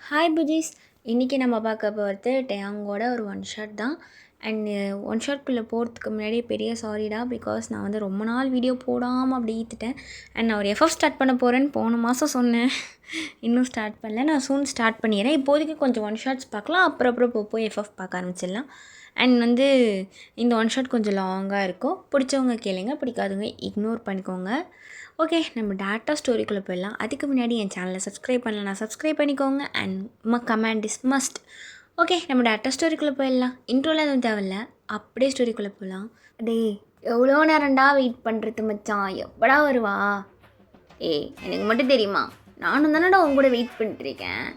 Hi புஜீஸ். இன்றைக்கி நம்ம பார்க்க போகிறது டேங்கோட ஒரு ஒன் ஷாட் தான். அண்ட் ஒன் ஷாட்குள்ளே போகிறதுக்கு முன்னாடி பெரிய சாரிடா, பிகாஸ் நான் வந்து ரொம்ப நாள் வீடியோ போடாமல் அப்படி ஈத்துட்டேன். அண்ட் நான் ஒரு எஃப்எஃப் ஸ்டார்ட் பண்ண போகிறேன்னு போன மாதம் சொன்னேன். இன்னும் ஸ்டார்ட் பண்ணல. நான் சூன் ஸ்டார்ட் பண்ணிடுறேன். இப்போதைக்கு கொஞ்சம் ஒன் ஷாட்ஸ் பார்க்கலாம், அப்புறம் போய் எஃப்எஃப் பார்க்க ஆரம்பிச்சிடலாம். அண்ட் வந்து இந்த ஒன் ஷாட் கொஞ்சம் லாங்காக இருக்கும். பிடிச்சவங்க கேளுங்க, பிடிக்காதவங்க இக்னோர் பண்ணிக்கோங்க. ஓகே, நம்ம டேட்டா ஸ்டோரிக்குள்ளே போயிடலாம். அதுக்கு முன்னாடி என் சேனலை சப்ஸ்கிரைப் பண்ணலன்னா சப்ஸ்கிரைப் பண்ணிக்கோங்க. And comment is must. Okay, நம்ம டேட்டா ஸ்டோரிக்குள்ளே போயிடலாம். இன்ட்ரோலாம் எதுவும் தேவையில்ல, அப்படியே ஸ்டோரிக்குள்ளே போகலாம். டேய், எவ்வளோ நேரம்டா வெயிட் பண்ணுறது மச்சான், எப்படா வருவா? ஏய், எனக்கு மட்டும் தெரியுமா? நானும் தானடா உங்க கூட வெயிட் பண்ணிட்டுருக்கேன்.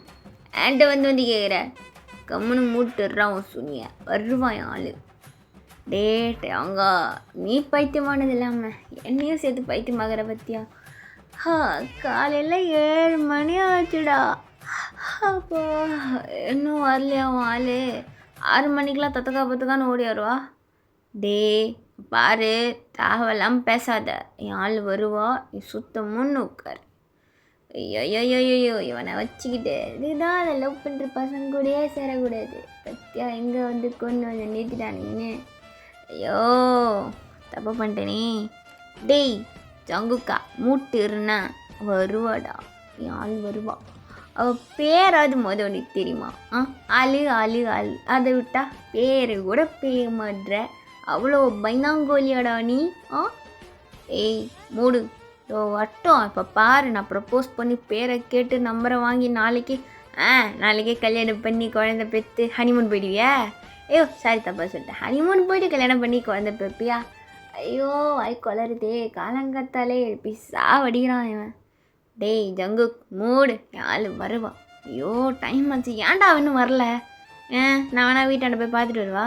என்கிட்ட வந்து கேட்குற, கம்முன்னு மூட்டுறான் உன் சுனிய, வருவான் ஆள். டேட் அங்க நீ பைத்தியமானது இல்லாமல் என்னையும் சேர்த்து பைத்தியமாகிற பற்றியா? காலையில் 7 மணி ஆச்சுடா. அப்போ இன்னும் வரலையா ஆள்? 6 மணிக்கெலாம் தத்துக்கான்னு ஓடி வருவா. டே பாரு, தேவையெல்லாம் பேசாத. என் ஆள் வருவா, நீ சுத்தமுன்னு உட்கார். ஐயோ இவனை வச்சுக்கிட்டு இதுதான் அதை லவ் பண்ணுற பசங்க கூடயே சேரக்கூடாது. பத்தியா எங்கே வந்து கொண்டு வந்து நிறுத்திட்டானுங்கன்னு. ஐயோ தப்பு பண்ணிட்டேனே. டேய் ஜங்குக்கா, மூட்டுருன்னா வருவாடா, என் ஆள் வருவா. அவள் பேராது உனக்கு தெரியுமா? ஆளு அதை விட்டா பேரை கூட பேய மாட்ற. அவ்வளோ பயந்தாங்கோலியாடா நீ. ஏய் மூடு வட்டம். இப்போ பாரு, நான் ப்ரப்போஸ் பண்ணி பேரை கேட்டு நம்பரை வாங்கி நாளைக்கே கல்யாணம் பண்ணி குழந்தை பெற்று ஹனிமூன் போயிடுவியா? ஐயோ சாரி, தப்பா சொல்லிட்டேன். ஹனிமூன் போயிட்டு கல்யாணம் பண்ணி குழந்தை பெப்பியா? ஐயோ வாய் கொளருதே, காலங்கத்தாலே எழுப்பி சாவடிக்கிறான் இவன். டேய் ஜங்கு மூடு, ஆள் வருவா. ஐயோ டைம் ஆச்சு, ஏன்டா இன்னும் வரல? நான் வேணா வீட்டாண்ட போய் பார்த்துட்டு வருவா.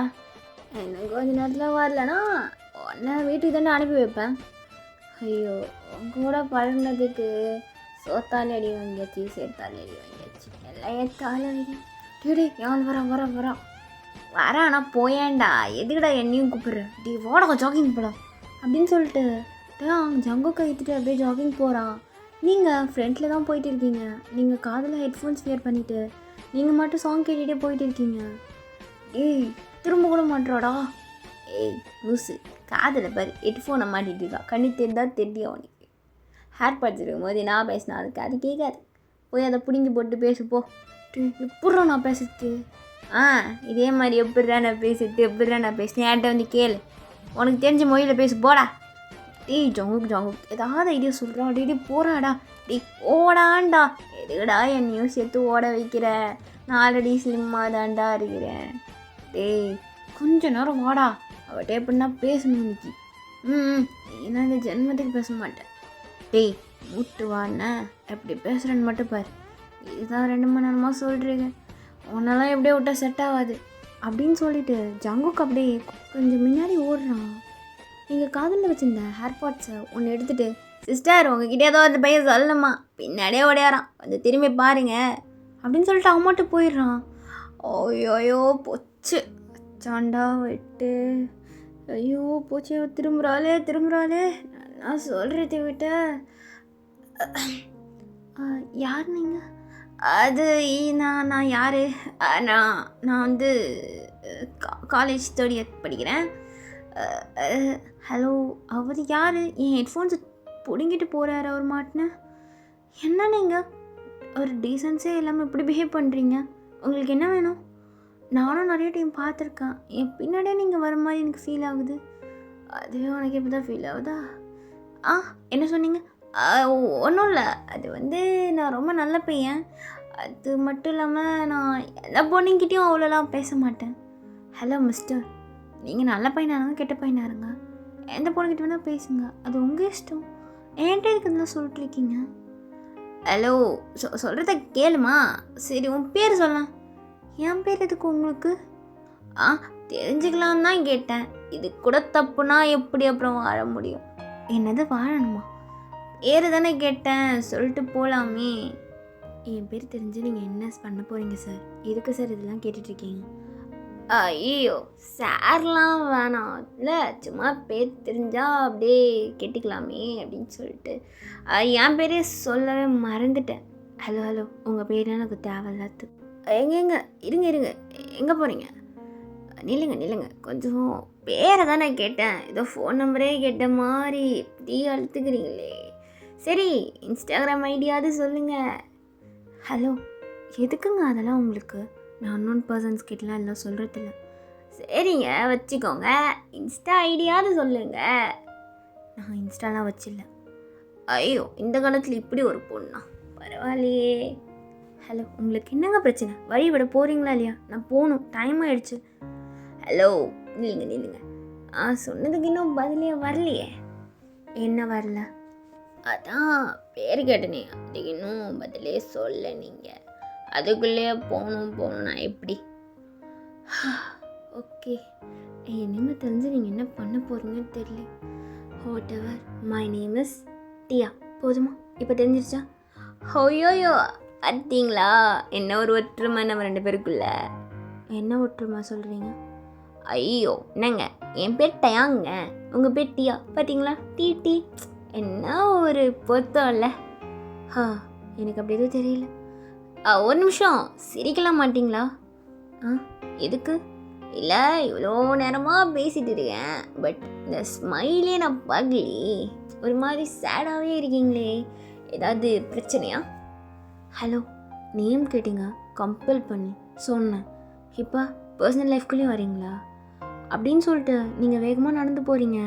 இன்னும் கொஞ்ச நேரத்தில் வரலன்னா உடனே வீட்டுக்கு தானே அனுப்பி வைப்பேன். ஐயோ உங்க கூட பழகினதுக்கு சோத்தாலே அடி வாங்கியாச்சு, சேர்த்தாலே அடி வாங்கியாச்சு, எல்லாம் ஏத்தாலே அடி. டே யான் வரான் ஆனால் போயேன்டா, எதுக்கடா என்னையும் கூப்பிட்ற? டே வாடகை ஜாகிங் போகலாம் அப்படின்னு சொல்லிட்டு ஜங்கு கைத்துட்டு அப்படியே ஜாகிங் போகிறான். நீங்கள் ஃப்ரெண்டில் தான் போயிட்டு இருக்கீங்க. நீங்கள் காதில் ஹெட்ஃபோன்ஸ் வியர் பண்ணிவிட்டு நீங்கள் மட்டும் சாங் கேட்டுகிட்டே போயிட்டு இருக்கீங்க. ஏய் திரும்ப கூட மாட்டுறாடா. ஏய் லூஸு, காதில் பாரு ஹெட்ஃபோனை மாட்டிகிட்டு இருக்கா. கண்ணி தெரிந்தால் தெரியும் அவனுக்கு. ஹேர்பாட்ஸ் இருக்கும் போது நான் பேசினா அதுக்கு அது கேட்காது. போய் அதை பிடுங்கி போட்டு பேசுப்போ. எப்பட்றா நான் பேசுறது? இதே மாதிரி எப்பட்றா நான் பேசுனேன் என்கிட்ட வந்து கேளு. உனக்கு தெரிஞ்ச மொழியில் பேசு போடா. டேய் ஜங்கு ஏதாவது ஐடியா சொல்கிறா. டே போகிறாடா. டே ஓடாண்டா. எதுக்கடா என்னையும் சேர்த்து ஓட வைக்கிற? நான் ஆல்ரெடி ஸ்லிம்மாக தான்டா இருக்கிறேன். டேய் கொஞ்ச நேரம் வாடா. அவட்டே எப்படின்னா பேசணும் இன்னைக்கு. நான் இந்த ஜென்மத்துக்கு பேச மாட்டேன். டேய் மூட்டு வாண்ண எப்படி பேசுகிறேன்னு மட்டும் பாரு. இதுதான் 2 மணி நேரமாக சொல்கிறீங்க. உன்னெல்லாம் எப்படியே விட்டா செட் ஆகாது அப்படின்னு சொல்லிட்டு ஜங்குக்கு அப்படியே கொஞ்சம் முன்னாடி ஓடுறான். நீங்கள் காதில் வச்சுருந்த ஹேர்பாட்ஸை ஒன்று எடுத்துகிட்டு, சிஸ்டர் உங்ககிட்ட ஏதோ அந்த பையன் சொல்லணுமா, பின்னாடியே ஓடையாரான், கொஞ்சம் திரும்பி பாருங்க அப்படின்னு சொல்லிட்டு அவன் மட்டும் போயிடுறான். ஐயோ போச்சு சாண்டா விட்டு. ஐயோ போச்சு, திரும்புகிறாளே. நான் சொல்கிறத விட்ட யார் நீங்கள்? அது நான் யார்? நான் வந்து காலேஜ் 3rd year படிக்கிறேன். ஹலோ, அவர் யார்? என் ஹெட்ஃபோன்ஸை பிடுங்கிட்டு போகிறாரு அவர் மாட்டின. என்ன நீங்கள் ஒரு டீசன்ஸே இல்லாமல் இப்படி பிஹேவ் பண்ணுறீங்க? உங்களுக்கு என்ன வேணும்? நானும் நிறைய டைம் பார்த்துருக்கேன். என் பின்னாடியே நீங்கள் வர மாதிரி எனக்கு ஃபீல் ஆகுது. அதுவே உனக்கு எப்படி தான் ஃபீல் ஆகுதா? என்ன சொன்னீங்க? ஒன்றும் இல்லை, அது வந்து நான் ரொம்ப நல்ல பையன். அது மட்டும் இல்லாமல் நான் எல்லா பொண்ணுங்கிட்டையும் அவ்வளோலாம் பேச மாட்டேன். ஹலோ மிஸ்டர், நீங்கள் நல்ல பையனாருங்க கெட்ட பையனாருங்க, எந்த பொண்ணுக்கிட்ட வேணால் பேசுங்க, அது உங்கள் இஷ்டம். என்கிட்ட இருக்கிறதுலாம் சொல்லிட்டு இருக்கீங்க. ஹலோ சொல்கிறத கேளுமா? சரி உன் பேர் சொல்ல. என் பேர் எதுக்கு உங்களுக்கு? தெரிஞ்சுக்கலாம் தான் கேட்டேன். இது கூட தப்புனா எப்படி அப்புறம் வாழ முடியும்? என்னது வாழணுமா? பேர் தானே கேட்டேன், சொல்லிட்டு போகலாமே. என் பேர் தெரிஞ்சு நீங்கள் என்ன பண்ண போகிறீங்க சார்? எதுக்கு சார் இதெல்லாம் கேட்டுட்ருக்கீங்க? ஐயோ சார்லாம் வேணாம், இல்லை சும்மா பேர் தெரிஞ்சால் அப்படியே கேட்டுக்கலாமே அப்படின்னு சொல்லிட்டு என் பேரே சொல்லவே மறந்துட்டேன். ஹலோ ஹலோ, உங்கள் பேர் எனக்கு தேவையில்லாது. எங்க இருங்க இருங்க, எங்கே போகிறீங்க? நில்லுங்க கொஞ்சம். பேரை தான் நான் கேட்டேன், ஏதோ ஃபோன் நம்பரே கேட்ட மாதிரி இப்படி அழுத்துக்கிறீங்களே. சரி, இன்ஸ்டாகிராம் ஐடியாவது சொல்லுங்கள். ஹலோ, எதுக்குங்க அதெல்லாம் உங்களுக்கு? நான் அன்னோன் பர்சன்ஸ் கிட்டலாம் எல்லாம் சொல்கிறதில்ல. சரிங்க, வச்சுக்கோங்க. இன்ஸ்டா ஐடியாவது சொல்லுங்கள். நான் இன்ஸ்டாலாம் வச்சில்ல. ஐயோ, இந்த காலத்தில் இப்படி ஒரு பொண்ணா? பரவாயில்லையே. ஹலோ, உங்களுக்கு என்னங்க பிரச்சனை? வழி விட போகிறீங்களா இல்லையா? நான் போகணும், டைம் ஆகிடுச்சு. ஹலோ, நில்லுங்க. சொன்னதுக்கு இன்னும் பதிலே வரலையே. என்ன வரல? அதான் பேர் கேட்டனே, அதுக்கு இன்னும் பதிலே சொல்ல. நீங்கள் அதுக்குள்ளேயே போகணும்னா எப்படி? ஓகே, என்னென்ன தெரிஞ்சு நீங்கள் என்ன பண்ண போகிறீங்கன்னு தெரியல. Whatever, my name is Diya. போதுமா? இப்போ தெரிஞ்சிருச்சா? ஹோயோயோ, பார்த்தீங்களா என்ன ஒரு ஒற்றுமை நம்ம 2 பேருக்குள்ள. என்ன ஒற்றுமை சொல்கிறீங்க? ஐயோ, என்னங்க, என் பேர் டயாங்க, உங்கள் பேர் டியா. பார்த்தீங்களா? டி என்ன ஒரு பொருத்தம் இல்லை. எனக்கு அப்படி எதுவும் தெரியல. ஒரு நிமிஷம், சிரிக்கலாம் மாட்டிங்களா? எதுக்கு? இல்லை, இவ்வளோ நேரமாக பேசிகிட்டு இருக்கேன், பட் இந்த ஸ்மைலே நான் பார்க்கலையே. ஒரு மாதிரி சேடாகவே இருக்கீங்களே, ஏதாவது பிரச்சனையா? ஹலோ, நேம் கேட்டிங்க, கம்பல் பண்ணி சொன்னேன். இப்போ பர்சனல் லைஃப்குள்ளேயும் வரீங்களா? அப்படின்னு சொல்லிட்டு நீங்கள் வேகமாக நடந்து போகிறீங்க.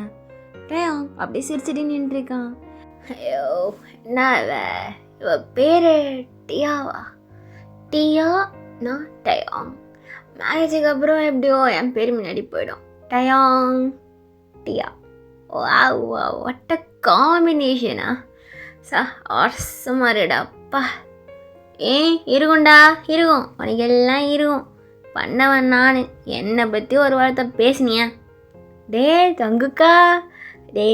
டயாங் அப்படியே சிரிச்சிட்டு நின்றுருக்கான். ஐயோ, என்ன இவ பேர் டியாவா? டியா, நான் டயாங். மேரேஜுக்கு அப்புறம் எப்படியோ என் பேர் முன்னாடி போயிடும். டயாங் டியா. வாட் அ காம்பினேஷனா? ஆசமாருடாப்பா. இருக்கும்டா, இருக்கும், உனக்கு எல்லாம் இருக்கும். பண்ணவன் நான். என்னை பற்றி ஒரு வார்த்தை பேசுனியா? டே தங்குக்கா, டே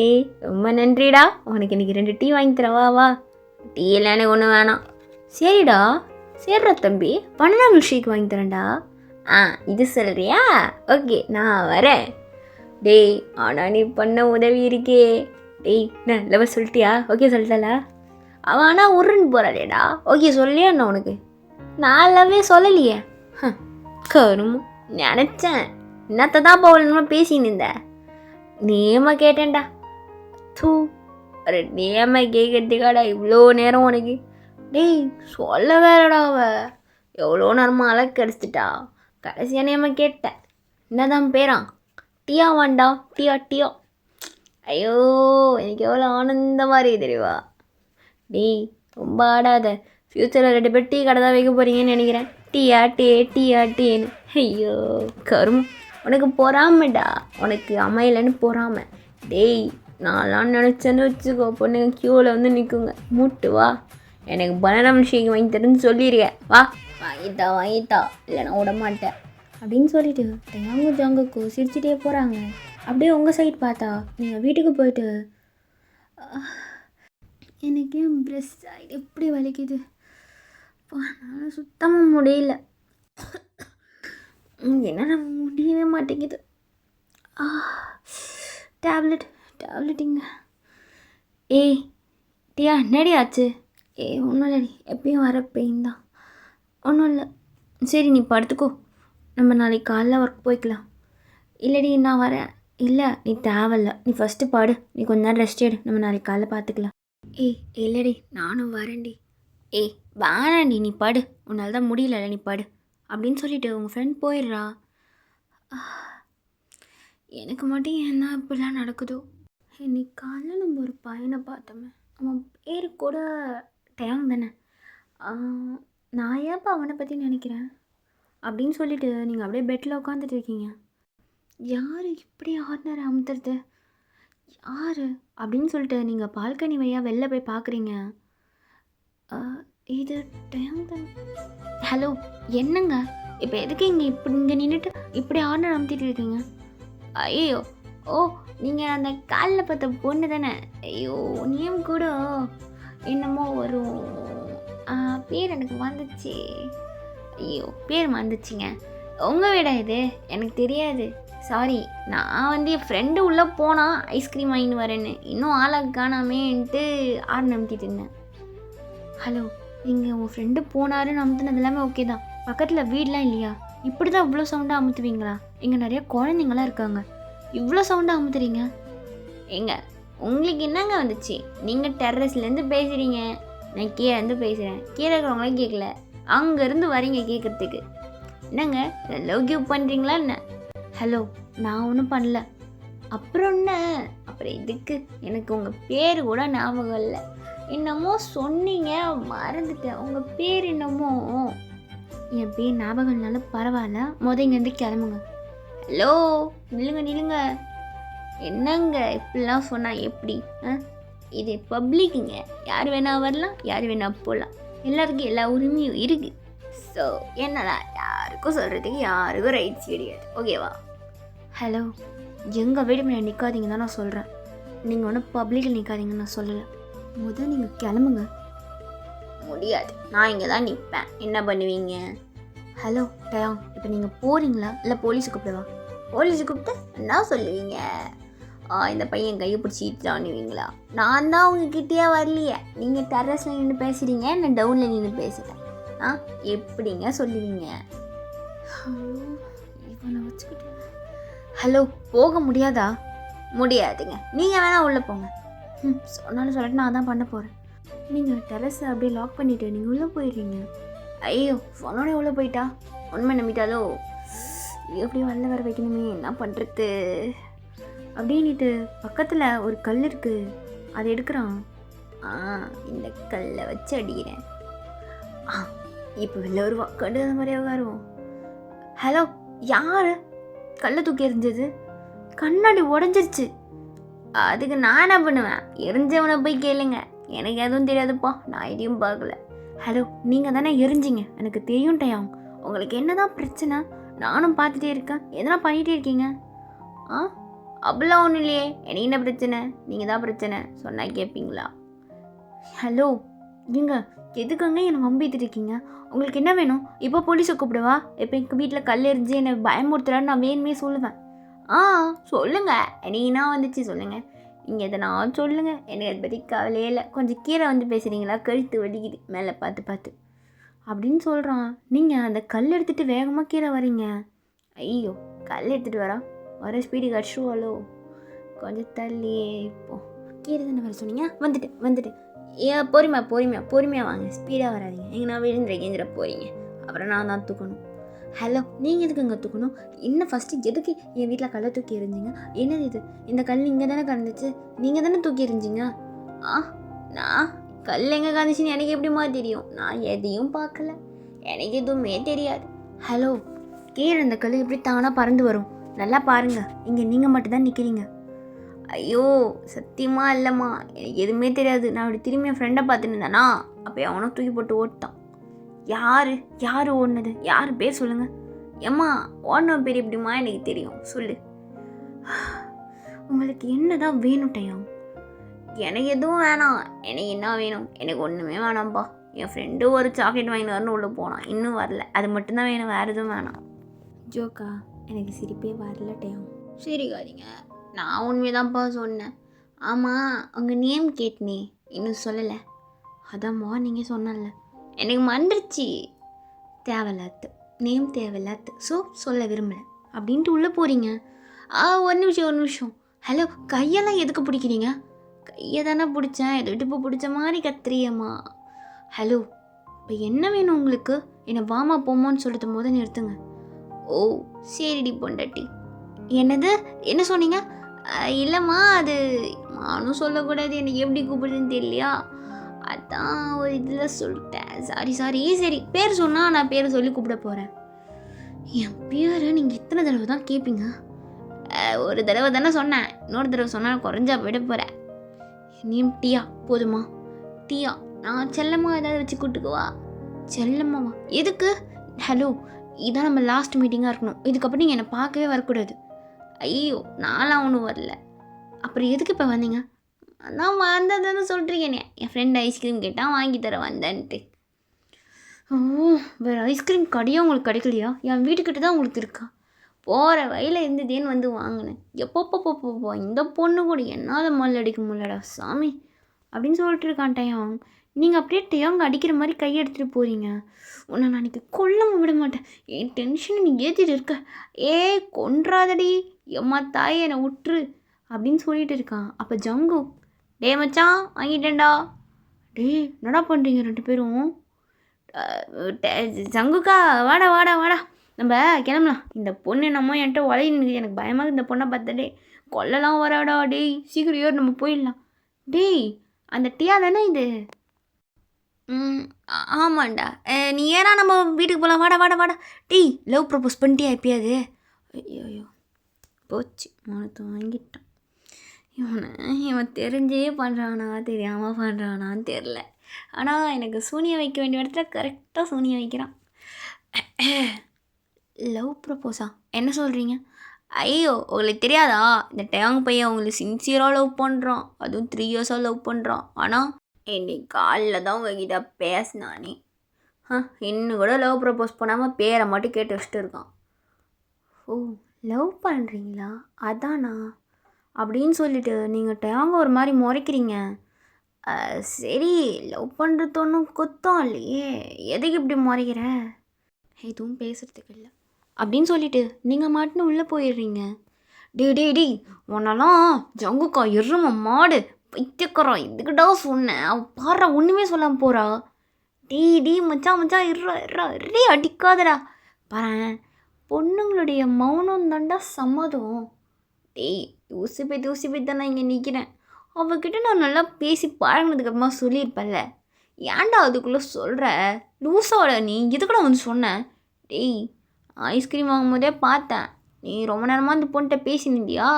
ரொம்ப நன்றிடா. உனக்கு இன்றைக்கி 2 டீ வாங்கி தரவா? வா. டீ எல்லாம் எனக்கு ஒன்றும் வேணாம். சரிடா, சரிடா தம்பி, பனானா மில்க் ஷேக் வாங்கி தரேன்டா. இது சொல்கிறியா? ஓகே, நான் வரேன். டேய், ஆனால் நீ பண்ண உதவி இருக்கே. டேய், என்ன லவ் சொல்லிட்டியா? ஓகே சொல்லிட்டல. அவன் ஆனால் உருன்னு போகிறாளேடா. ஓகே சொல்லியா? என்ன உனக்கு நான் லவ்வே சொல்லலையே. கரும, நினச்சேன் என்னத்தை தான் போகலன்னு பேசின்னு இருந்த. நேமாக கேட்டேன்டா. தூ, ஒரு நேமாக கேட்கறதுக்காடா இவ்வளோ நேரம் உனக்கு? டேய், சொல்ல வேறடா. அவ எவ்வளோ நேரமாக அழகு அடிச்சிட்டா. கடைசியாக நேமாக கேட்டேன். என்னதான் பேரான்? டியா வாண்டா. டியா. ஐயோ, எனக்கு எவ்வளோ ஆனந்தமாக இருக்கு தெரியுவா. டேய், ரொம்ப ஆடாத. ஃப்யூச்சரில் 2 பேர் டீ கடை தான் வைக்க போகிறீங்கன்னு நினைக்கிறேன். டீன்னு. ஐயோ கரும், உனக்கு பொறாமடா. உனக்கு அமையலன்னு பொறாம. டேய், நான்லாம் நினச்சேன்னு வச்சுக்கோ, பொண்ணுங்க க்யூவில் வந்து நிற்குங்க. மூட்டு வா, எனக்கு பனானா மில்க் ஷேக் வாங்கி தரேன்னு சொல்லிடுறேன். வா, வாங்கித்தா இல்லைனா விட மாட்டேன் அப்படின்னு சொல்லிட்டு டயாங்கு ஜாங்குக்கு சிரிச்சிட்டே போகிறாங்க. அப்படியே உங்கள் சைட் பார்த்தா நீங்கள் வீட்டுக்கு போயிட்டு, எனக்கு ஏன் பிரெஸ்ட் சைடு எப்படி வலிக்குது, என்னால் சுத்தமாக முடியல. என்னால் முடியவே மாட்டேங்குது. டேப்லெட்டிங்க. ஏய் டியா, என்னடி ஆச்சு? ஒன்றும் இல்லடி, எப்பயும் வர பெயின் தான். ஒன்றும் இல்லை. சரி, நீ படுத்துக்கோ, நம்ம நாளைக்கு காலைல ஒர்க் போய்க்கலாம். இல்லடி, நான் வரேன். இல்லை, நீ தேவையில்ல, நீ ஃபஸ்ட்டு பாடு. நீ கொஞ்ச நேரம் ரெஸ்ட் எடு, நம்ம நாளைக்கு காலைல பார்த்துக்கலாம். இல்லடி, நானும் வரேன்டி. வேணாண்டி, நீ படு, உன்னால் தான் முடியல, நீ படு அப்படின்னு சொல்லிட்டு உங்கள் ஃப்ரெண்ட் போயிடுறா. எனக்கு மட்டும் என்ன இப்படிலாம் நடக்குதோ. இன்னைக்கு காலைல நம்ம ஒரு பையனை பார்த்தோமே, அவன் பேர் கூட டயாங் தானே. நான் ஏன்ப்பா அவனை பற்றி நினைக்கிறேன் அப்படின்னு சொல்லிட்டு நீங்கள் அப்படியே பெட்டில் உட்காந்துட்டு இருக்கீங்க. யார் இப்படி ஆர்னர் அமுத்துறது? யார் அப்படின்னு சொல்லிட்டு நீங்கள் பால்கனி வழியாக வெளில போய் பார்க்குறீங்க. இது டயாங் தானே. ஹலோ, என்னங்க இப்போ எதுக்கு இங்கே நின்றுட்டு இப்படி ஆர்னர் அமுத்திட்டு இருக்கீங்க? ஐயோ, நீங்கள் அந்த காலில் பார்த்த பொண்ணு தானே? ஐயோ, நேம் கூட என்னமோ வரும், பேர் எனக்கு வந்துச்சு. ஐயோ, பேர் வந்துச்சுங்க. உங்கள் வீடா இது? எனக்கு தெரியாது, சாரி. நான் என் ஃப்ரெண்டு உள்ளே போனால் ஐஸ்கிரீம் வாங்கின்னு வரேன்னு இன்னும் ஆளாக காணாமேன்ட்டு ஆர்னர் அமுத்திட்டு இருந்தேன். ஹலோ, இங்கே உங்கள் ஃப்ரெண்டு போனாருன்னு அமுத்துனது எல்லாமே ஓகே தான். பக்கத்தில் வீடெலாம் இல்லையா? இப்படி தான் இவ்வளோ சவுண்டாக அமுத்துவீங்களா? இங்கே நிறைய குழந்தைங்களாம் இருக்காங்க, இவ்வளோ சவுண்டாக அமுத்துறீங்க. ஏங்க உங்களுக்கு என்னங்க வந்துச்சு? நீங்கள் டெர்ரஸ்லேருந்து பேசுகிறீங்க, நான் கீழேருந்து பேசுகிறேன். கீழே இருக்கிறவங்களாம் கேட்கல, அங்கேருந்து வரீங்க கேட்குறதுக்கு. என்னங்க லவ் கிவ் பண்ணுறீங்களா என்ன? ஹலோ, நான் ஒன்றும் பண்ணல. அப்புறம் என்ன? அப்புறம் இதுக்கு எனக்கு உங்கள் பேர் கூட ஞாபகம் இல்லை. என்னமோ சொன்னீங்க, மறந்துட்டேன். உங்கள் பேர் என்னமோ. என் பேர் ஞாபகம் இல்லைனாலும் பரவாயில்ல, இங்கேருந்து கிளம்புங்க. ஹலோ, நில்லுங்க. என்னங்க இப்படிலாம் சொன்னால் எப்படி? இது பப்ளிக்குங்க, யார் வேணா வரலாம், யார் வேணா போகலாம், எல்லாருக்கும் எல்லா உரிமையும் இருக்குது. ஸோ என்னடா, யாருக்கும் சொல்கிறதுக்கு யாருக்கும் ரைட்ஸ் கிடையாது, ஓகேவா? ஹலோ, எங்கள் வீடு மேலே நிற்காதீங்க தான் நான் சொல்கிறேன். நீங்கள் ஒன்றும் பப்ளிக்கில் நிற்காதீங்கன்னு நான் சொல்லலை. நீங்கள் கிளம்புங்க. முடியாது, நான் இங்கே தான் நிற்பேன். என்ன பண்ணுவீங்க? ஹலோ டயாங், இப்போ நீங்கள் போகிறீங்களா இல்லை போலீஸை கூப்பிடுவா? போலீஸை கூப்பிட்டு என்ன சொல்லுவீங்க? இந்த பையன் கையை பிடிச்சி இட்டுவானுவீங்களா? நான் தான் உங்ககிட்டயே வரலையே, நீங்கள் டெர்ரஸில் நின்று பேசுகிறீங்க, நான் டவுனில் நின்று பேசுகிறேன். எப்படிங்க சொல்லுவீங்க? இவனை வச்சுக்கிட்டு. ஹலோ, போக முடியாதா? முடியாதுங்க, நீங்கள் வேணால் உள்ளே போங்க. சொன்னாலும் சொல்லிட்டு நான் தான் பண்ண போகிறேன். நீங்கள் டெரஸை அப்படியே லாக் பண்ணிவிட்டு நீங்கள் உள்ளே போயிடுறீங்க. ஐயோ, சொன்னோட உள்ளே போயிட்டா உண்மை நம்பிட்டாலோ? எப்படி வரல வர வைக்கணுமே, என்ன பண்ணுறது? அப்படின்னுட்டு பக்கத்தில் ஒரு கல் இருக்குது, அதை எடுக்கிறான். இந்த கல்லை வச்சு அடிக்கிறேன். இப்போ வெளில வருவா, கண்டு அந்த மாதிரி உட்காருவோம். ஹலோ, யார் கல்லை தூக்கி எறிஞ்சது? கண்ணாடி உடஞ்சிருச்சு. அதுக்கு நான் என்ன பண்ணுவேன்? எரிஞ்சவனை போய் கேளுங்க, எனக்கு எதுவும் தெரியாதுப்பா, நான் எதையும் பார்க்கல. ஹலோ, நீங்கள் தானே எரிஞ்சிங்க, எனக்கு தெரியும் டயாங். உங்களுக்கு என்ன தான் பிரச்சனை? நானும் பார்த்துட்டே இருக்கேன், எதனா பண்ணிகிட்டே இருக்கீங்க. அப்படிலாம் ஒன்றும் இல்லையே, எனக்கு என்ன பிரச்சனை? நீங்கள் தான் பிரச்சனை, சொன்னால் கேட்பீங்களா? ஹலோ, நீங்கள் எதுக்குங்க என்னை வம்பிட்டு இருக்கீங்க? உங்களுக்கு என்ன வேணும்? இப்போ போலீஸை கூப்பிடுவா? இப்போ எங்கள் வீட்டில் கல் எரிஞ்சு என்னை பயமுறுத்துறான்னு நான் வேணுமே சொல்லுவேன். சொல்லுங்கள், நீனா வந்துச்சு சொல்லுங்கள், நீங்கள் எதனா சொல்லுங்கள், எனக்கு அதை பற்றி கவலையே இல்லை. கொஞ்சம் கீழே வந்து பேசுகிறீங்களா? கழுத்து வலிக்குது மேலே பார்த்து அப்படின்னு சொல்கிறான். நீங்கள் அந்த கல் எடுத்துகிட்டு வேகமாக கீழே வரீங்க. ஐயோ, கல் எடுத்துகிட்டு வர ஸ்பீடு கடிச்சுவாலோ? கொஞ்சம் தள்ளியே இப்போ கீழே தானே வர சொன்னீங்க. வந்துட்டு பொறுமையாக வாங்க, ஸ்பீடாக வராதிங்க. எங்கன்னா விழுந்துற போகிறீங்க, அப்புறம் நான் தான் தூக்கணும். ஹலோ, நீங்கள் எதுக்கு இங்கே தூக்கணும்? இன்னும் ஃபஸ்ட்டு எதுக்கு என் வீட்டில் கல்லை தூக்கி எறிஞ்சிங்க? என்னது இது? இந்த கல் இங்கே தானே கலந்துச்சு, நீங்கள் தானே தூக்கி எறிஞ்சிங்க. நான் கல் எங்கே கலந்துச்சின்னு எனக்கு எப்படிமா தெரியும்? நான் எதையும் பார்க்கல, எனக்கு எதுவுமே தெரியாது. ஹலோ, கீழே இந்த கல் எப்படி தானாக பறந்து வரும்? நல்லா பாருங்கள், இங்கே நீங்கள் மட்டும்தான் நிற்கிறீங்க. ஐயோ, சத்தியமாக இல்லைம்மா, எனக்கு எதுவுமே தெரியாது. நான் அப்படி திரும்பி என் ஃப்ரெண்டை பார்த்துன்னு இருந்தேனா, அப்போ அவனும் தூக்கி போட்டு ஓட்டான். யார் ஓடினது? யார் பேர் சொல்லுங்கள். ஏம்மா, ஓடின பேர் எப்படிமா எனக்கு தெரியும், சொல்லு. உங்களுக்கு என்ன தான் வேணும் டயாங்? எனக்கு எதுவும் வேணாம். எனக்கு என்ன வேணும்? எனக்கு ஒன்றுமே வேணாம்ப்பா. என் ஃப்ரெண்டு ஒரு சாக்லேட் வாங்கிட்டு வரணும் உள்ளே போனான், இன்னும் வரல. அது மட்டும்தான் வேணும், வேறு எதுவும் வேணாம். ஜோக்கா, எனக்கு சிரிப்பே வரல டயாங். சிரிக்காதீங்க, நான் உண்மைதான்ப்பா சொன்னேன். ஆமாம், உங்கள் நேம் கேட்னே, இன்னும் சொல்லலை. அதான் மார்னிங்கே சொன்னல, எனக்கு மறந்துருச்சு. தேவையில்லாத்து நேம், தேவையில்லாத்து, ஸோ சொல்ல விரும்பலை அப்படின்ட்டு உள்ளே போகிறீங்க. ஒரு நிமிஷம். ஹலோ, கையெல்லாம் எதுக்கு பிடிக்கிறீங்க? கையை தானே பிடிச்சேன், எது விட்டு இப்போ பிடிச்ச மாதிரி கத்திரியம்மா. ஹலோ, இப்போ என்ன வேணும் உங்களுக்கு? என்னை வாமா போமான்னு சொல்லிட்டு போது நிறுத்துங்க. ஓ சரிடி பொண்டாட்டி. என்னது? என்ன சொன்னீங்க? இல்லைம்மா, அது நானும் சொல்லக்கூடாது, எனக்கு எப்படி கூப்பிடுதுன்னு தெரியலையா, அதான் ஒரு இதில் சொல்லிட்டேன். சரி, பேர் சொன்னால் நான் பேரை சொல்லி கூப்பிட போகிறேன். என் பேரை நீங்கள் இத்தனை தடவை தான் கேட்பீங்க? ஒரு தடவை தானே சொன்னேன், இன்னொரு தடவை சொன்னால் குறைஞ்சா போயிட போகிறேன். நேம் டியா போதுமா? டியா. நான் செல்லம்மா ஏதாவது வச்சு கூப்பிட்டுக்குவா? செல்லம்மாவா? எதுக்கு? ஹலோ, இதான் நம்ம லாஸ்ட் மீட்டிங்காக இருக்கணும், இதுக்கப்புறம் நீங்கள் என்னை பார்க்கவே வரக்கூடாது. ஐயோ, நான்லாம் ஒன்றும் வரல. அப்புறம் எதுக்கு இப்போ வந்தீங்க? நான் வந்ததுன்னு சொல்கிறீங்கண்ணே, என் ஃப்ரெண்ட் ஐஸ்கிரீம் கேட்டால் வாங்கி தர வந்தேன்ட்டு. வேறு ஐஸ்கிரீம் கடையாக உங்களுக்கு கிடைக்கலையா? என் வீட்டுக்கிட்ட தான் உங்களுக்கு இருக்கா? போகிற வயலில் இருந்ததேன்னு வந்து வாங்கினேன். எப்பப்போ இந்த பொண்ணு கூட என்னால் மல்லடிக்க முடியலடா சாமி அப்படின்னு சொல்லிட்டு இருக்கான்ட்டையான். நீங்கள் அப்படியே டேங்க அடிக்கிற மாதிரி கை எடுத்துகிட்டு போகிறீங்க. உன்னை நான் அன்றைக்கி கொல்லாமல் விட மாட்டேன். என் டென்ஷனை நீ ஏற்றிட்டு இருக்க. ஏய் கொன்றாதடி, எம்மா தாயே என்னை விட்டுரு அப்படின்னு சொல்லிட்டு இருக்கான். அப்போ ஜங்கு, டே மச்சான் வாங்கிட்டேன்டா. டேய் என்னடா பண்ணுறீங்க 2 பேரும்? ஜங்குக்கா வாடா வாடா வாடா நம்ம கிளம்பலாம். இந்த பொண்ணு என்னமோ என்கிட்ட உழையின்னு எனக்கு பயமாக இந்த பொண்ணை பார்த்தாடே கொல்லலாம் வராடா. டேய் சீக்கிரம் ஏறு நம்ம போயிடலாம். டேய் அந்த டியா தானே இது? ஆமாண்டா. நீ ஏன்னா நம்ம வீட்டுக்கு போகலாம். வாடா வாடா வாடா. டேய் லவ் ப்ரப்போஸ் பண்ணிட்டியா எப்பயாவது? ஐயோ போச்சு, மனத்தை வாங்கிட்டான். இவன் தெரிஞ்சே பண்ணுறானா தெரியாமல் பண்ணுறானான்னு தெரில. ஆனால் எனக்கு சூனியம் வைக்க வேண்டிய இடத்துல கரெக்டாக சூனியம் வைக்கிறான். லவ் ப்ரப்போஸா? என்ன சொல்கிறீங்க? ஐயோ உங்களுக்கு தெரியாதா? இந்த டேங் பையன் அவங்களை சின்சியராக லவ் பண்ணுறான். அதுவும் 3 இயர்ஸாக லவ் பண்ணுறான். ஆனால் இன்னைக்கு காலைல தான் உங்ககிட்ட பேசினானே. இன்னும் கூட லவ் ப்ரப்போஸ் பண்ணாமல் பேரை மட்டும் கேட்டு வச்சுட்டு இருக்கான். ஓ லவ் பண்ணுறீங்களா? அதானா அப்படின்னு சொல்லிட்டு நீங்கள் டேங்க ஒரு மாதிரி முறைக்கிறீங்க. சரி லவ் பண்ணுறது ஒன்றும் குத்தம் இல்லையே, எதுக்கு இப்படி முறைக்கிற? எதுவும் பேசுகிறதுக்கு இல்லை அப்படின்னு சொல்லிட்டு நீங்கள் மாட்டுன்னு உள்ளே போயிடுறீங்க. டே உன்னெல்லாம் ஜங்குக்கா எரும மாடு பைத்தியக்காரன், இதுக்கிட்டா சொன்னேன் பாடுறா ஒன்றுமே சொல்லாமல் போகிறா. டீ மச்சான் ரே அடிக்காதடா. பாரு பொண்ணுங்களுடைய மௌனம் தாண்டா சம்மதம். டேய் தூசி போய் தான் நான் இங்கே நிற்கிறேன். அவகிட்ட நான் நல்லா பேசி பழகினதுக்கப்புறமா சொல்லியிருப்பேன்ல, ஏன்டா அதுக்குள்ளே சொல்கிற? லூஸோட நீ எதுக்கூட வந்து சொன்னேன்? டேய் ஐஸ்கிரீம் வாங்கும்போதே பார்த்தேன், நீ ரொம்ப நேரமாக அந்த பொண்ணிட்ட பேசினிந்தியா?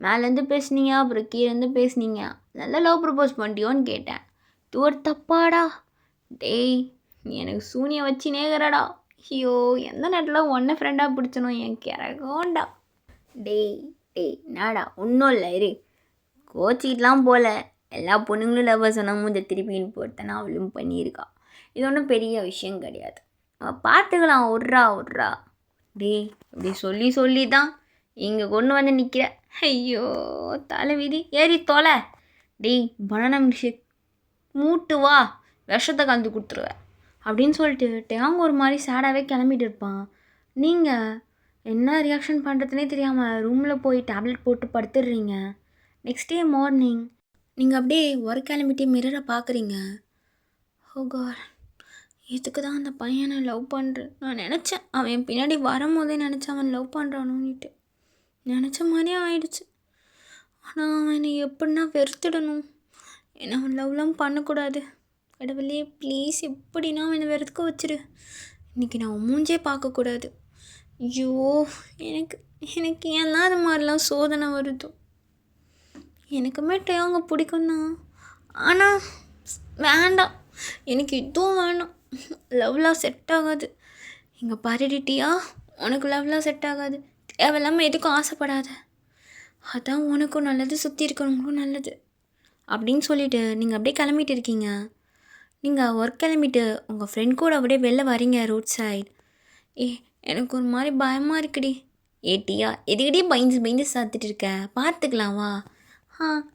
மேலேருந்து பேசுனீங்க, அப்புறம் கீழேருந்து பேசுனீங்க, நல்லா லவ் ப்ரப்போஸ் பண்ணிட்டியோன்னு கேட்டேன். இது ஒரு தப்பாடா? டேய் நீ எனக்கு சூனியம் வச்சு நேக்கிறடா. ஐயோ எந்த நேரத்தில் ஒன்றை ஃப்ரெண்டாக பிடிச்சனும் என் கிறகோண்டா. டேய் என்னடா ஒன்றும் இல்லை இரு, கோச்சிக்கிட்டலாம் போல. எல்லா பொண்ணுங்களும் லவ்வர் சொன்னால் மூஞ்ச திருப்பின்னு போட்டேன்னா அவளும் பண்ணியிருக்கா. இது ஒன்றும் பெரிய விஷயம் கிடையாது, பார்த்துக்கலாம் விட்றா. டேய் இப்படி சொல்லி தான் இங்கே கொண்டு வந்து நிற்கிற. ஐயோ தலை விதி, ஏறி தொலை. டேய் பனானா மில்க்ஷேக் மூட்டு வா, விஷத்தை கலந்து கொடுத்துருவேன் அப்படின்னு சொல்லிட்டு டேங்க ஒரு மாதிரி சேடாகவே கிளம்பிட்டு இருப்பான். நீங்கள் என்ன ரியாக்ஷன் பண்ணுறதுனே தெரியாமல் ரூமில் போய் டேப்லெட் போட்டு படுத்துடுறீங்க. நெக்ஸ்ட் டே மார்னிங் நீங்கள் அப்படியே ஒர்க் கிளம்பிட்டு மிரரை பார்க்குறீங்க. ஓ காட், இதுக்கு தான் அந்த பையனை லவ் பண்ணுறேன். நான் நினச்சேன், அவன் என் பின்னாடி வரும்போதே நினச்சேன் அவன் லவ் பண்ணுறானுன்னுட்டு. நினச்ச மாதிரியே ஆயிடுச்சு. ஆனால் அவன் என்னை எப்படின்னா வெறுத்துடணும். என்னை அவன் லவ்லாம் பண்ணக்கூடாது. கடவுளே ப்ளீஸ் எப்படின்னா அவனை வெறுக்க வச்சிரு. இன்றைக்கி நான் மூஞ்சே பார்க்கக்கூடாது. ஐயோ எனக்கு ஏன் தான் அது மாதிரிலாம் சோதனை வருதோ. எனக்குமே டேங்க பிடிக்கும் தான், ஆனால் வேண்டாம், எனக்கு இதுவும் வேண்டாம். லவ்லாம் செட் ஆகாது. இங்கே பாருடிட்டியா, உனக்கு லவ்லாம் செட் ஆகாது. தேவையில்லாமல் எதுக்கும் ஆசைப்படாத, அதான் உனக்கும் நல்லது, சுற்றி இருக்கிறவங்களுக்கும் நல்லது அப்படின்னு சொல்லிவிட்டு நீங்கள் அப்படியே கிளம்பிட்டு இருக்கீங்க. நீங்கள் ஒர்க் கிளம்பிட்டு உங்கள் ஃப்ரெண்ட் கூட அப்படியே வெளில வரீங்க ரோட் சைட். எனக்கு ஒரு மாதிரி பயமாக இருக்குடி. ஏட்டியா எதுக்கிட்டே பயந்து சாத்துட்டு இருக்க, பார்த்துக்கலாம் வா.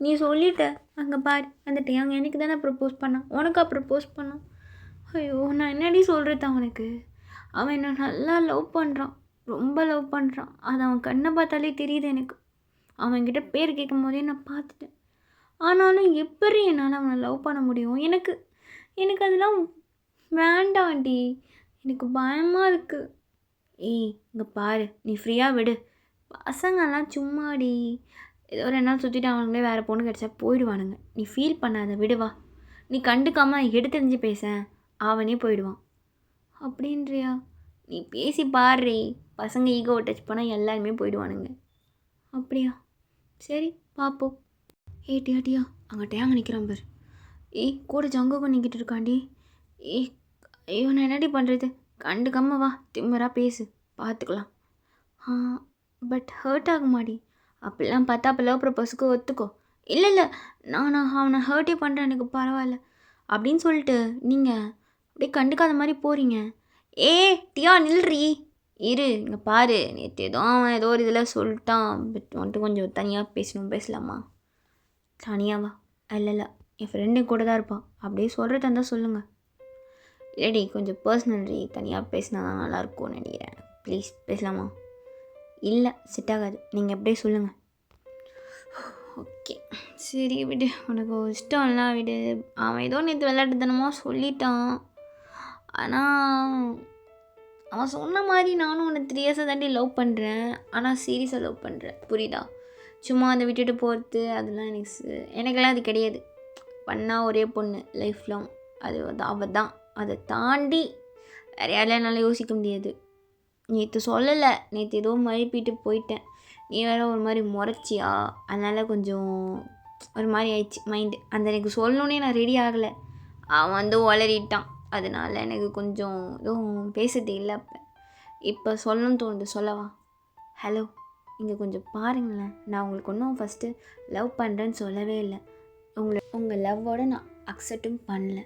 நீ சொல்லிட்ட, அங்கே பாரு அந்த டேங்க எனக்கு தானே ப்ரப்போஸ் பண்ணான், உனக்கா ப்ரப்போஸ் பண்ணான். ஐயோ நான் என்னடி சொல்கிறது அவனுக்கு? அவன் என்னை நல்லா லவ் பண்ணுறான், ரொம்ப லவ் பண்ணுறான். அது அவன் கண்ணை பார்த்தாலே தெரியுது எனக்கு. அவன்கிட்ட பேர் கேட்கும் போதே நான் பார்த்துட்டேன். ஆனாலும் எப்படி என்னால் அவனை லவ் பண்ண முடியும்? எனக்கு அதெல்லாம் வேண்டாண்டி, எனக்கு பயமாக இருக்குது. இங்கே பாரு, நீ ஃப்ரீயாக விடு. பசங்கள்லாம் சும்மாடி ஏதோ 2 நாள் சுற்றிட்டு அவனுங்களே வேறு பொண்ணு கிடச்சா போயிடுவானுங்க. நீ ஃபீல் பண்ணாத, விடுவா. நீ கண்டுக்காமல் எடுத்தெறிஞ்சு பேச, அவனே போயிடுவான் அப்படின்றியா? நீ பேசி பாடுறே, பசங்க ஈகோ டச் பண்ணால் எல்லாருமே போயிடுவானுங்க. அப்படியா? சரி பார்ப்போம். டியா அங்கே டேங்க நிற்கிறான் பாரு. கூட ஜங்குக்கும் நிற்கிட்டு இருக்காண்டி. ஐயோ நான் என்னடி பண்ணுறது? கண்டுக்காம வா, திம்மராக பேசு, பார்த்துக்கலாம். பட் ஹர்ட் ஆகுமாடி? அப்படிலாம் பார்த்தா அப்போ லவ் ப்ரப்போஸுக்கு ஒத்துக்கோ. இல்லை நான் அவனை ஹர்ட்டே பண்ணுறேன், எனக்கு பரவாயில்ல அப்படின்னு சொல்லிட்டு நீங்கள் அப்படியே கண்டுக்காத மாதிரி போகிறீங்க. டியா நில்றி, இரு இங்கே பாரு. நேற்று அவன் ஏதோ ஒரு இதில் சொல்லிட்டான், பட் வந்துட்டு கொஞ்சம் தனியாக பேசலாமா? தனியாவா? இல்லை என் ஃப்ரெண்டு கூட தான் இருப்பாள். அப்படியே சொல்கிறதா இருந்தால் சொல்லுங்கள். இல்லடி கொஞ்சம் பர்சனல்டி, தனியாக பேசினா தான் நல்லாயிருக்கும்னு நினைக்கிறேன். ப்ளீஸ் பேசலாமா? இல்லை செட் ஆகாது, நீங்கள் எப்படியே சொல்லுங்கள். ஓகே சரி விடு, உனக்கு இஷ்டம் இல்லை விடு. அவன் ஏதோ நேற்று விளையாட்டுத்தனமாக சொல்லிட்டான். ஆனால் அவன் சொன்ன மாதிரி நானும் உன்னை 3 இயர்ஸாக தாண்டி லவ் பண்ணுறேன். ஆனால் சீரியஸாக லவ் பண்ணுறேன், புரியுதா? சும்மா அதை விட்டுட்டு போகிறது அதெல்லாம் எனக்கெல்லாம் அது கிடையாது. பண்ணால் ஒரே பொண்ணு லைஃப் லாங், அது அவள் தான். அதை தாண்டி வேறு யாரையும் என்னால் யோசிக்க முடியாது. நேற்று சொல்லலை, நேற்று ஏதோ மழுப்பிட்டு போயிட்டேன். நீ வேறு ஒரு மாதிரி முறைச்சியா, அதனால் கொஞ்சம் ஒரு மாதிரி ஆயிடுச்சு மைண்டு. அந்த எனக்கு சொல்லணுன்னே நான் ரெடி ஆகலை. அவன் வந்து உளறிட்டான். அதனால் எனக்கு கொஞ்சம் எதுவும் பேசுறது இல்லை. இப்போ சொல்லணும்னு தோணுது, சொல்லவா? ஹலோ, இங்கே கொஞ்சம் பாருங்களேன். நான் உங்களுக்கு ஒன்றும் ஃபஸ்ட்டு லவ் பண்ணுறேன்னு சொல்லவே இல்லை. உங்கள் லவ்வோடு நான் அக்செப்டும் பண்ணல.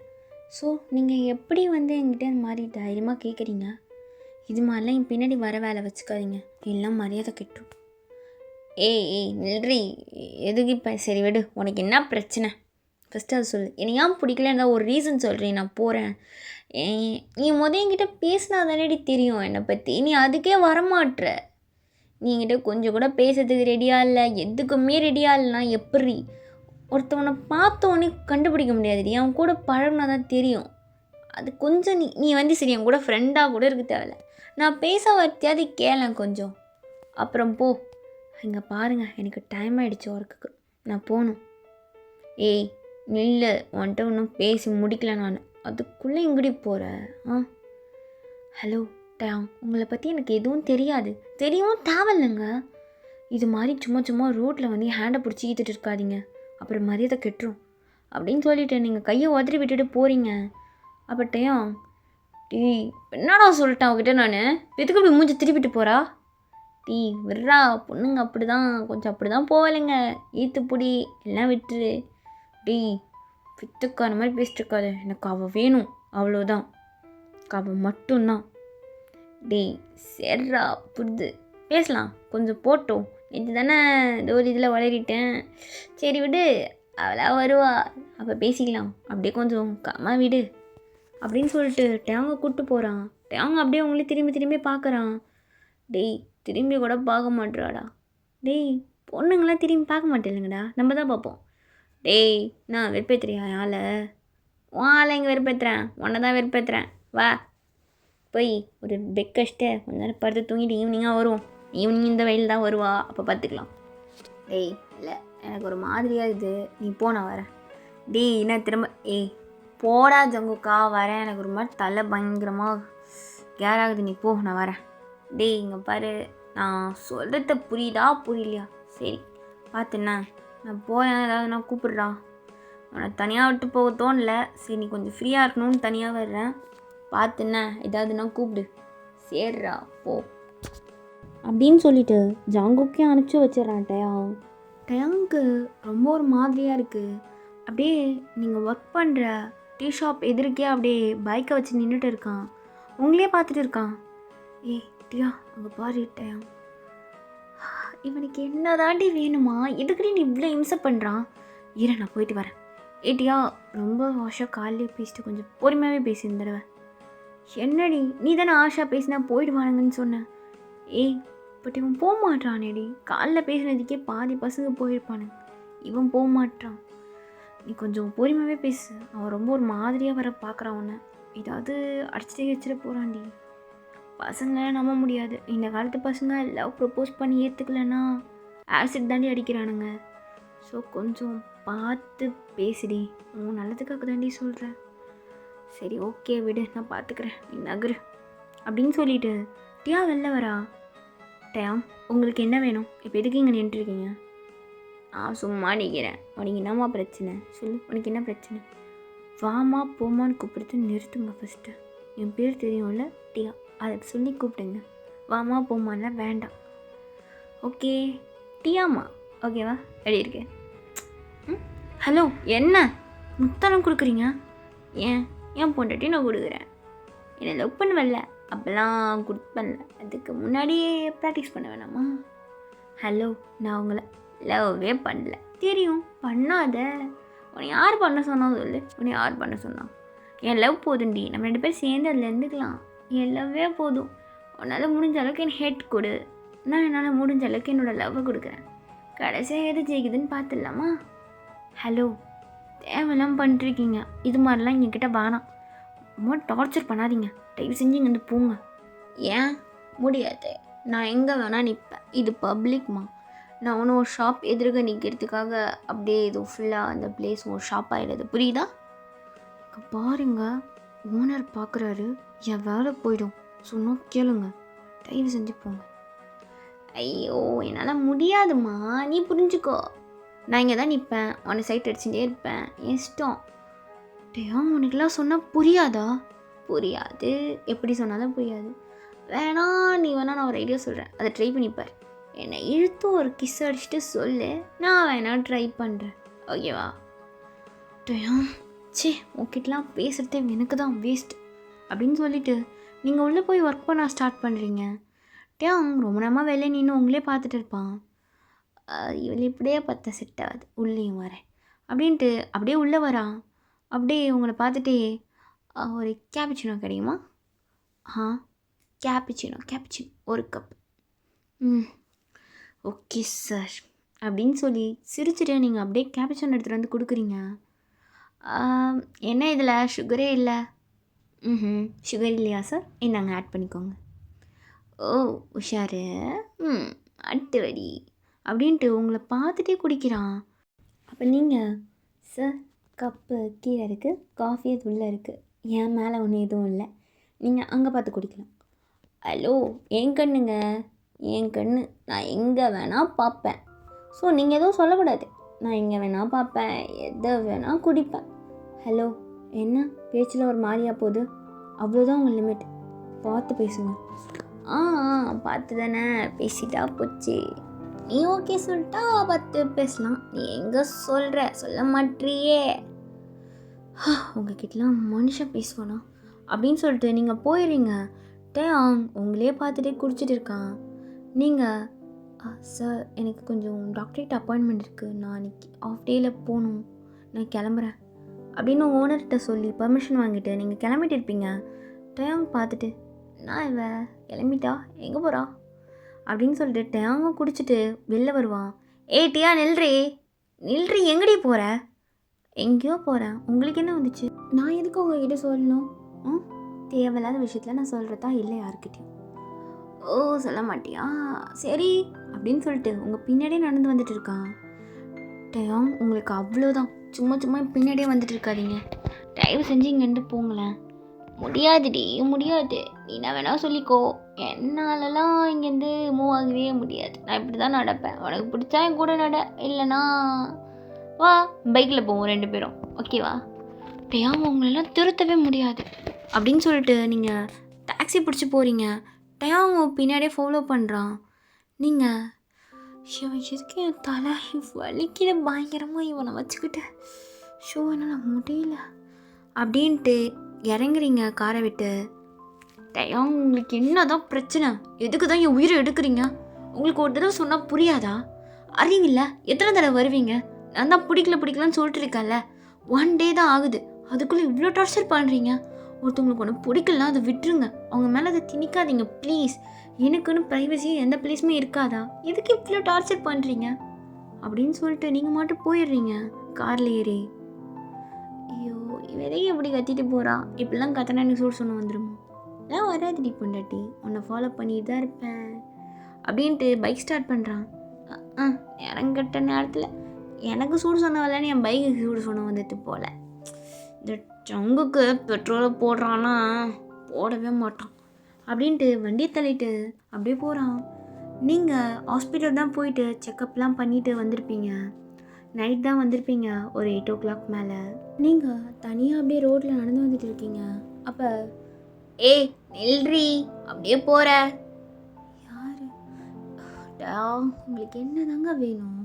ஸோ நீங்கள் எப்படி வந்து என்கிட்ட இந்த மாதிரி தைரியமாக கேட்குறீங்க? இது மாதிரிலாம் என் பின்னாடி வர வேலை வச்சுக்காதீங்க, எல்லாம் மரியாதை கெட்டும். ஏய் நில்றி, எதுக்கு இப்போ? சரி விடு, உனக்கு என்ன பிரச்சனை ஃபஸ்ட்டு அதை சொல்லு. என்னை ஏன் பிடிக்கலன்னு ஒரு ரீசன் சொல்கிறேன், நான் போகிறேன். நீ என்கிட்ட பேசினா தானேடி தெரியும் என்னை பற்றி. நீ அதுக்கே வரமாட்ற. நீ என்கிட்ட கொஞ்சம் கூட பேசுறதுக்கு ரெடியாக இல்லை, எதுக்குமே ரெடியாக இல்லைனா எப்படி? ஒருத்தவனை பார்த்தோன்னே கண்டுபிடிக்க முடியாதுடி, அவன் கூட பழகுனா தான் தெரியும். அது கொஞ்சம் நீ வந்து சரி என் கூட ஃப்ரெண்டாக கூட இருக்க தேவையில்ல. நான் பேச வரத்தியாவது கேளேன் கொஞ்சம், அப்புறம் போ. இங்கே பாருங்கள், எனக்கு டைம் ஆகிடுச்சு ஒர்க்குக்கு, நான் போகணும். ஏய் நில்லு, உன்கிட்ட இன்னும் பேசி முடிக்கல நான், அதுக்குள்ளே எங்கடி போகிற? ஹலோ டேங், உங்களை பற்றி எனக்கு எதுவும் தெரியாது, தெரியவும் தேவையில்லைங்க. இது மாதிரி சும்மா ரோட்டில் வந்து ஹேண்டை பிடிச்சி ஈத்துட்டு இருக்காதீங்க, அப்புறம் மரியாதை கெட்டுரும் அப்படின்னு சொல்லிவிட்டு நீங்கள் கையை உதறி விட்டுட்டு போகிறீங்க. அப்போ டேங், என்னடா சொல்லிட்டேன் அவகிட்ட நான், எதுக்கு இப்படி மூஞ்சி திருப்பிட்டு போகிறா? விட்றா, பொண்ணுங்க அப்படி தான், கொஞ்சம் அப்படி தான் போகலைங்க, ஈத்து பிடி எல்லாம் விட்டுரு. வித்துக்கார மாதிரி பேசிட்டு இருக்காது, எனக்கு அவள் வேணும், அவ்வளோதான், அவள் மட்டும்தான். சரிடா புரிது, பேசலாம், கொஞ்சம் போட்டோம். இது தானே ஏதோ ஒரு இதில் வளரிட்டேன், சரி விடு, அவளாக வருவா, அப்போ பேசிக்கலாம், அப்படியே கொஞ்சம் கம்மா விடு அப்படின்னு சொல்லிட்டு டேங்க கூப்பிட்டு போகிறான். டேங்க அப்படியே உங்களே திரும்பி பார்க்குறான். திரும்பி கூட பார்க்க மாட்டேறாடா. பொண்ணுங்களாம் திரும்பி பார்க்க மாட்டேங்களேங்கடா, நம்ம தான் பார்ப்போம். நான் வெறுப்பேற்றுறியா ஆளை? உன் ஆளை இங்கே வெறுப்பேற்றுறேன், உன்னை தான் வெறுப்பேற்றுறேன். வா போய் ஒரு பெக் கஷ்ட கொஞ்ச நேரம் படுத்து தூங்கிட்டு ஈவினிங்காக வருவோம். ஈவினிங் இந்த வெயில் தான் வருவா, அப்போ பார்த்துக்கலாம். இல்லை எனக்கு ஒரு மாதிரியாக இது, நீ போ நான் வரேன். என்ன திரும்ப? போடா ஜங்குக்கா, வரேன், எனக்கு ஒரு மாதிரி தலை பயங்கரமாக கேர் ஆகுது, நீ போ நான் வரேன். இங்கே பாரு, நான் சொல்கிறத புரியுதா புரியலையா? சரி பார்த்துண்ணா, நான் போகிறேன், ஏதாவது நான் கூப்பிட்றா. உன்னை தனியாக விட்டு போக தோணல, சரி நீ கொஞ்சம் ஃப்ரீயாக இருக்கணும்னு தனியாக வர்றேன், பார்த்துண்ணா ஏதாவதுனா கூப்பிடு. சரிடா போ அப்படின்னு சொல்லிட்டு ஜாங்குக்கே அனுப்பிச்சி வச்சிடறான் டயாங்க்கு ரொம்ப ஒரு மாதிரியாக இருக்குது. அப்படியே நீங்கள் ஒர்க் பண்ணுற டீ ஷாப் எதிர்க்கே அப்படியே பைக்கை வச்சு நின்றுட்டு இருக்கான், உங்களே பார்த்துட்டு இருக்கான். டியா அங்கே பாரு டயாங், இவனுக்கு என்ன தாண்டி வேணுமா? எதுக்குடி நீ இவ்வளோ இம்சை பண்ணுறான்? நான் போயிட்டு வரேன். டியா ரொம்ப ஆஷா காலையிலே பேசிட்டு கொஞ்சம் பொறுமையாகவே பேசி தடவை. என்னடி நீ தானே ஆஷா பேசினா போயிடுவானுங்கன்னு சொன்னேன். பட் இவன் போக மாட்டானேடி, காலைல பேசினதுக்கே பாதி பசங்க போயிருப்பானுங்க, இவன் போக மாட்டான். நீ கொஞ்சம் பொறுமையாகவே பேசு, அவன் ரொம்ப ஒரு மாதிரியாக வர பார்க்குறான் உன்னை, ஏதாவது அடிச்சுட்டே வச்சுட்டு போகிறான்டி. பசங்களை நம்ப முடியாது, இந்த காலத்து பசங்க லவ் ப்ரப்போஸ் பண்ணி ஏற்றுக்கலன்னா ஆசிட் தாண்டி அடிக்கிறானுங்க. ஸோ கொஞ்சம் பார்த்து பேசுடி, உன் நல்லதுக்காக தாண்டி சொல்கிறேன். சரி ஓகே விடு, நான் பார்த்துக்கிறேன், நீ நகரு அப்படின்னு சொல்லிட்டு டியா வெளில வரா. டயாங் உங்களுக்கு என்ன வேணும்? இப்போ எதுக்கு இங்கே நின்றுருக்கீங்க? சும்மா நிற்கிறேன். உனக்கு என்னம்மா பிரச்சனை சொல்லு, உனக்கு என்ன பிரச்சனை? வாமா போமான்னு கூப்பிடுறது நிறுத்துங்க ஃபஸ்ட்டு. என் பேர் தெரியும்ல டியா, அதை சொல்லி கூப்பிடுங்க. வாமா போமான்லாம் வேண்டாம். ஓகே டியாம்மா, ஓகேவா? ரெடி இருக்கேன். ஹலோ என்ன முத்தனம் கொடுக்குறீங்க? ஏன் பொண்டாட்டி நான் கொடுக்குறேன், என்னை லவ் பண்ணுவல்ல, அப்போல்லாம் கொடுப்பேன்ல, அதுக்கு முன்னாடியே ப்ராக்டிஸ் பண்ண வேணாமா? ஹலோ நான் உங்களை லவ்வே பண்ணல, தெரியும், பண்ணாத. உன்னை யார் பண்ண சொன்னா சொல்லு, உன்னை யார் பண்ண சொன்னா? என் லவ் போதுண்டி, நம்ம 2 பேரும் சேர்ந்து அதில் இருந்துக்கலாம். என் லவ்வே போதும். உன்னால் முடிஞ்ச அளவுக்கு என் ஹெட் கொடு, நான் என்னால் முடிஞ்ச அளவுக்கு என்னோடய லவ்வை கொடுக்குறேன். கடைசியாக எது ஜெயிக்குதுன்னு பார்த்துடலாமா? ஹலோ, தேவையெல்லாம் பண்ணிட்டுருக்கீங்க. இது மாதிரிலாம் எங்ககிட்ட வேணாம். ரொம்ப டார்ச்சர் பண்ணாதீங்க. தயவு செஞ்சு இங்கே வந்து போங்க. ஏன் முடியாது? நான் எங்கே வேணால் நிற்பேன். இது பப்ளிக்மா. நான் ஒன்றும் ஒரு ஷாப் எதிர்க்க நிற்கிறதுக்காக அப்படியே இது ஃபுல்லாக அந்த பிளேஸ் ஒரு ஷாப் ஆகிடுது, புரியுதா? பாருங்க, ஓனர் பார்க்குறாரு, என் வேலை போயிடும். சொன்னால் கேளுங்க, தயவு செஞ்சு போங்க. ஐயோ, என்னால் முடியாதுமா, நீ புரிஞ்சுக்கோ. நான் இங்கே தான் நிற்பேன், உன்னை சைட் அடிச்சுட்டே இருப்பேன், என் இஷ்டம். டேம், உனக்குலாம் சொன்னால் புரியாதா? புரியாது. எப்படி சொன்னாலும் புரியாது. வேணா நீ வேணா நான் ஒரு ஐடியா சொல்கிறேன், அதை ட்ரை பண்ணிப்பார். என்னை இழுத்து ஒரு கிஸ் அடிச்சுட்டு சொல்லு, நான் வேணா ட்ரை பண்ணுறேன், ஓகேவா? டேம், சே, உங்ககிட்டலாம் பேசுகிறதே எனக்கு தான் வேஸ்ட் அப்படின்னு சொல்லிவிட்டு நீங்கள் உள்ளே போய் ஒர்க் பண்ண ஸ்டார்ட் பண்ணுறீங்க. டேம், ரொம்ப நேரமாக வெளியே நின்று உங்களே பார்த்துட்டு இருப்பான். இவள் இப்படியே பார்த்தா செட் ஆகாது, உள்ளேயும் வரேன் அப்படின்ட்டு அப்படியே உள்ளே வரான். அப்படியே உங்களை பார்த்துட்டே, ஒரு கேப்புச்சினோ கிடைக்குமா? கேப்புச்சினோ ஒரு கப். ஓகே சார் அப்படின்னு சொல்லி சிரிச்சுட்டு நீங்கள் அப்படியே கேப்புச்சினோ எடுத்துகிட்டு வந்து கொடுக்குறீங்க. என்ன இதில் சுகரே இல்லை? சுகர் இல்லையா சார்? என்னங்க ஆட் பண்ணிக்கோங்க. ஓ உஷாரு, அட்டு வடி அப்படின்ட்டு உங்களை பார்த்துட்டே குடிக்கிறான். அப்போ நீங்கள், சார் கப்பு கீழே இருக்குது, காஃபி அது உள்ளே இருக்குது, என் மேலே ஒன்றும் எதுவும் இல்லை, நீங்கள் அங்கே பார்த்து குடிக்கலாம். ஹலோ, என் கண்ணுங்க, என் கண்ணு, நான் எங்கே வேணால் பார்ப்பேன். ஸோ நீங்கள் எதுவும் சொல்லக்கூடாது. நான் எங்கே வேணால் பார்ப்பேன், எதை வேணால் குடிப்பேன். ஹலோ, என்ன பேச்சில் ஒரு மாதிரியா போகுது? அவ்வளோதான் உங்கள் லிமிட், பார்த்து பேசுங்க. பார்த்து தானே பேசிட்டா போச்சு. நீ ஓகே சொல்லிட்டா பார்த்து பேசலாம். நீ எங்கே சொல்ல மாட்டியே. உங்ககிட்டலாம் மனுஷன் பேசுவானா அப்படின்னு சொல்லிட்டு நீங்கள் போயிடுறீங்க. டேம், உங்களே பார்த்துட்டே குடிச்சிட்டு இருக்கான். நீங்கள், சார் எனக்கு கொஞ்சம் டாக்டரேட் அப்பாயின்மெண்ட் இருக்குது, நான் அன்றைக்கி ஆஃப் டேயில் போகணும், நான் கிளம்புறேன் அப்படின்னு ஓனர்கிட்ட சொல்லி பர்மிஷன் வாங்கிட்டு நீங்கள் கிளம்பிட்டு இருப்பீங்க. டேம் பார்த்துட்டு, நான் இவ கிளம்பிட்டா, எங்கே போகிறா அப்படின்னு சொல்லிட்டு டேங்க குடிச்சிட்டு வெளில வருவான். டியா நில்றி, எங்கடி போகிற? எங்கேயோ போகிறேன், உங்களுக்கு என்ன வந்துச்சு? நான் எதுக்கு உங்ககிட்ட சொல்லணும்? தேவையில்லாத விஷயத்தில் நான் சொல்கிறதா இல்லை யாருக்கிட்டையும். ஓ சொல்ல மாட்டியா, சரி அப்படின்னு சொல்லிட்டு உங்கள் பின்னாடியே நடந்து வந்துட்டு இருக்கான். டேம், உங்களுக்கு அவ்வளோதான், சும்மா பின்னாடியே வந்துட்டு இருக்காதீங்க, தயவு செஞ்சு இங்கேருந்து போங்களேன். முடியாதுடி, முடியாது, நீ என்ன வேணால் சொல்லிக்கோ, என்னாலலாம் இங்கேருந்து மூவ் ஆகவே முடியாது. நான் இப்படி தான் நடப்பேன். உனக்கு பிடிச்சா என் கூட நட, இல்லைனா வா பைக்கில் போவோம் 2 பேரும், ஓகேவா? டேம், உங்களெல்லாம் திருத்தவே முடியாது அப்படின்னு சொல்லிட்டு நீங்கள் டாக்ஸி பிடிச்சி போகிறீங்க. டேம் பின்னாடியே ஃபாலோ பண்ணுறான். நீங்கள், இவன் எதுக்கு என் தலை வலிக்கிற பயங்கரமாக இவனை வச்சுக்கிட்டு, ஷோ என்னால் முடியல அப்படின்ட்டு இறங்குறீங்க காரை விட்டு. டேம், உங்களுக்கு என்ன தான் பிரச்சனை? எதுக்கு தான் என் உயிரை எடுக்கிறீங்க? உங்களுக்கு ஒரு தடவை சொன்னால் புரியாதா? அறிவில்ல, எத்தனை தடவை வருவீங்க? நான் தான் பிடிக்கலன்னு சொல்லிட்டு இருக்கேன்ல, 1 டே தான் ஆகுது, அதுக்குள்ளே இவ்வளோ டார்ச்சர் பண்ணுறீங்க. ஒருத்தவங்களுக்கு ஒன்று பிடிக்கலனா அதை விட்டுருங்க, அவங்க மேலே அதை திணிக்காதீங்க ப்ளீஸ். எனக்குன்னு ப்ரைவசியாக எந்த பிளேஸுமே இருக்காதா? எதுக்கு இவ்வளோ டார்ச்சர் பண்ணுறீங்க அப்படின்னு சொல்லிட்டு நீங்கள் மட்டும் போயிடுறீங்க காரில் ஏறி. ஐயோ, இவரையும் எப்படி கத்திட்டு போகிறா? இப்படிலாம் கத்தினா எனக்கு சூடு சொன்ன வந்துடுமோ? நான் வராதுடி பொண்டாட்டி, உன்னை ஃபாலோ பண்ணிட்டு தான் இருப்பேன் அப்படின்ட்டு பைக் ஸ்டார்ட் பண்ணுறான். இறங்கட்ட நேரத்தில் எனக்கு சூடு சொன்ன வரலன்னு என் பைக்குக்கு சூடு சொன்ன வந்துட்டு போல. இந்த சங்குக்கு பெட்ரோலை போடுறான்னா போடவே மாட்டான் அப்படின்ட்டு வண்டியை தள்ளிட்டு அப்படியே போகிறான். நீங்கள் ஹாஸ்பிட்டல் தான் போயிட்டு செக்கப்லாம் பண்ணிவிட்டு வந்திருப்பீங்க. நைட் தான் வந்திருப்பீங்க, ஒரு 8 o'clock மேலே. நீங்கள் தனியாக அப்படியே ரோட்டில் நடந்து வந்துட்டு இருக்கீங்க. அப்போ நில்றி, அப்படியே போகிற யார்? உங்களுக்கு என்ன தாங்க வேணும்?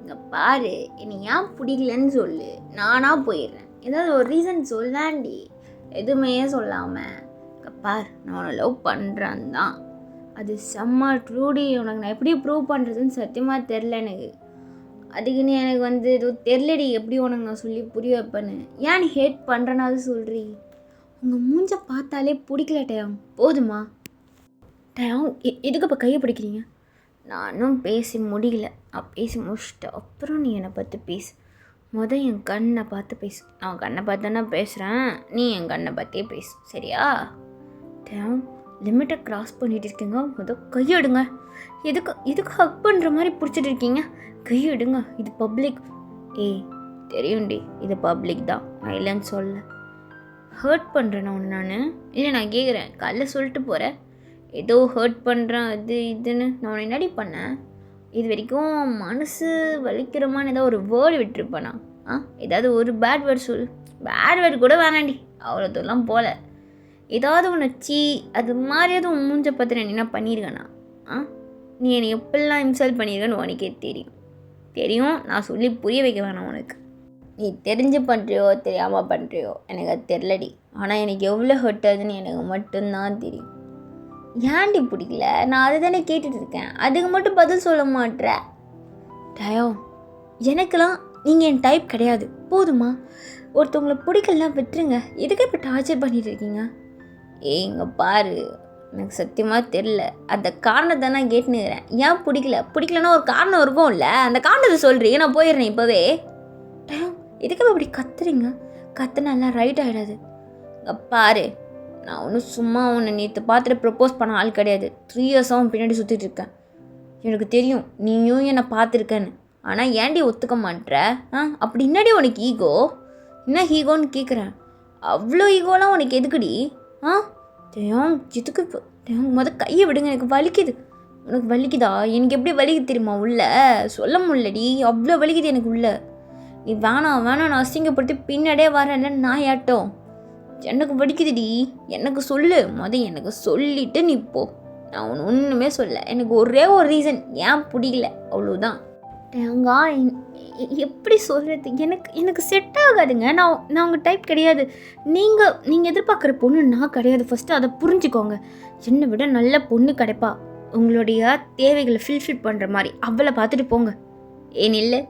இங்கே பாரு, என்னை ஏன் பிடிக்கலன்னு சொல்லு, நானாக போயிடுறேன். ஏதாவது ஒரு ரீசன் சொல்லாண்டி, எதுவுமே சொல்லாமல். இங்கே பார், நான் உன்னை லவ் பண்ணுறேன் தான், அது செம்ம ட்ரூடி. உனக்கு நான் எப்படி ப்ரூவ் பண்ணுறதுன்னு சத்தியமாக தெரில எனக்கு. அதுக்குன்னு எனக்கு வந்து ஏதோ தெரிலடி எப்படி உனக்கு நான் சொல்லி புரிய வைப்பேன்னு. ஏன் நீ ஹேட் பண்ணுறனாவது சொல்கிறீ? உங்கள் மூஞ்ச பார்த்தாலே பிடிக்கல டயம், போதுமா? டயம் எதுக்கு இப்போ கையை பிடிக்கிறீங்க? நானும் பேசி முடியல. நான் பேசி முடிச்சிட்டேன், அப்புறம் நீ என்னை பார்த்து பேசு. என் கண்ணை பார்த்து பேசு. நான் கண்ணை பார்த்து தானே பேசுகிறேன், நீ என் கண்ணை பார்த்தே பேசு, சரியா? டயம் லிமிட்டை க்ராஸ் பண்ணிட்டு இருக்கீங்க. கையெடுங்க. எதுக்கு ஹக் பண்ணுற மாதிரி பிடிச்சிட்டு இருக்கீங்க? கையெடுங்க, இது பப்ளிக். ஏய் தெரியும்டி, இது பப்ளிக் தான், நான் இல்லைன்னு சொல்ல. ஹர்ட் பண்ணுறேன் ஒன்று நான் இல்லை, நான் கேட்குறேன். காலைல சொல்லிட்டு போகிறேன் ஏதோ ஹர்ட் பண்ணுறேன் அது இதுன்னு. நான் உன்னை என்னடி பண்ணேன்? இது வரைக்கும் மனசு வலிக்கிறமான ஏதோ ஒரு வேர்டு விட்டுருப்பேனா? ஏதாவது ஒரு பேட் வேர்டு சொல்லு. பேட் வேர்டு கூட வேணாண்டி, அவ்வளோ தூரம் போகல. ஏதாவது உணர்ச்சி அது மாதிரியாவது உன் மூஞ்ச பார்த்து நான் என்ன பண்ணியிருக்கேண்ணா? நீ என்னை எப்படிலாம் இன்சல்ட் பண்ணியிருக்கேன்னு உனக்கே தெரியும். நான் சொல்லி புரிய வைக்க வேணாம் உனக்கு. நீ தெரிஞ்சு பண்ணுறியோ தெரியாமல் பண்ணுறியோ எனக்கு அது தெரிலடி. ஆனால் எனக்கு எவ்வளோ ஹர்ட் ஆகுதுன்னு எனக்கு மட்டும்தான் தெரியும். ஏன்டி பிடிக்கல? நான் அதை தானே கேட்டுட்டு இருக்கேன், அதுக்கு மட்டும் பதில் சொல்ல மாட்டேற. டயோ எனக்கெல்லாம் நீங்கள் என் டைப் கிடையாது, போதுமா? ஒருத்தவங்களை பிடிக்கலாம் விட்டுருங்க, எதுக்கு இப்போ டார்ச்சர் பண்ணிட்டு இருக்கீங்க? இங்கே பாரு, எனக்கு சத்தியமாக தெரில. அந்த காரணத்தை நான் கேட்டுனுக்கிறேன். ஏன் பிடிக்கலன்னா ஒரு காரணம் இருக்கும்ல, அந்த காரணத்தை சொல்கிறீங்க, நான் போயிடுறேன் இப்போவே. டயம் எதுக்கு இப்படி கத்துறீங்க? கத்துனாலாம் ரைட் ஆகிடாது. இங்கே பாரு, நான் ஒன்றும் சும்மா உன்னை நேற்று பார்த்துட்டு ப்ரப்போஸ் பண்ண ஆள் கிடையாது. 3 இயர்ஸாக பின்னாடி சுற்றிட்டு இருக்கேன். எனக்கு தெரியும் நீயும் என்னை பார்த்துருக்கேன்னு. ஆனால் ஏன்டி ஒத்துக்க மாட்டேற? அப்படி என்னடி உனக்கு ஈகோ? என்ன ஈகோன்னு கேட்குறேன். அவ்வளோ ஈகோலாம் உனக்கு எதுக்குடி? டயம் எதுக்கு? டயம் கையை விடுங்க, எனக்கு வலிக்குது. உனக்கு வலிக்குதா? எனக்கு எப்படி வலிக்குது தெரியுமா? உள்ள சொல்ல முடியலடி, அவ்வளோ வலிக்குது எனக்கு உள்ள. நீ வேணாம் நான் அசிங்கப்படுத்தி பின்னாடியே வரேன்ல நாயாட்டம். எனக்கு வலிக்குதுடி, எனக்கு சொல்லு. எனக்கு சொல்லிவிட்டு நீ போ. நான் ஒன்றுமே சொல்ல. எனக்கு ஒரே ஒரு ரீசன், ஏன் பிடிக்கல, அவ்வளோதான். டேங்கா எப்படி சொல்கிறது? எனக்கு செட் ஆகாதுங்க. நான் உங்கள் டைப் கிடையாது. நீங்கள் எதிர்பார்க்குற பொண்ணு நான் கிடையாது. ஃபஸ்ட்டு அதை புரிஞ்சுக்கோங்க. என்னை விட நல்ல பொண்ணு கிடைப்பா, உங்களுடைய தேவைகளை ஃபில்ஃபில் பண்ணுற மாதிரி. அவளை பார்த்துட்டு போங்க. ஏன் இல்லை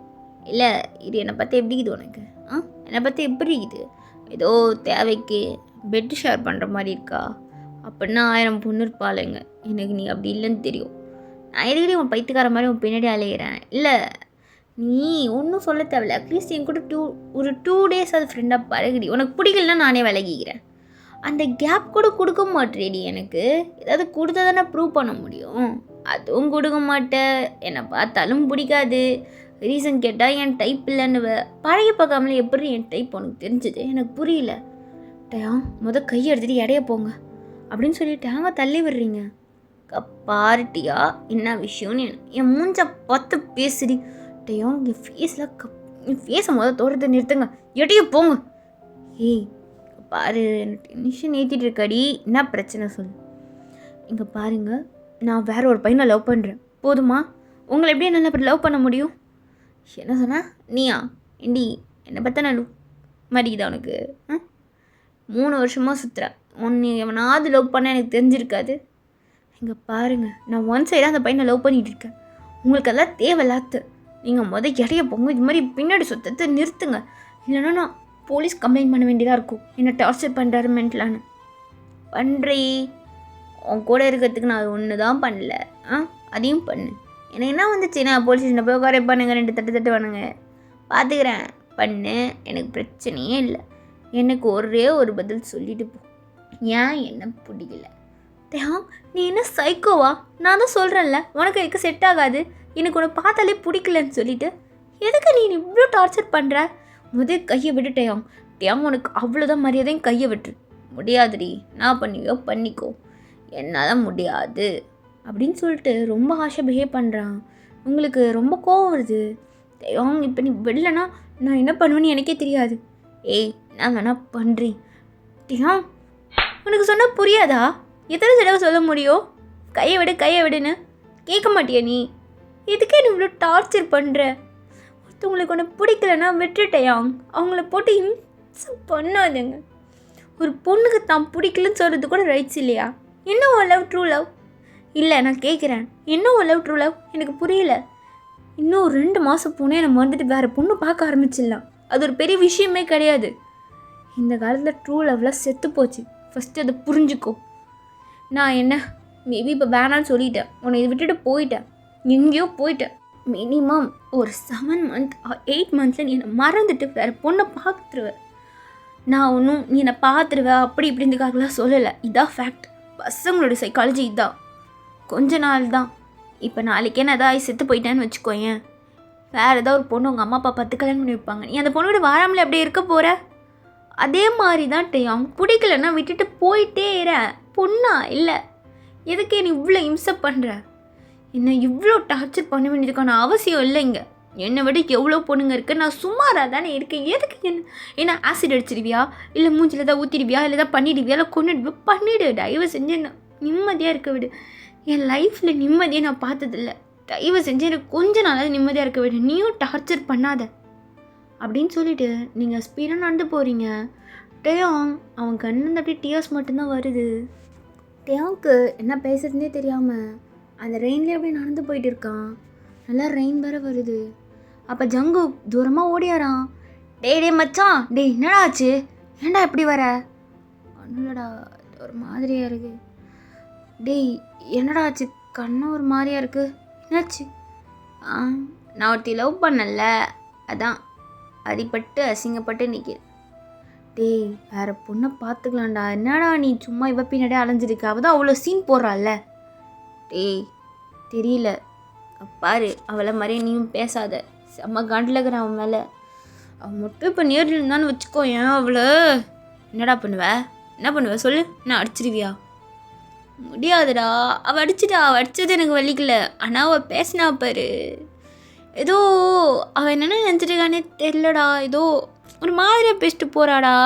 இது என்னை பார்த்து எப்படி இது உனக்கு? என்னை பார்த்து எப்படி இது? ஏதோ தேவைக்கு பெட்டு ஷேர் பண்ணுற மாதிரி இருக்கா? அப்படின்னா 1000 பொண்ணு இருப்பாளுங்க. எனக்கு நீ அப்படி இல்லைன்னு தெரியும். நான் எதுக்கடி உன் பைத்துக்கார மாதிரி உன் பின்னாடி அலையிறேன்? இல்லை, நீ ஒன்றும் சொல்ல தேவையில்ல. அட்லீஸ்ட் என் கூட ஒரு 2 days அது ஃப்ரெண்டாக பழகுடி. உனக்கு பிடிக்கலன்னா நானே விலகிக்கிறேன். அந்த கேப் கூட கொடுக்க மாட்டேடி எனக்கு. ஏதாவது கொடுத்தா தானே ப்ரூவ் பண்ண முடியும். அதுவும் கொடுக்க மாட்டேன். என்னை பார்த்தாலும் பிடிக்காது. ரீசன் கேட்டால் என் டைப் இல்லைன்னு பழகி பார்க்காமலே எப்படி என் டைப் உனக்கு தெரிஞ்சது? எனக்கு புரியல. டயம் கையை எடுத்துகிட்டு இடைய போங்க அப்படின்னு சொல்லிட்டாங்க. தள்ளி விடுறீங்க. பாருட்டியா என்ன விஷயம்னு என் மூஞ்ச பார்த்து பேசுடி. டயம் என் ஃபேஸில் என் ஃபேஸை தோட்டத்தை நிறுத்துங்க, எடைய போங்க. ஏய் பாரு, எனக்கு டென்ஷன் ஏற்றிட்டு இருக்காடி. என்ன பிரச்சனை சொல்லு. இங்கே பாருங்க, நான் வேற ஒரு பையனை லவ் பண்ணுறேன், போதுமா? உங்களை எப்படியே நல்லா அப்படி லவ் பண்ண முடியும்? என்ன சொன்ன நீயா? ஏண்டி என்னை பார்த்தா நான் மாட்டிக்கிதா உனக்கு? 3 வருஷமாக சுற்றுறேன். ஒன்று எவனாவது லவ் பண்ண எனக்கு தெரிஞ்சிருக்காது. இங்கே பாருங்கள், நான் ஒன் சைடாக அந்த பையனை லவ் பண்ணிகிட்டு இருக்கேன். உங்களுக்கு அதெல்லாம் தேவையில்லாத்து. நீங்கள் இடைய போங்க. இது மாதிரி பின்னாடி சுத்தத்தை நிறுத்துங்க. இல்லைன்னா நான் போலீஸ் கம்ப்ளைண்ட் பண்ண வேண்டியதாக இருக்கும். என்னை டார்ச்சர் பண்ணுறாரு மென்டலான்னு. பண்ணுறீ உன் கூட இருக்கிறதுக்கு நான் அது ஒன்று தான் பண்ணல. அதையும் பண்ணு. எனக்கு என்ன வந்துச்சு? நான் போலீஸ் ஸ்டேஷனில் போய் உட்கார பண்ணுங்க, 2 தட்டு வேணுங்க, பார்த்துக்கிறேன், பண்ணு. எனக்கு பிரச்சனையே இல்லை. எனக்கு ஒரே ஒரு பதில் சொல்லிட்டு போ. ஏன் என்ன பிடிக்கல? நீ என்ன சைக்கோவா? நான் தான் சொல்கிறேன்ல, உனக்கு எனக்கு செட் ஆகாது, எனக்கு உன்னை பார்த்தாலே பிடிக்கலன்னு சொல்லிட்டு எதுக்கு நீ இவ்வளோ டார்ச்சர் பண்ணுற? கையை விட்டுட்டேன். உனக்கு அவ்வளோதான் மரியாதையும் கையை விட்டுரு. முடியாதுடி, நான் பண்ணியோ பண்ணிக்கோ, என்னால் முடியாது அப்படின்னு சொல்லிட்டு ரொம்ப ஹாஷாக பிஹேவ் பண்ணுறான். உங்களுக்கு ரொம்ப கோவம் வருது. இப்போ நீ விடலைன்னா நான் என்ன பண்ணுவேன்னு எனக்கே தெரியாது. ஏய் நான் வேணா பண்ணுறேன். உனக்கு சொன்னால் புரியாதா? எத்தனை தடவை சொல்ல முடியும் கையை விடுன்னு? கேட்க மாட்டியா நீ? எதுக்கே நீ இவ்வளோ டார்ச்சர் பண்ணுற? ஒருத்தவங்களுக்கு ஒன்று பிடிக்கலன்னா விட்டுட்டேன். அவங்கள போட்டு இன்சல்ட் பண்ணாதுங்க. ஒரு பொண்ணுக்கு தான் பிடிக்கலன்னு சொல்கிறது கூட ரைட்ஸ் இல்லையா? என்ன உன் லவ் ட்ரூ லவ்? இல்லை நான் கேட்குறேன், என்ன உன் லவ் ட்ரூ லவ்? எனக்கு புரியல. இன்னும் 2 மாதம் போனே நம்ம வந்துட்டு வேறு பொண்ணு பார்க்க ஆரம்பிச்சிடலாம். அது ஒரு பெரிய விஷயமே கிடையாது. இந்த காலத்தில் ட்ரூ லவ்லாம் செத்து போச்சு. ஃபஸ்ட்டு அதை புரிஞ்சுக்கோ. நான் என்ன மேபி இப்போ வேணான்னு சொல்லிட்டேன், உன்னை இதை விட்டுட்டு போயிட்டேன், எங்கேயோ போயிட்டேன். மினிமம் ஒரு 7 மந்த் 8 மந்த்ஸில் நீ என்னை மறந்துட்டு வேறு பொண்ணை பார்த்துருவேன். நான் ஒன்றும் நீ என்னை பார்த்துருவேன் அப்படி இப்படின்றதுக்காகலாம் சொல்லலை. இதான் ஃபேக்ட். பசங்களோட சைக்காலஜி இதான். கொஞ்ச நாள் தான். இப்போ நாளைக்கே நான் ஏதாவது செத்து போயிட்டேன்னு வச்சுக்கோயேன், வேறு ஏதாவது ஒரு பொண்ணு உங்கள் அம்மா அப்பா பார்த்து கல்யாணம் பண்ணி வைப்பாங்க. நீ அந்த பொண்ணோட வாராமலே அப்படியே இருக்க போகிற. அதே மாதிரி தான் டேயாங். பிடிக்கலன்னா விட்டுட்டு போயிட்டே இரு. பொண்ணா இல்லை, எதுக்கு என்னை இவ்வளோ இம்சை பண்ணுற? என்னை இவ்வளோ டார்ச்சர் பண்ண வேண்டியதுக்கான அவசியம் இல்லைங்க. என்னை விட எவ்வளோ பொண்ணுங்க இருக்குது, நான் சுமாராக தானே இருக்கேன். எதுக்கு என்ன ஆசிட் அடிச்சிடுவியா, இல்லை மூஞ்சில் தான் ஊற்றிடுவியா, இல்லை தான் பண்ணிடுவியா, இல்லை கொண்டுடுவியா? பண்ணிவிடு. தயவு செஞ்சு என்ன நிம்மதியாக இருக்க விடு. என் லைஃப்பில் நிம்மதியாக நான் பார்த்ததில்ல. தயவு செஞ்சு எனக்கு கொஞ்ச நாளாவது நிம்மதியாக இருக்க விடு. நீயும் டார்ச்சர் பண்ணாத அப்படின்னு சொல்லிவிட்டு நீங்கள் ஸ்பீடாக நடந்து போகிறீங்க. டேயாங் அவன் கண்ணு அப்படியே டியர்ஸ் மட்டும்தான் வருது. டேயாங்க்கு என்ன பேசுறதுனே தெரியாமல் அந்த ரெயின்லேயே அப்படியே நடந்து போயிட்டு இருக்கான். நல்லா ரெயின் வேறு வருது. அப்போ ஜங்கு தூரமாக ஓடியாரான். டே மச்சான், டேய் என்னடா ஆச்சு, ஏன்டா எப்படி வர? ஒன்றும்லடா, ஒரு மாதிரியாக இருக்கு. டேய் என்னடா ஆச்சு, கண்ணு ஒரு மாதிரியாக இருக்கு, என்னாச்சு? நான் ஒருத்தி லவ் பண்ணல, அதான் அடிப்பட்டு அசிங்கப்பட்டு நிற்கிறேன். டேய் வேறு பொண்ணை பார்த்துக்கலாம்டா, என்னடா நீ சும்மா இவ பின்னாடியே அலைஞ்சிருக்க, அவள் தான் அவ்வளோ சீன் போடுறாள்ல. டேய் தெரியல, பாரு அவளை மாதிரியே நீயும் பேசாத, செம்ம காண்டிலகிற அவன் மேலே. அவன் மட்டும் இப்போ நேரில் இருந்தான்னு வச்சுக்கோ, ஏன் அவளை என்னடா என்ன பண்ணுவ சொல்லு? நான் அடிச்சிருவியா? முடியாதுடா, அவள் அடிச்சிட்டா. அவள் அடித்தது எனக்கு வலிக்கல, ஆனால் அவள் பேசினா பாரு, ஏதோ அவள் என்னென்ன நினச்சிட்டுக்கானே தெரிலடா, ஏதோ ஒரு மாதிரியாக பேசிட்டு போகிறாடா.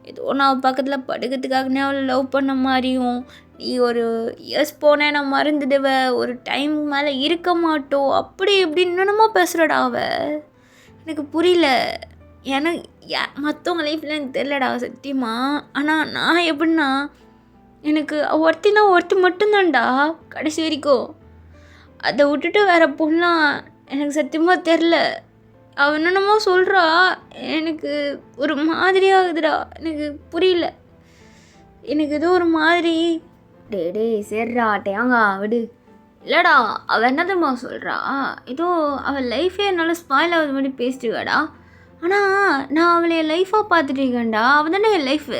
ஏதோ நான் அவள் பக்கத்தில் படுக்கிறதுக்காகனே அவளை லவ் பண்ண மாதிரியும், நீ ஒரு இயர்ஸ் போனேன் நான் மறந்துடுவேன், ஒரு டைம் மேலே இருக்க மாட்டோம், அப்படி இப்படின்னு என்னென்னமோ பேசுகிறடா அவள். எனக்கு புரியல. எனக்கு மற்றவங்க லைஃப்பில் எனக்கு தெரிலடா சத்தியமா. ஆனால் நான் எப்படின்னா, எனக்கு ஒருத்தி மட்டும்தான்டா கடைசி வரைக்கும். அதை விட்டுட்டு வேறு பொண்ணாம் எனக்கு சத்தியமாக தெரில. அவன் என்னென்னமோ சொல்கிறா, எனக்கு ஒரு மாதிரியாகுதுடா, எனக்கு புரியல. எனக்கு ஏதோ ஒரு மாதிரி. டே சரிடா டேங்கா விடு. இல்லைடா அவள் என்னதம்மா சொல்கிறா, ஏதோ அவள் லைஃபே என்னால் ஸ்பாயில் ஆகுது மாதிரி பேசிட்டுருக்காடா. ஆனால் நான் அவளை என் லைஃபாக பார்த்துட்டு இருக்கேன்டா, அவள் தானே என் லைஃபு.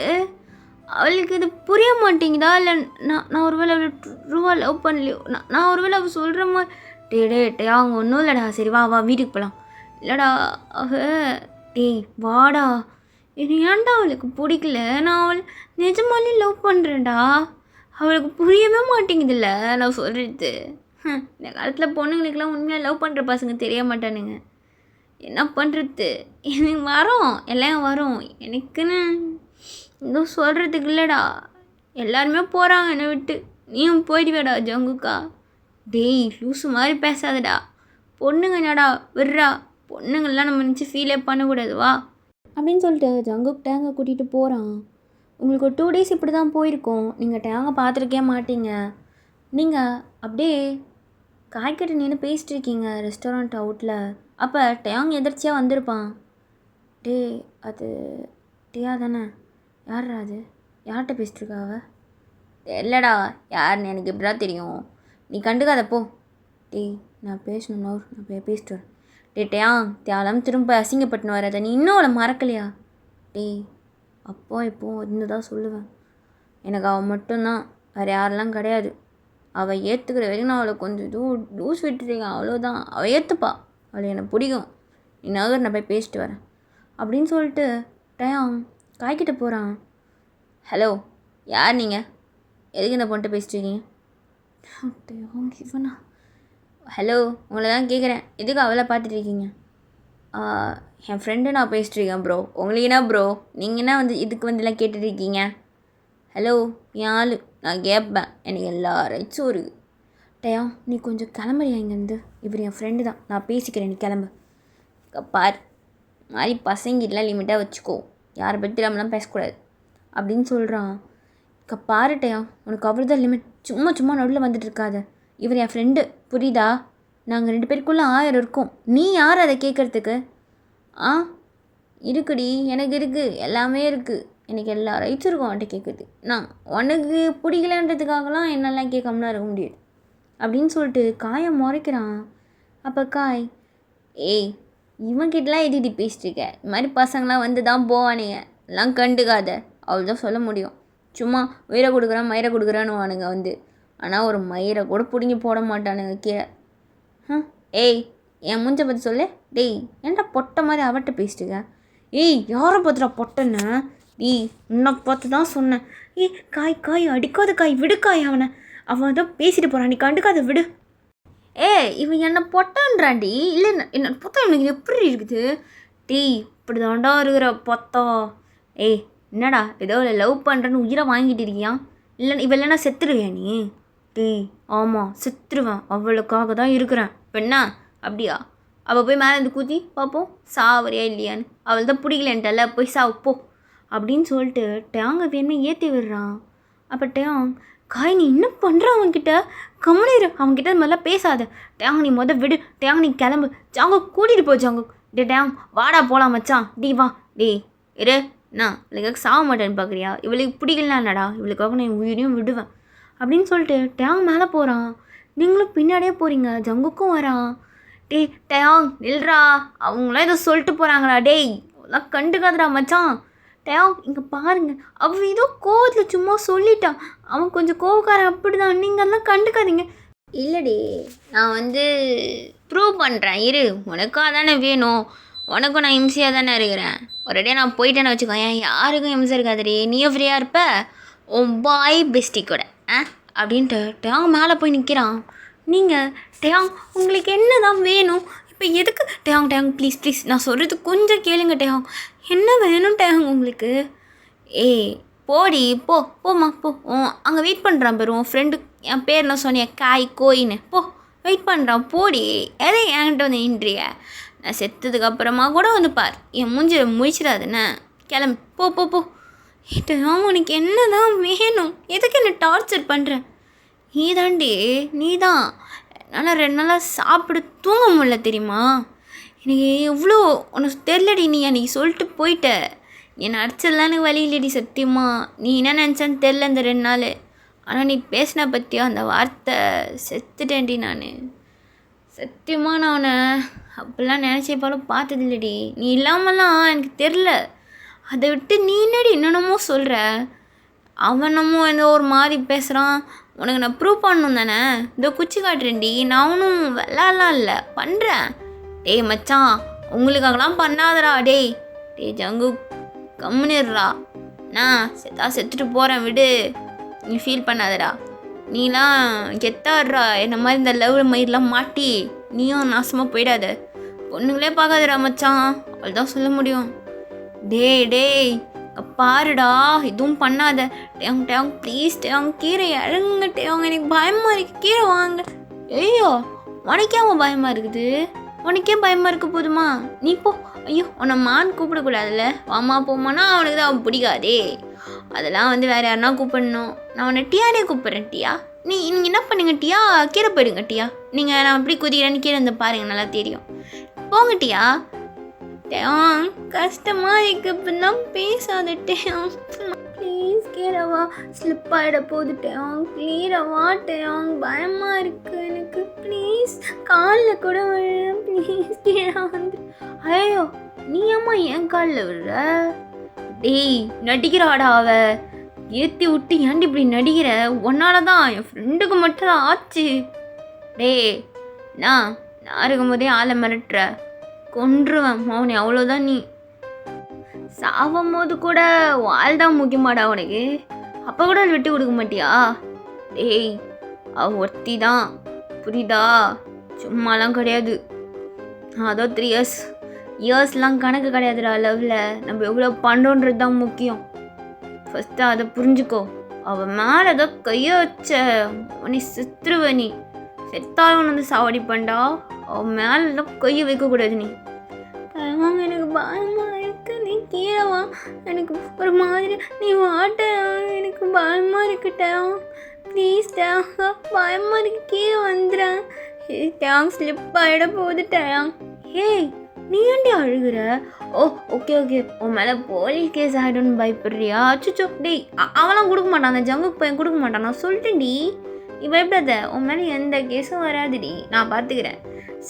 அவளுக்கு இது புரிய மாட்டேங்குதா, இல்லை நான் ஒருவேளை அவளை ட்ரூவாக லவ் பண்ணலையோ, நான் ஒருவேளை அவள் சொல்கிற மாதிரி. டே அவங்க ஒன்றும் இல்லைடா, சரி வா வீட்டுக்கு போகலாம். இல்லைடா டேய் வாடா, இது ஏன்டா அவளுக்கு பிடிக்கல, நான் அவள் நிஜமாலே லவ் பண்ணுறேன்டா, அவளுக்கு புரியவே மாட்டேங்குதுல்ல நான் சொல்கிறது. இந்த காலத்தில் பொண்ணுங்களுக்கெல்லாம் உண்மையாக லவ் பண்ணுற பசங்க தெரிய மாட்டானுங்க. என்ன பண்ணுறது, எனக்கு வரும், எல்லாம் வரும், எனக்குன்னு இன்னும் சொல்கிறதுக்கு இல்லைடா. எல்லாருமே போகிறாங்க என்னை விட்டு, நீயும் போயிடுவேடா ஜங்குக்கா. டேய் லூசு மாதிரி பேசாதடா, பொண்ணுங்க என்னடா விட்றா, பொண்ணுங்கள்லாம் நம்ம நினச்சி ஃபீலே பண்ணக்கூடாது வா அப்படின்னு சொல்லிட்டு ஜங்குக் டேங்கை கூட்டிகிட்டு போகிறான். உங்களுக்கு ஒரு 2 days இப்படி தான் போயிருக்கோம். நீங்கள் டேங்கை பார்த்துருக்கே மாட்டீங்க. நீங்கள் அப்படியே காய்கறி நின்று பேசிட்டு இருக்கீங்க ரெஸ்டாரண்ட் அவுட்டில். அப்போ டேங் எதிர்ச்சியாக வந்திருப்பான். டே அது டேயா தானே? யார்ரா அது, யார்கிட்ட பேசிட்டுருக்கா அவள்? இல்லைடா யாருன்னு எனக்கு இப்படி தான் தெரியும், நீ கண்டுக்காத போ. டேய் நான் பேசணும்னா நான் பேசிட்டு வரேன். டேயாங் தேவலாம் திரும்ப அசிங்கப்பட்டுன்னு வராத, நீ இன்னும் அவளை மறக்கலையா? டேய் அப்போ இப்போது இருந்து தான் சொல்லுவேன், எனக்கு அவள் மட்டும்தான், வேறு யாரெல்லாம் கிடையாது. அவள் ஏற்றுக்கிற வரைக்கும் நான் அவளை கொஞ்சம் லூஸ் விட்டுருக்கேன், அவ்வளோதான். அவள் ஏற்றுப்பா, அவளை எனக்கு பிடிக்கும், நீ நகர் நான் போய் பேசிட்டு வரேன் அப்படின்னு சொல்லிட்டு டேயாங் காய்கிட்ட போகிறான். ஹலோ யார் நீங்கள், எதுக்கு இந்த பொண்ணுகிட்ட பேசிட்டுருக்கீங்க? டேயாங் இவனா? ஹலோ உங்களை தான் கேட்குறேன், எதுக்கு அவளை பார்த்துட்டு இருக்கீங்க? என் ஃப்ரெண்டு நான் பேசிட்டுருக்கேன் ப்ரோ. உங்களுக்கு என்ன ப்ரோ, நீங்கள் என்ன இதுக்கு எல்லாம் கேட்டுட்ருக்கீங்க? ஹலோ என் ஆள், நான் கேட்பேன், எனக்கு எல்லா ரைட்ஸும் இருக்குது. டேயா நீ கொஞ்சம் கிளம்புறியா இங்கேருந்து, இவர் என் ஃப்ரெண்டு தான், நான் பேசிக்கிறேன், நீ கிளம்பு. பார் மாதிரி பசங்கிட்டலாம் லிமிட்டாக வச்சுக்கோ, யாரை பற்றி நம்மளாம் பேசக்கூடாது அப்படின்னு சொல்கிறான். பாருட்டையா உனக்கு அவர் தான் லிமிட், சும்மா நடுவில் வந்துட்டு இருக்காத, இவர் என் ஃப்ரெண்டு புரியுதா? நாங்கள் 2 பேருக்குள்ளே 1000 இருக்கோம். நீ யார் அதை கேட்குறதுக்கு? ஆ இருக்குடி, எனக்கு இருக்குது, எல்லாமே இருக்குது, எனக்கு எல்லா ரைட்ஸும் இருக்கும் அவன்கிட்ட கேட்குறது. நான் உனக்கு பிடிக்கலன்றதுக்காகலாம் என்னெல்லாம் கேட்காமலாம் இருக்க முடியாது அப்படின்னு சொல்லிட்டு காயை முறைக்கிறான். அப்போ காய், ஏய் இவன்கிட்டலாம் எதிரி பேசிட்டு இருக்க, இந்த மாதிரி பசங்களாம் வந்து தான் போவானுங்க, எல்லாம் கண்டுக்காத, அவ்வளோதான் சொல்ல முடியும். சும்மா உயிரை கொடுக்குறான் மயிரை கொடுக்குறான்னு வானுங்க வந்து, ஆனால் ஒரு மயிரை கூட பிடுங்கி போட மாட்டானுங்க கீழே. ஏய் என் மூஞ்சை பற்றி சொல்லு. டேய் ஏன்டா பொட்டை மாதிரி அவட்ட பேசிட்டுக்க? ஏய் யாரை பார்த்துடா பொட்டன்னு? டேய் உன்னை பார்த்து தான் சொன்னேன். ஏய் காய் காய் அடிக்காத காய், விடு காய், அவன் தான் பேசிட்டு போகிறான், நீ கண்டுக்காத, விடு. இவன் என்ன பொட்டான்றான்டி. இல்லை என்ன பொத்தா எனக்கு எப்படி இருக்குது? டேய் இப்படி தாண்டா இருக்கிற பொத்தா. ஏய் என்னடா ஏதோ லவ் பண்ணுறேன்னு உயிரை வாங்கிட்டு இருக்கியா? இல்லை இவ இல்லைன்னா செத்துருவியா நீ? டேய் ஆமாம் செத்துருவேன், அவளுக்காக தான் இருக்கிறேன். பெண்ணா அப்படியா? அவள் போய் மேலே இருந்து கூத்தி பார்ப்போம் சாவரியா இல்லையான்னு. அவள் தான் பிடிக்கலன்ட்டல, போய் சாவு போ அப்படின்னு சொல்லிட்டு டேங்க வேணுமே ஏற்றி விடுறான். அப்போ டேங், காய் நீ என்ன பண்ணுற அவன்கிட்ட? கம்முனிரு, அவன்கிட்ட மாதிரிலாம் பேசாத. டேங் நீ விடு, டேங் நீ கிளம்பு, ஜாங்கோ கூட்டிகிட்டு போ ஜாங்கோ. டேங் வாடா போகலாம் மச்சான், டீ வா. டேய் இரு, நான் இவளுக்காக சாக மாட்டேன்னு பார்க்குறியா? இவளுக்கு பிடிக்கலனாடா, இவளுக்காக நான் உயிரையும் விடுவேன் அப்படின்னு சொல்லிட்டு டேங் மேலே போகிறான். நீங்களும் பின்னாடியே போகிறீங்க. ஜங்குக்கும் வரான். டேய் டேங் நில்றா, அவங்களாம் ஏதோ சொல்லிட்டு போகிறாங்களா? டேய் அதெல்லாம் கண்டுக்காதடா மச்சான். டேங் இங்கே பாருங்க, அவன் ஏதோ கோவத்தில் சும்மா சொல்லிட்டான், அவன் கொஞ்சம் கோவக்காரன், அப்படி தான், நீங்கள் எல்லாம் கண்டுக்காதீங்க. இல்லடி நான் ப்ரூவ் பண்ணுறேன் இரு, உனக்காக தானே வேணும், உனக்கும் நான் இம்சையாக தானே இருக்கிறேன். ஒரேடியாக நான் போயிட்டேன்னு வச்சுக்கோயேன், யாருக்கும் இம்சை இருக்காதுடி, நீயும் ஃப்ரீயாக இருப்ப உன் பாய் பெஸ்டி கூட அப்படின்ட்டு டேங் மேலே போய் நிற்கிறான். நீங்கள் டேங் உங்களுக்கு என்ன தான் வேணும் இப்போ? எதுக்கு டேங்? டேங் ப்ளீஸ் ப்ளீஸ் நான் சொல்கிறது கொஞ்சம் கேளுங்க டேங், என்ன வேணும் டேங் உங்களுக்கு? போடி போம்மா போ, அங்கே வெயிட் பண்ணுறான் பேர் உன் ஃப்ரெண்டு, என் பேர் என்ன சொன்னேன், காய் கோயின்னு, போ வெயிட் பண்ணுறான், போடி. எதை என்கிட்ட நின்றிய? நான் செத்ததுக்கப்புறமா கூட பார், என் மூஞ்சி முடிச்சிடாதுண்ணே, கிளம்பு போ போ போ. டேங் உனக்கு என்ன தான் வேணும்? எதுக்கு என்ன டார்ச்சர் பண்ணுற? நீ தான் என்னால் 2 நாளாக சாப்பிட தூங்க முடியல தெரியுமா? எனக்கு எவ்வளோ உனக்கு தெரிலடி, நீ அன்றைக்கி சொல்லிட்டு போயிட்ட, என்னை அடிச்சதெல்லாம் எனக்கு வழி இல்லடி சத்தியமா. நீ என்ன நினச்சான்னு தெரில இந்த 2 நாள், ஆனால் நீ பேசின பற்றியோ அந்த வார்த்தை செத்துட்டேன்டி நான். சத்தியமாக நான் அவனை அப்படிலாம் நினச்சே போல பார்த்ததில்லடி, நீ இல்லாமலாம் எனக்கு தெரில. அதை விட்டு நீ என்னடி என்னென்னமோ சொல்கிற? அவனமும் ஏதோ ஒரு மாதிரி பேசுகிறான், உனக்கு நான் ப்ரூவ் பண்ணணும் தானே, இதோ குச்சி காட்டுறேன்டி, நான் ஒன்றும் விளாட்லாம் இல்லை பண்ணுறேன். டேய் மச்சான் உங்களுக்காகலாம் பண்ணாதடா. டேய் ஜங்கு கம்முனிடுறா, நான் செத்துட்டு போகிறேன் விடு, நீ ஃபீல் பண்ணாதடா. நீலாம் கெத்தாடுறா, என்ன மாதிரி இந்த லவ் மயிரெலாம் மாட்டி நீயும் நாசமாக போயிடாத, பொண்ணுங்களே பார்க்காதடா மச்சான், அவ்வளோதான் சொல்ல முடியும். டேய் பாருடா எதுவும் பண்ணாத. டேங் டேங் ப்ளீஸ் டேங், கீரை இறங்குங்க டேங், எனக்கு பயமாக இருக்குது, கீரை வாங்க. ஐயோ உனக்கே அவன் பயமாக இருக்குது? உனக்கே பயமாக இருக்க போதுமா? நீ போ. ஐயோ உன்னை மான் கூப்பிடக்கூடாதுல்ல, வாமா போமானா அவனுக்கு தான் அவன் பிடிக்காதே, அதெல்லாம் வேறு யாருன்னா கூப்பிடணும். நான் உன்னை டியானே கூப்பிட்றேன். டியா நீங்கள் என்ன பண்ணுங்க டியா, கீரை போயிடுங்க டியா, நீங்கள் நான் எப்படி குதிக்கிறேன்னு கீரை பாருங்கள், நல்லா தெரியும், போங்க டியா. டேங் கஷ்டமாக இருக்கு, இப்படிலாம் பேசாத டேங் ப்ளீஸ், கீழவா ஸ்லிப் ஆகிட போகுது டேங், கீழவா டேங், பயமாக இருக்குது எனக்கு, ப்ளீஸ் காலில் கூட விழ, ப்ளீஸ் கீழே ஐயோ நீ அம்மா என் காலில் விடுற? டேய் நடிக்கிறாடா அவ, ஏற்றி விட்டு ஏன்டி இப்படி நடிக்கிற? ஒன்னால தான் என் ஃப்ரெண்டுக்கு மட்டும் தான் ஆச்சு. டேய் நான் இருக்கும் போதே ஆளை மிரட்டுற, கொன்றுவேன் மௌனி, அவ்வளோதான். நீ சாவும் போது கூட வாழ் தான் முக்கியமாடா உனக்கு, அப்போ கூட விட்டு கொடுக்க மாட்டியா? டேய் அவ ஒருத்தி தான், புரியுதா? சும்மாலாம் கிடையாது. அதோ 3 இயர்ஸ்லாம் கணக்கு கிடையாதுடா லவ்வில், நம்ம எவ்வளோ பண்ணுறோன்றது தான் முக்கியம். ஃபஸ்ட்டு அதை புரிஞ்சுக்கோ. அவன் மேலே ஏதோ கையை வச்ச உன்னை செத்துருவ, நீ செத்தாலும் சாவடி பண்ணா, அவன் மேலே தான் கையை வைக்கக்கூடாது. நீ பயமாக, எனக்கு பயமாக இருக்கு, நீ கீழே வா, எனக்கு ஒரு மாதிரி நீ வாட்ட, எனக்கு பயமாக இருக்குட்டா ப்ளீஸ் டா, பயமாக இருக்கு, கீழே வந்துடுறேன். டேங் ஸ்லிப் ஆகிட போகுது டேங். ஏய் நீ ஏன்டி அழுகுற? ஓ ஓகே ஓகே, உன் மேலே போலீஸ் கேஸ் ஆகிடும்னு பயப்படுறியா? அச்சுச்சோ டேய், அவன்லாம் கொடுக்க மாட்டான், அந்த ஜங்கு பையன் கொடுக்க மாட்டான், நான் சொல்லிட்டேன்டி. நீ பயப்படாத, உன் மேலே எந்த கேஸும் வராதுடி, நான் பார்த்துக்கிறேன்.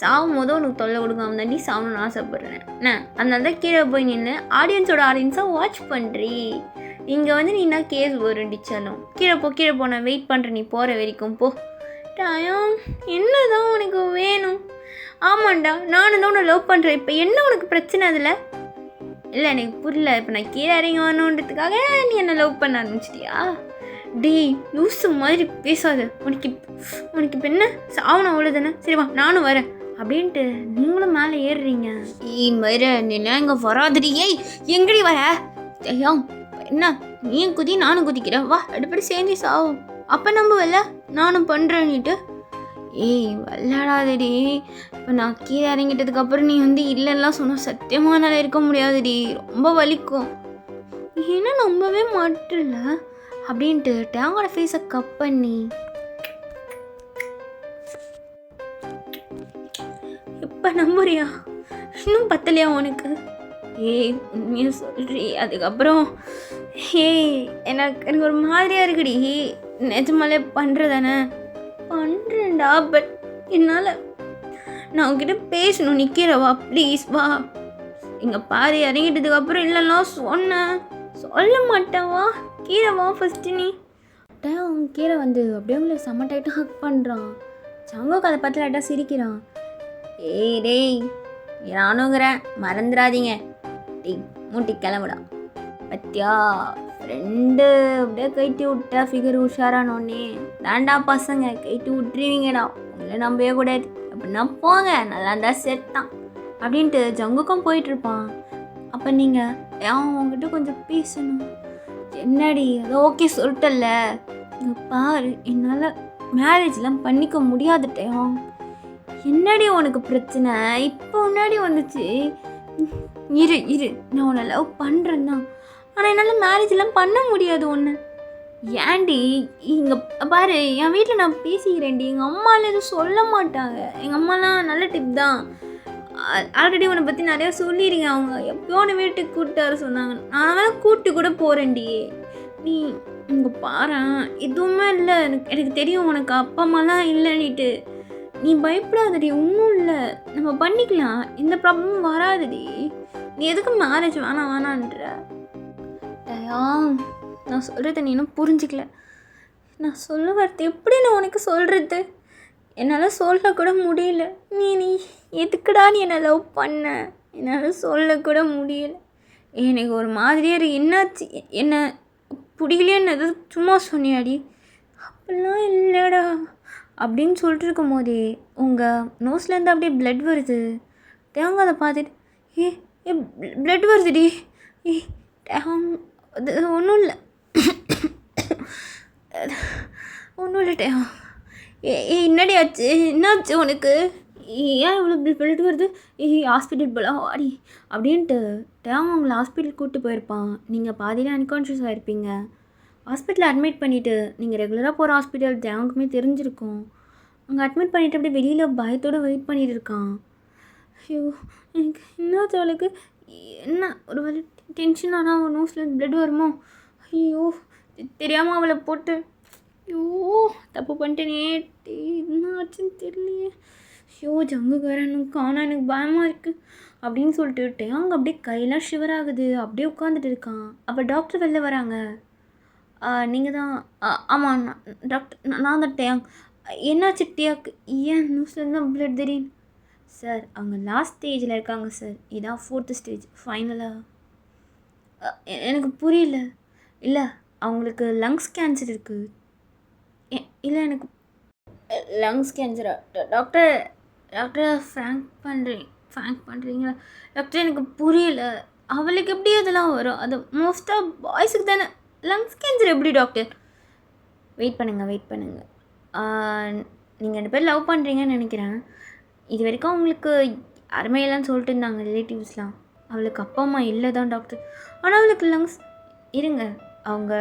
சாகும் போதும் உனக்கு தொல்லை கொடுக்காம தாண்டி சாகணும்னு ஆசைப்பட்றேன் என்ன. அதனால தான் கீழே போய் நின்று ஆடியன்ஸாக வாட்ச் பண்ணுறீ. இங்கே வந்து நீ என்ன கேஸ் வருண்டிச்சாலும் கீழே போ, நான் வெயிட் பண்ணுறேன், நீ போகிற வரைக்கும் போ. டயம் என்ன தான் உனக்கு வேணும்? ஆமாண்டா, நானும் தான் உன்னை லவ் பண்ணுறேன், இப்போ என்ன உனக்கு பிரச்சனை அதில்? இல்லை எனக்கு புரியல, இப்போ நான் கீழே இறங்கி வரணுன்றதுக்காக நீ என்னை லவ் பண்ண ஆரம்பிச்சிட்டியா? டேய் லூசு மாதிரி பேசாத, உனக்கு இப்போ என்ன சாவணும் அவ்வளோதானே? சரி வா நானும் வரேன் அப்படின்ட்டு நீங்களும் மேலே ஏறுறீங்க. மயிர நின்னா இங்கே வராதடி. ஏய் எங்கடி வர? ஐயா என்ன நீயும் குதி நானும் குதிக்கிறேன், வா அடுப்படி சேர்ந்து சாவும், அப்போ நம்புவல்ல நானும் பண்ணுறேன்னுட்டு. ஏய் விளையாடாதடி, இப்போ நான் கீழே இறங்கிட்டதுக்கப்புறம் நீ வந்து இல்லைலாம் சொன்னால் சத்தியமாக என்னால் இருக்க முடியாதுடி, ரொம்ப வலிக்கும். ஏன்னா நம்பவே மாட்டல அப்படின்ட்டு டேங்கோட ஃபேஸை கப் பண்ணி எப்போ நம்புறியா? இன்னும் பத்தலையா உனக்கு? ஏய் உண்மையாக சொல்றி. அதுக்கப்புறம் ஏய் எனக்கு ஒரு மாதிரியாக இருக்குடி, நிஜமாலே பண்ணுறதானே? பண்ணுறேன்டா, பட் என்னால் நான் உங்ககிட்ட பேசணும், நிற்கிறவா ப்ளீஸ் வா. இங்கே பாரு இறங்கிட்டதுக்கப்புறம் இல்லைலாம் சொன்னேன், சொல்ல மாட்டேன், கீழே வா ஃபஸ்ட்டு. நீ அவங்க கீழே வந்து அப்படியே உங்களை செம்ம டைட்டாக ஹக் பண்ணுறான். சங்கோக்கு அதை பார்த்து லைட்டாக சிரிக்கிறான். ஏய் டேய் நானுங்கிறேன் மறந்துடாதீங்க, டேய் மூட்டி கிளம்புடா. பத்தியா ஃப்ரெண்டு அப்படியே கைட்டி விட்டா ஃபிகர் உஷாரானோடனே தாண்டா பசங்க கைட்டி விட்டுருவீங்கடா, உங்களை நம்பவே கூடாது, அப்படின்னா போங்க நல்லா இருந்தால் செத்தான் அப்படின்ட்டு ஜங்குக்கும் போயிட்டுருப்பான். அப்போ நீங்கள் அவன் உங்ககிட்ட கொஞ்சம் பேசணும். என்னடி அதை ஓகே சொல்லிட்டல்ல, இங்கே பாரு என்னால் மேரேஜ்லாம் பண்ணிக்க முடியாதுட்டேன். என்னடி உனக்கு பிரச்சனை? இப்போ முன்னாடி வந்துச்சு. இரு நான் உன்னை லவ் பண்ணுறேன் தான், ஆனால் என்னால் மேரேஜ்லாம் பண்ண முடியாது ஒன்று. ஏன்டி இங்கே பாரு என் வீட்டில் நான் பேசிக்கிறேன்டி, எங்கள் அம்மாவில் எதுவும் சொல்ல மாட்டாங்க, எங்கள் அம்மாலாம் நல்ல டிப் தான். ஆல்ரெடி உன்னை பற்றி நிறையா சொல்லியிருக்கேன், அவங்க எப்போயோ உன்னை வீட்டுக்கு கூப்பிட்டு வர சொன்னாங்க, நான் வேணால் கூப்பிட்டு கூட போகிறேன்டி. நீ இங்கே பாரு எதுவுமே இல்லை, எனக்கு தெரியும் உனக்கு அப்பா அம்மாலாம் இல்லைன்னுட்டு, நீ பயப்படாதடி, ஒன்றும் இல்லை, நம்ம பண்ணிக்கலாம், எந்த ப்ராப்ளமும் வராதுடி. நீ எதுக்கு மேரேஜ் வேணான்ற? நான் சொல்கிறத நீ இன்னும் புரிஞ்சிக்கல. நான் சொல்ல வரது எப்படி நான் உனக்கு சொல்கிறது? என்னால் சொல்லக்கூட முடியல. நீ எதுக்குடா நீ என்னை லவ் பண்ண? என்னால் சொல்லக்கூட முடியல. எனக்கு ஒரு மாதிரியே இருக்கு. என்னாச்சு? என்ன பிடிக்கலைன்னு எதாவது சும்மா சொன்னியாடி? அப்படிலாம் இல்லைடா அப்படின்னு சொல்லிட்டு இருக்கும் போதே உங்கள் நோஸ்லேருந்து அப்படியே ப்ளட் வருது. தேங்காய் அதை பார்த்துட்டு ஏ ப்ளட் வருதுடி. அது ஒன்றும் இல்லை டேம். என்னடி ஆச்சு? என்னாச்சு உனக்கு? ஏன் இவ்வளோ ப்ளட் வருது? ஹாஸ்பிட்டல் போகலாம் வாடி அப்படின்ட்டு டேம் உங்களை ஹாஸ்பிட்டல் கூப்பிட்டு போயிருப்பான். நீங்கள் பாதியில் அன்கான்ஷியஸ் ஆகிருப்பீங்க. ஹாஸ்பிட்டலில் அட்மிட் பண்ணிவிட்டு நீங்கள் ரெகுலராக போகிற ஹாஸ்பிட்டல் தேவனுக்குமே தெரிஞ்சிருக்கும். அங்கே அட்மிட் பண்ணிவிட்டு அப்படியே வெளியில் பயத்தோடு வெயிட் பண்ணிகிட்டு இருக்கான். ஐயோ எனக்கு என்னாச்சு அவளுக்கு? என்ன ஒரு வேலை டென்ஷன் ஆனால் அவன் நோஸில் ப்ளட் வருமோ? ஐயோ தெரியாமல் அவளை போட்டு ஐயோ தப்பு பண்ணிட்டேனே, என்ன ஆச்சுன்னு தெரியலையே. ஐயோ ஜங்கு வேற எனக்கு காணா, எனக்கு பயமாக இருக்குது அப்படின்னு சொல்லிட்டு டேங்க அப்படியே கையெல்லாம் ஷிவர் ஆகுது. அப்படியே உட்காந்துட்டு இருக்கான். அப்போ டாக்டர் வெளில வராங்க. நீங்கள் தான்? ஆமாம் டாக்டர் நான் தான் டேங். என்னாச்சு டியாக்கு? ஏன் நியூஸ்லேருந்து தான் ப்ளட் தெரியும் சார்? அவங்க லாஸ்ட் ஸ்டேஜில் இருக்காங்க சார், இதான் 4th ஸ்டேஜ் ஃபைனலாக. எனக்கு புரியல. இல்லை அவங்களுக்கு லங்ஸ் கேன்சர் இருக்குது. இல்லை எனக்கு லங்ஸ் கேன்சரா? டாக்டர் ஃப்ராங்க் பண்ணுறீங்களா டாக்டர்? எனக்கு புரியல, அவளுக்கு எப்படி அதெல்லாம் வரும்? அது மோஸ்ட்டாக பாய்ஸுக்கு தானே. லங்ஸ் கேன்சர் எப்படி டாக்டர்? வெயிட் பண்ணுங்கள். நீங்கள் 2 பேர் லவ் பண்ணுறீங்கன்னு நினைக்கிறேன். இது வரைக்கும் அவங்களுக்கு அருமையெல்லாம் சொல்லிட்டு இருந்தாங்க ரிலேட்டிவ்ஸ்லாம். அவளுக்கு அப்பா அம்மா இல்லை தான் டாக்டர், ஆனால் அவளுக்கு லங்ஸ் இருங்க. அவங்க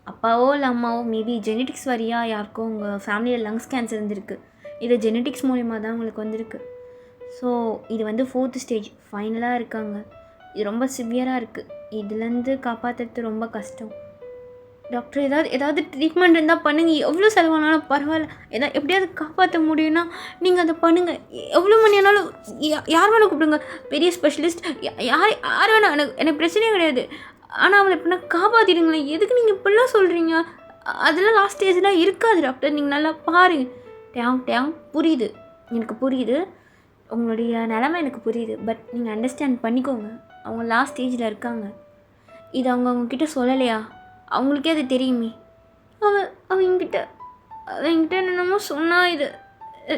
அப்பாவோ இல்லை அம்மாவோ மேபி ஜெனட்டிக்ஸ் வரியாக யாருக்கோ உங்கள் ஃபேமிலியில் லங்ஸ் கேன்சர் இருந்திருக்கு. இது ஜெனட்டிக்ஸ் மூலிமா தான் உங்களுக்கு வந்திருக்கு. ஸோ இது வந்து 4th ஸ்டேஜ் ஃபைனலாக இருக்காங்க. இது ரொம்ப சிவியராக இருக்குது. இதுலேருந்து காப்பாற்றுறது ரொம்ப கஷ்டம். டாக்டர் ஏதாவது ட்ரீட்மெண்ட் இருந்தால் பண்ணுங்கள். எவ்வளோ செலவானாலும் பரவாயில்ல. எப்படியாவது காப்பாற்ற முடியும்னா நீங்கள் அதை பண்ணுங்கள். எவ்வளோ மணி ஆனாலும் யார் வேணால் கூப்பிடுங்க. பெரிய ஸ்பெஷலிஸ்ட் யார் வேணால் எனக்கு பிரச்சனையே கிடையாது. ஆனால் அவளை எப்படின்னா காப்பாற்றிடுங்களேன். எதுக்கு நீங்கள் இப்படிலாம் சொல்கிறீங்க? அதெல்லாம் லாஸ்ட் ஸ்டேஜ்லாம் இருக்காது டாக்டர். நீங்கள் நல்லா பாருங்கள். புரியுது, எனக்கு புரியுது. உங்களுடைய நிலமை எனக்கு புரியுது. பட் நீங்கள் அண்டர்ஸ்டாண்ட் பண்ணிக்கோங்க. அவங்க லாஸ்ட் ஸ்டேஜில் இருக்காங்க. இது அவங்கக்கிட்ட சொல்லலையா? அவங்களுக்கே அது தெரியுமே. அவங்கக்கிட்ட என்னென்னமோ சொன்னால் இது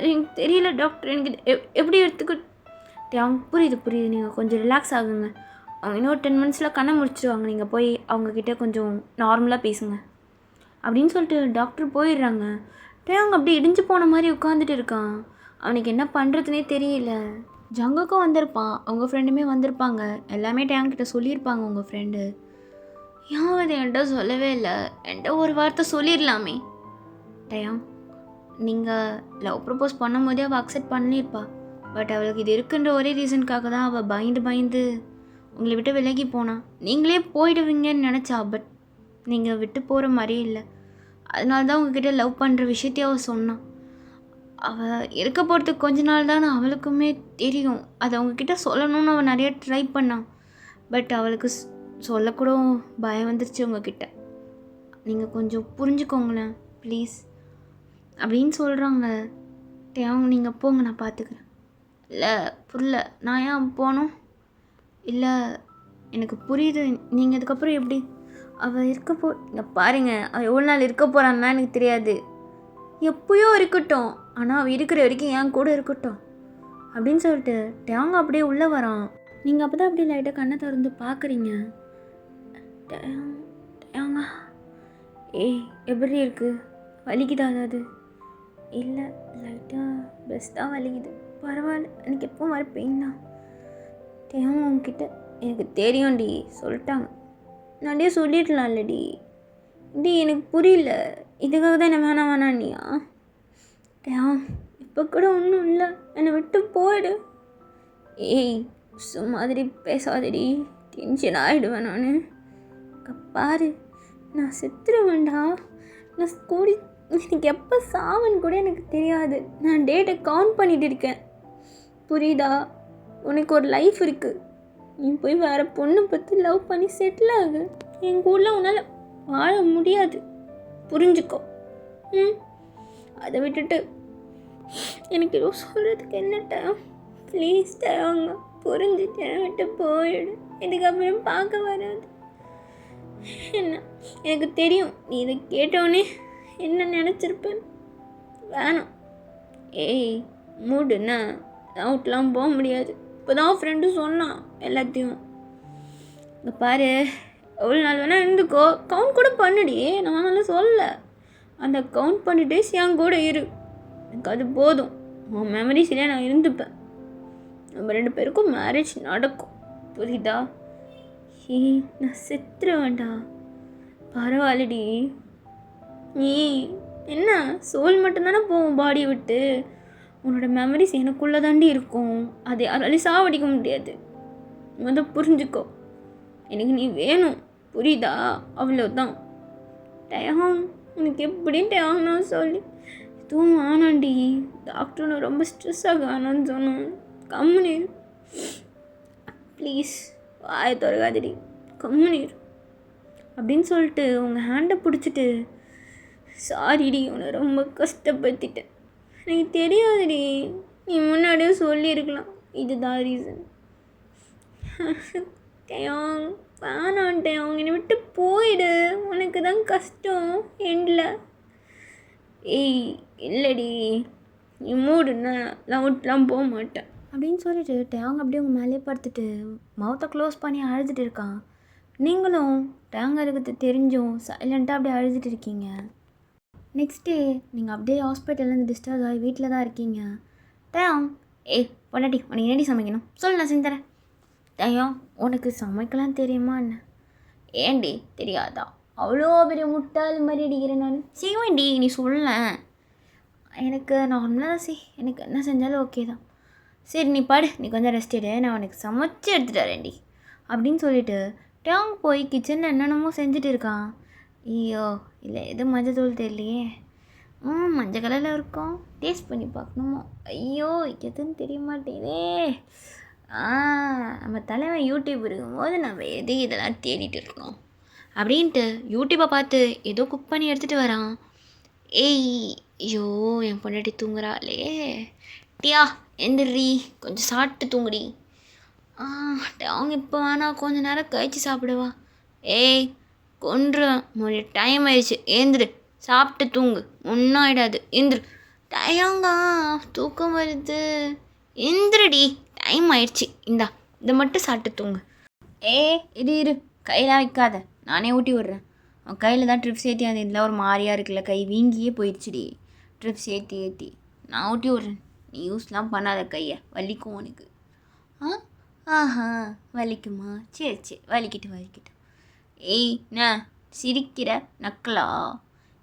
எனக்கு தெரியல டாக்டர். எனக்கு எப்படி புரியுது. நீங்கள் கொஞ்சம் ரிலாக்ஸ் ஆகுங்க. அவங்க இன்னும் 10 மினிட்ஸில் கண்ணை முடிச்சிடுவாங்க. நீங்கள் போய் அவங்கக்கிட்ட கொஞ்சம் நார்மலாக பேசுங்க அப்படின்னு சொல்லிட்டு டாக்டர் போயிடுறாங்க. டேங் அப்படியே இடிஞ்சு போன மாதிரி உட்காந்துட்டு இருக்கான். அவனுக்கு என்ன பண்ணுறதுனே தெரியல. ஜங்குக்கும் வந்திருப்பான், அவங்க ஃப்ரெண்டுமே வந்திருப்பாங்க. எல்லாமே டேங்கிட்ட சொல்லியிருப்பாங்க. உங்கள் ஃப்ரெண்டு யாவது என்கிட்ட சொல்லவே இல்லை. என்கிட்ட ஒரு வார்த்தை சொல்லிடலாமே. டயாங், நீங்கள் லவ் ப்ரப்போஸ் பண்ணும் போதே அவள் அக்செப்ட் பண்ணியிருப்பா. பட் அவளுக்கு இது இருக்குன்ற ஒரே ரீசனுக்காக தான் அவள் பயந்து உங்களை விட்டு விலகி போனா. நீங்களே போயிடுவீங்கன்னு நினச்சா. பட் நீங்கள் விட்டு போகிற மாதிரியே இல்லை. அதனால தான் உங்ககிட்ட லவ் பண்ணுற விஷயத்தையும் அவள் சொன்னான். அவள் இருக்க போகிறதுக்கு கொஞ்ச நாள் தான் அவளுக்குமே தெரியும். அதை அவங்கக்கிட்ட சொல்லணும்னு அவள் நிறைய ட்ரை பண்ணான். பட் அவளுக்கு சொல்லக்கூட பயம் வந்துருச்சு உங்ககிட்ட. நீங்கள் கொஞ்சம் புரிஞ்சுக்கோங்களேன் ப்ளீஸ் அப்படின்னு சொல்கிறாங்க. டேங், நீங்கள் போங்க, நான் பார்த்துக்கிறேன். இல்லை புரியல, நான் ஏன் போகணும்? இல்லை எனக்கு புரியுது. நீங்கள் அதுக்கப்புறம் எப்படி அவள் இங்கே பாருங்கள், அவள் எவ்வளோ நாள் இருக்க போகிறான்னா எனக்கு தெரியாது. எப்போயோ இருக்கட்டும், ஆனால் அவள் இருக்கிற வரைக்கும் என் கூட இருக்கட்டும் அப்படின்னு சொல்லிட்டு டேங் அப்படியே உள்ளே வரான். நீங்கள் அப்போ தான் அப்படியே லைட்டாக கண்ணை திறந்து பார்க்குறீங்க. டேங்கா, ஏய் எப்படி இருக்குது? வலிக்குதா அதாவது? இல்லை, லைட்டாக பெஸ்ட்டாக வலிக்குது. பரவாயில்ல, எனக்கு எப்போ வர பெயின் தான். டேங், உங்ககிட்ட எனக்கு தெரியும்டி, சொல்லிட்டாங்க. நானே சொல்லிடலாம் இல்லடி. எனக்கு புரியல, இதுக்காக தான் என்ன வேணாண்ணியா? டேங், இப்போ கூட ஒன்றும் இல்லை, என்னை விட்டு போயிடு. ஏய் சும்மாதிரி பேசாதடி, டென்ஷன் ஆகிடுவேன் நான். பாரு, நான் செத்துருவேன்டா. நான் எனக்கு எப்போ சாவன்னு கூட எனக்கு தெரியாது. நான் டேட்டை கவுண்ட் பண்ணிட்டு இருக்கேன், புரியுதா? உனக்கு ஒரு லைஃப் இருக்குது. நீ போய் வேறு பொண்ணை பற்றி லவ் பண்ணி செட்டில் ஆகு. என் ஊரில் உன்னால் வாழ முடியாது, புரிஞ்சுக்கோ. அதை விட்டுட்டு எனக்கு எதுவும் சொல்கிறதுக்கு என்னட்ட ப்ளீஸ் தரவங்க, புரிஞ்சுட்டு விட்டு போயிடு. இதுக்கப்புறம் பார்க்க வராது. என்ன எனக்கு தெரியும், நீ இதை கேட்டோடனே என்ன நினச்சிருப்பேன். வேணாம். ஏய் மூடுண்ணா, அவுட்லாம் போக முடியாது. இப்போ தான் ஃப்ரெண்டு சொன்னான் எல்லாத்தையும். இங்கே பாரு, எவ்வளோ நாள் வேணால் இருந்துக்கோ, கவுண்ட் கூட பண்ணுடி. நான் நல்லா சொல்ல, அந்த கவுண்ட் பண்ணி டேஸ் என் கூட இரு. எனக்கு அது போதும். உன் மெமரிஸ்லேயே நான் இருந்துப்பேன். நம்ம 2 பேருக்கும் மேரேஜ் நடக்கும், புரியுதா? நான் செத்துருவேன்டா. பரவாயில்லடி. நீ என்ன சோல் மட்டும்தானே போவோம் பாடியை விட்டு. உன்னோட மெமரிஸ் எனக்குள்ளே தாண்டி இருக்கும். அதை யாராலையும் சாவடிக்க முடியாது. புரிஞ்சுக்கோ. எனக்கு நீ வேணும், புரியுதா? அவ்வளோதான். டயாங், உனக்கு எப்படின்னு டயாங்னா சொல்லி எதுவும் ஆனாண்டி. டாக்டர் ரொம்ப ஸ்ட்ரெஸ் ஆக ஆனான்னு சொன்னேன். கம்முனீர் ப்ளீஸ், வாயை திறக்காதடி, கம்முனீர் அப்படின்னு சொல்லிட்டு உங்கள் ஹேண்டை பிடிச்சிட்டு, சாரிடி, உன்னை ரொம்ப கஷ்டப்படுத்திட்டேன். எனக்கு தெரியாதுடி, நீ முன்னாடியே சொல்லியிருக்கலாம். இதுதான் ரீசன். டயாங், வேணான்ட்டேன். அவங்க என்னை விட்டு போயிடு. உனக்கு தான் கஷ்டம் எண்டில். ஏய் இல்லடி, நீ மூடுன்னா லவுட்லாம் போக மாட்டேன் அப்படின்னு சொல்லிட்டு டேங் அப்படியே உங்கள் மேலே படுத்துட்டு மவுத்தை க்ளோஸ் பண்ணி அழுதுட்டு இருக்கான். நீங்களும் டேங் இருக்கிறது தெரிஞ்சும் சைலண்ட்டாக அப்படியே அழுதுட்டு இருக்கீங்க. நெக்ஸ்ட் டே நீங்கள் அப்படியே ஹாஸ்பிட்டல்லேருந்து டிஸ்சார்ஜ் ஆகி வீட்டில் தான் இருக்கீங்க. டேங், ஏய் பொண்டாட்டி, உனக்கு என்னடி சமைக்கணும் சொல்லு, நான் செஞ்சு தரேன். டேங், உனக்கு சமைக்கலாம் தெரியுமா என்ன? ஏண்டி தெரியாதா? அவ்வளோ பெரிய முட்டாள் மாதிரி அடிக்கிறேன் நான். செய்வேண்டி, நீ சொல்ல. எனக்கு நார்மலாக தான் எனக்கு என்ன செஞ்சாலும் ஓகே தான். சரி நீ படு, நீ கொஞ்சம் ரெஸ்ட் எடு, நான் உனக்கு சமைச்சு எடுத்துகிட்டு வரேன்டி அப்படின்னு சொல்லிட்டு டேங் போய் கிச்சனில் என்னென்னமோ செஞ்சுட்டு இருக்கான். ஐயோ இல்லை எது மஞ்சள் தூள் தெரியலையே. மஞ்சள் கலரில் இருக்கும், டேஸ்ட் பண்ணி பார்க்கணுமோ. ஐயோ எதுன்னு தெரிய மாட்டேதே. நம்ம தலைவன் யூடியூப் இருக்கும்போது நம்ம எது இதெல்லாம் தேடிட்டு இருக்கணும் அப்படின்ட்டு யூடியூப்பை பார்த்து ஏதோ குக் பண்ணி எடுத்துகிட்டு வரான். ஏய் ஐயோ என் பொண்டாட்டி தூங்குறாளே, டியா எந்திரி கொஞ்சம் சாப்பிட்டு தூங்குடி. அவங்க இப்போ வேணாம் கொஞ்ச நேரம் கழிச்சு சாப்பிடுவா. ஏய் கொன்றுவேன், மொழி டைம் ஆயிடுச்சு, ஏந்திரு சாப்பிட்டு தூங்கு, ஒன்றும் ஆகிடாது, எந்திரு. டயங்கா தூக்கம் வருது, எந்திரடி டைம் ஆயிடுச்சு, இந்தா இதை மட்டும் சாப்பிட்டு தூங்கு. இரு கையெல்லாம் வைக்காத, நானே ஊட்டி விட்றேன். அவன் கையில் தான் ட்ரிப்ஸ் ஏற்றி அந்த இதில் ஒரு மாதிரியாக இருக்குல்ல, கை வீங்கியே போயிடுச்சுடி ட்ரிப்ஸ் ஏற்றி நான் ஊட்டி விட்றேன். நீ யூஸ்லாம் பண்ணாத, கையை வலிக்கும் உனக்கு. ஆஹா வலிக்குமா, சரி வலிக்கிட்டு. ஏய் நான் சிரிக்கிற நக்கலா?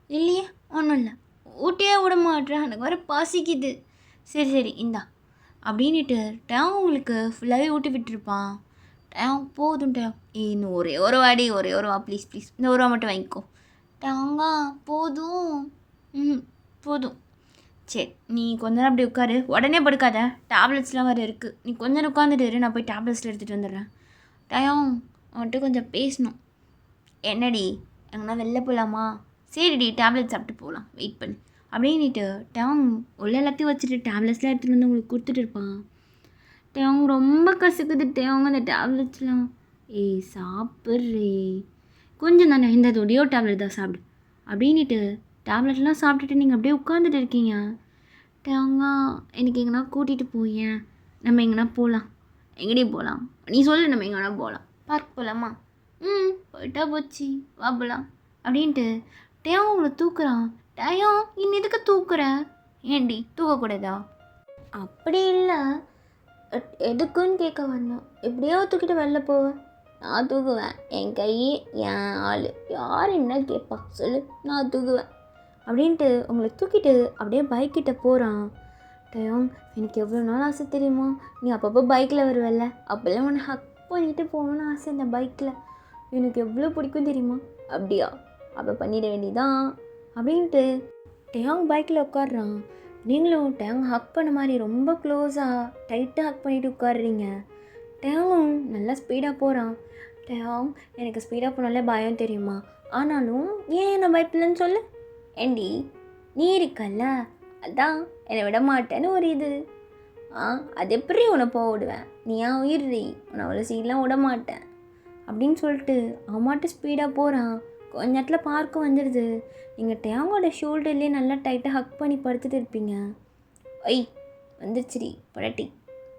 இல்லையே ஒன்றும் இல்லை, ஊட்டியே விட மாட்டேன், எனக்கு வர பசிக்குது. சரி இந்தா அப்படின்ட்டு டேங் உங்களுக்கு ஃபுல்லாகவே ஊட்டி விட்டுருப்பான். டேங் போதும் டேங், இன்னும் ஒரே ஒரு வா ப்ளீஸ் இந்த ஒரு ரூபா மட்டும் வாங்கிக்கோ. டேங்கா போதும். சரி நீ கொஞ்ச நேரம் அப்படி உட்காரு, உடனே படுக்காத, டேப்லெட்ஸ்லாம் வேறு இருக்குது, நீ கொஞ்ச நேரம் உட்காந்துட்டு நான் போய் டேப்லெட்ஸில் எடுத்துகிட்டு வந்துடுறேன். டயம் அவன்கிட்ட கொஞ்சம் பேசணும். என்னடி எங்கன்னா வெளில போகலாமா? சரிடி டேப்லெட் சாப்பிட்டு போகலாம், வெயிட் பண்ணு அப்படின்ட்டு டேங் உள்ள எல்லாத்தையும் வச்சுட்டு டேப்லெட்ஸ்லாம் எடுத்துகிட்டு வந்து உங்களுக்கு கொடுத்துட்டு இருப்பான். டேங் ரொம்ப கசக்குது டேங் அந்த டேப்லெட்ஸ்லாம். சாப்பிட்றே கொஞ்சம் தானே, இந்த ஒடியோ டேப்லெட் தான் சாப்பிடு அப்படின்ட்டு டேப்லெட்லாம் சாப்பிட்டுட்டு நீங்கள் அப்படியே உட்காந்துட்டு இருக்கீங்க. டேங்கா எனக்கு எங்கன்னா கூட்டிகிட்டு போயேன், நம்ம எங்கன்னா போகலாம். எங்கடி போகலாம் நீ சொல்லு, நம்ம எங்கன்னா போகலாம், பார்க் போகலாமா? போயிட்டா போச்சு, வா போகலாம் அப்படின்ட்டு டேங் உங்களை தூக்குறான். டயம் இன்னும் எதுக்கு தூக்குற? ஏண்டி தூக்கக்கூடாதா? அப்படி இல்லை, எதுக்குன்னு கேட்க வரணும். எப்படியோ தூக்கிட்டு வெளில போவேன், நான் தூக்குவேன், என் கை என் ஆள், யார் என்ன கேட்பா சொல்லு, நான் தூக்குவேன் அப்படின்ட்டு உங்களை தூக்கிட்டு அப்படியே பைக்கிட்ட போகிறான். டயம் எனக்கு எவ்வளோ நாள் ஆசை தெரியுமா, நீ அப்பப்போ பைக்கில் வருவல்ல, அப்போல்லாம் உன்னை ஹக் பண்ணிட்டு போகணுன்னு ஆசை. இந்த பைக்கில் எனக்கு எவ்வளோ பிடிக்கும் தெரியுமா? அப்படியா, அப்போ பண்ணிட வேண்டியதான் அப்படின்ட்டு டேங் பைக்கில் உட்காடுறான். நீங்களும் டேங் ஹக் பண்ண மாதிரி ரொம்ப க்ளோஸாக டைட்டாக ஹக் பண்ணிவிட்டு உட்காடுறீங்க. டேங்கும் நல்லா ஸ்பீடாக போகிறான். டேங் எனக்கு ஸ்பீடாக போனாலே பயம் தெரியுமா, ஆனாலும் ஏன் என்ன பயப்பில்லைன்னு சொல்லு. ஏண்டி நீ இருக்கல்ல, அதான் என்னை விட மாட்டேன்னு ஒரு இது. அது எப்படி உன்னை போக விடுவேன், நீ ஏன் உயிர்றி, உன்னை அவ்வளோ சீடெலாம் விட மாட்டேன் அப்படின்னு சொல்லிட்டு அவன் மாட்டு ஸ்பீடாக போகிறான். கொஞ்ச நேரத்தில் பார்க்க வந்துடுது. நீங்கள் டேங்கோட ஷோல்டர்லேயே நல்லா டைட்டாக ஹக் பண்ணி படுத்துட்டு இருப்பீங்க. வந்துருச்சுடி படட்டி,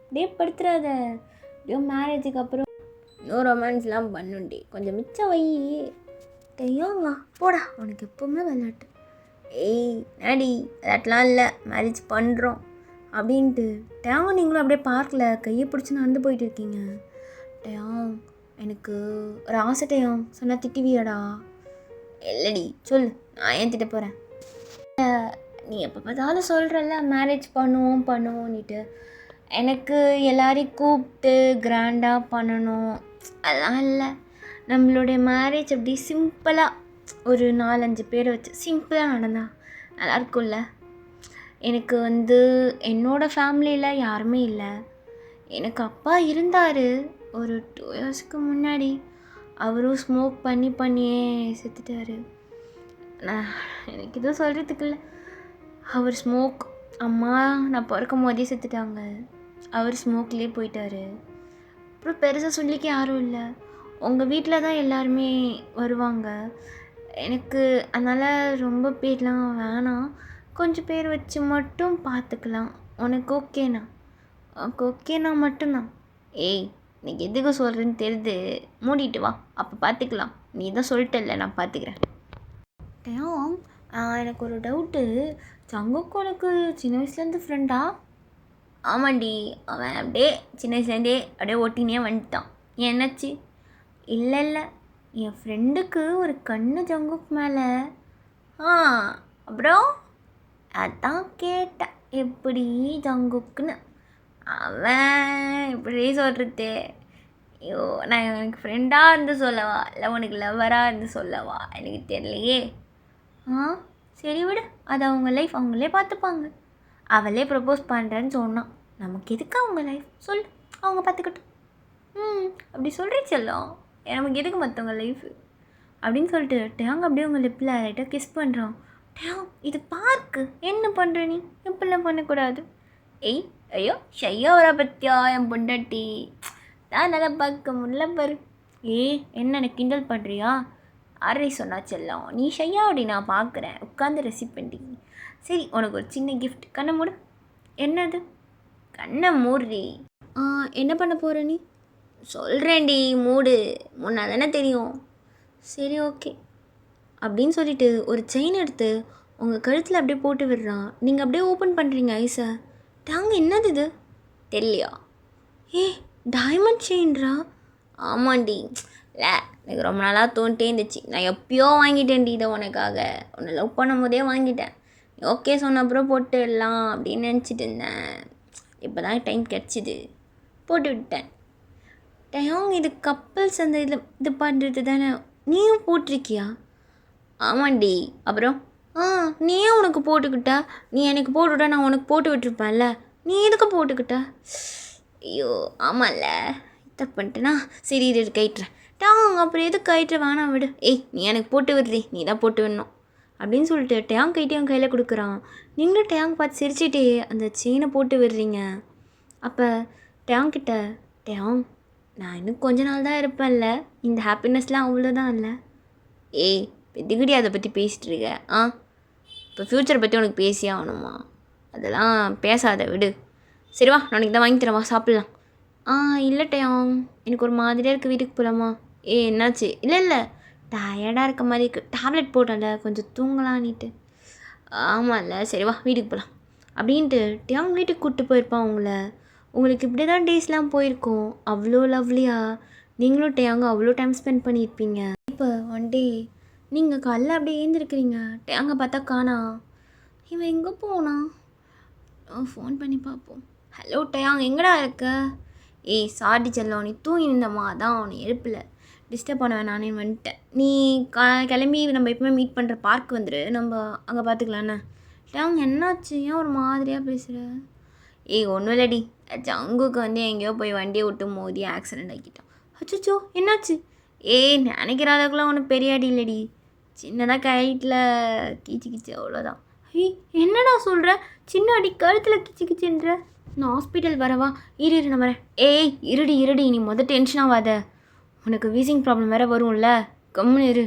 அப்படியே படுத்துறாத, அப்படியே மேரேஜுக்கு அப்புறம் இன்னும் ரொமான்ஸ்லாம் பண்ணுண்டி, கொஞ்சம் மிச்சம் வை. டேங்கா போடா, உனக்கு எப்போவுமே விளையாட்டு. நாடி விளையாட்டுலாம் இல்லை, மேரேஜ் பண்ணுறோம் அப்படின்ட்டு டேங்கும் நீங்களும் அப்படியே பார்க்கில் கையை பிடிச்சி நடந்து போயிட்டு இருக்கீங்க. டேங் எனக்கு ஒரு ஆசை டேங், சொன்னால் திட்டுவியாடா? இல்லடி சொல்லு, நான் ஏன் திட்ட போகிறேன்? நீ எப்போ பார்த்தாலும் சொல்கிறல்ல மேரேஜ் பண்ணுவோன்னுட்டு, எனக்கு எல்லாரையும் கூப்பிட்டு கிராண்டாக பண்ணணும் அதெல்லாம் இல்லை. நம்மளுடைய மேரேஜ் அப்படி சிம்பிளாக ஒரு 4-5 பேரை வச்சு சிம்பிளாக நடந்தா நல்லாயிருக்கும்ல. எனக்கு என்னோடய ஃபேமிலியில் யாருமே இல்லை. எனக்கு அப்பா இருந்தார் ஒரு 2 இயர்ஸ்க்கு முன்னாடி, அவரும் ஸ்மோக் பண்ணியே செத்துட்டார். எனக்கு எதுவும் சொல்கிறதுக்கு இல்லை. அவர் ஸ்மோக், அம்மா நான் பிறக்கும் போதே செத்துட்டாங்க, அவர் ஸ்மோக்லேயே போயிட்டார். அப்புறம் பெருசாக சொல்லிக்க யாரும் இல்லை. உங்கள் வீட்டில் தான் எல்லாருமே வருவாங்க. எனக்கு அதனால் ரொம்ப பேர்லாம் வேணாம், கொஞ்சம் பேர் வச்சு மட்டும் பார்த்துக்கலாம். உனக்கு ஓகேண்ணா? உனக்கு ஓகேண்ணா மட்டும்தான். எனக்கு எதுக்கு சொல்கிறேன்னு தெரியுது, மூடிட்டு வா, அப்போ பார்த்துக்கலாம். நீ தான் சொல்லிட்டல, நான் பார்த்துக்கிறேன். டேங் எனக்கு ஒரு டவுட்டு, ஜங்குக் உனக்கு சின்ன வயசுலேருந்து ஃப்ரெண்டா? ஆமாண்டி, அவன் அப்படியே சின்ன வயசுலேருந்தே அப்படியே ஓட்டினே வந்துட்டான். என்னாச்சு? இல்லை என் ஃப்ரெண்டுக்கு ஒரு கண்ணு ஜங்குக் மேலே. அப்புறம் அதான் கேட்டேன் எப்படி ஜங்குக்குன்னு. அவன் இப்படி சொல்கிறது. ஐயோ, நான் எனக்கு ஃப்ரெண்டாக இருந்து சொல்லவா இல்லை உனக்கு லவ்வராக இருந்து சொல்லவா எனக்கு தெரியலையே. சரி விடு, அது அவங்க லைஃப், அவங்களே பார்த்துப்பாங்க. அவளே ப்ரப்போஸ் பண்ணுறேன்னு சொன்னான், நமக்கு எதுக்கு அவங்க லைஃப் சொல்லு, அவங்க பார்த்துக்கட்டும். அப்படி சொல்கிறேன் செல்லம், நமக்கு எதுக்கு மற்றவங்க லைஃபு அப்படின்னு சொல்லிட்டு டேங் அப்படியே உங்கள் லிப்பில் லைட்டாக கிஸ் பண்ணுறான். டேங் இது பார்க்கு, என்ன பண்ணுற நீ, இப்படிலாம் பண்ணக்கூடாது. ஐயோ ஷையா வரா பத்தியா என் பொண்டாட்டி, நான் நல்லா பார்க்க முடியல பாரு. என்ன எனக்கு கிண்டல் பண்ணுறியா? ஆரை சொன்னா செல்லம், நீ ஷையா அப்படி நான் பார்க்குறேன், உட்காந்து ரெசிப் பண்ணி. சரி உனக்கு ஒரு சின்ன கிஃப்ட், கண்ணை மூடு. என்னது? கண்ணை மூடுறி. என்ன பண்ண போகிற நீ? சொல்கிறேன்டி மூடு, முன்னா தானே தெரியும். சரி ஓகே அப்படின்னு சொல்லிட்டு ஒரு செயின் எடுத்து உங்கள் கழுத்தில் அப்படியே போட்டு விடுறான். நீங்கள் அப்படியே ஓப்பன் பண்ணுறீங்க ஐஸை. டாங்க என்னது இது தெரியலையா? டைமண்ட் செயின்ரா? ஆமாண்டி. இல்லை எனக்கு ரொம்ப நாளாக தோண்டிட்டே இருந்துச்சு, நான் எப்பயோ வாங்கிட்டேன்டி இதை உனக்காக. உன்னை லவ் பண்ணும் போதே வாங்கிட்டேன். ஓகே சொன்ன அப்புறம் போட்டு விடலாம் அப்படின்னு நினச்சிட்டு இருந்தேன். இப்போ தான் டைம் கிடச்சிது, போட்டு விட்டேன். டைம் இது கப்பல்ஸ் அந்த இதில் இது பண்ணுறது தானே, நீயும் போட்டிருக்கியா? ஆமாண்டி. அப்புறம் நீயே உனக்கு போட்டுக்கிட்ட, நீ எனக்கு போட்டுவிட்டா நான் உனக்கு போட்டு விட்டுருப்பேன்ல, நீ எதுக்கு போட்டுக்கிட்ட? ஐயோ ஆமாம்ல, தப்பு பண்ணிட்டேனா? சரி இது கயிட்டுறேன். டாங் அப்புறம் எதுக்கு கயிற்ற, வேணாம் விடு. நீ எனக்கு போட்டு விடுறி, நீ தான் போட்டு விடணும் அப்படின்னு சொல்லிட்டு டேங் கைட்டி அவன் கையில் கொடுக்குறான். நீங்களும் டேங் பார்த்து சிரிச்சிட்டே அந்த செயினை போட்டு விடுறீங்க. அப்போ டேங் கிட்ட, டேங் நான் இன்னும் கொஞ்ச நாள் தான் இருப்பேன்ல, இந்த ஹாப்பினஸ்லாம் அவ்வளோதான் இல்லை. திகடி அதை பற்றி பேசிகிட்டு இருக்க. இப்போ ஃப்யூச்சரை பற்றி உனக்கு பேசியே ஆகணுமா? அதெல்லாம் பேசாத விடு. சரி வா, நான் தான் வாங்கி தரேன், வா சாப்பிட்லாம். இல்லை டேங் எனக்கு ஒரு மாதிரியாக இருக்குது, வீட்டுக்கு போகலாமா? என்னாச்சு? இல்லை டயர்டாக இருக்க மாதிரி இருக்குது, டேப்லெட் போட்டல கொஞ்சம் தூங்கலான்னுட்டு. ஆமாம்ல, சரி வா வீட்டுக்கு போகலாம் அப்படின்ட்டு டேங் வீட்டுக்கு கூப்பிட்டு போயிருப்பான் உங்களுக்கு இப்படி தான் டேஸ்லாம் போயிருக்கோம். அவ்வளோ லவ்லியாக நீங்களும் டேங்க அவ்வளோ டைம் ஸ்பெண்ட் பண்ணியிருப்பீங்க. இப்போ ஒன் டே நீங்கள் காலைல அப்படியே ஏந்திருக்கிறீங்க, டேங்க பார்த்தா காணா. இவன் எங்கே போனா? ஃபோன் பண்ணி பார்ப்போம். ஹலோ டேங் எங்கடா இருக்க? சாரி செல்லம், நீ தூங்கி இருந்தம்மா, அதான் அவனை எழுப்பில் டிஸ்டர்ப் பண்ண வேணானே வந்துட்டேன். நீ கிளம்பி நம்ம எப்பவுமே மீட் பண்ணுற பார்க் வந்துடு, நம்ம அங்கே பார்த்துக்கலாண்ணே. டேங் என்னாச்சு, ஏன் ஒரு மாதிரியாக பேசுகிற? ஒன்றும் இல்லடி, ஜங்குக்கு வந்து எங்கேயோ போய் வண்டியை விட்டு மோதி ஆக்சிடெண்ட் ஆக்கிட்டான். அச்சோ என்னாச்சு? நினைக்கிற அளவுக்குலாம் ஒன்றும் பெரிய அடி இல்லடி, சின்னதாக கைட்டில் கீச்சு அவ்வளோதான். என்னடா சொல்கிற? சின்ன அடி கழுத்தில் கிச்சுன்ற? நான் ஹாஸ்பிட்டல் வரவா? இரு நான் வரேன். இருடி நீ டென்ஷன் ஆகாத, உனக்கு வீசிங் ப்ராப்ளம் வேறு வரும்ல, கம்முன்னு இரு.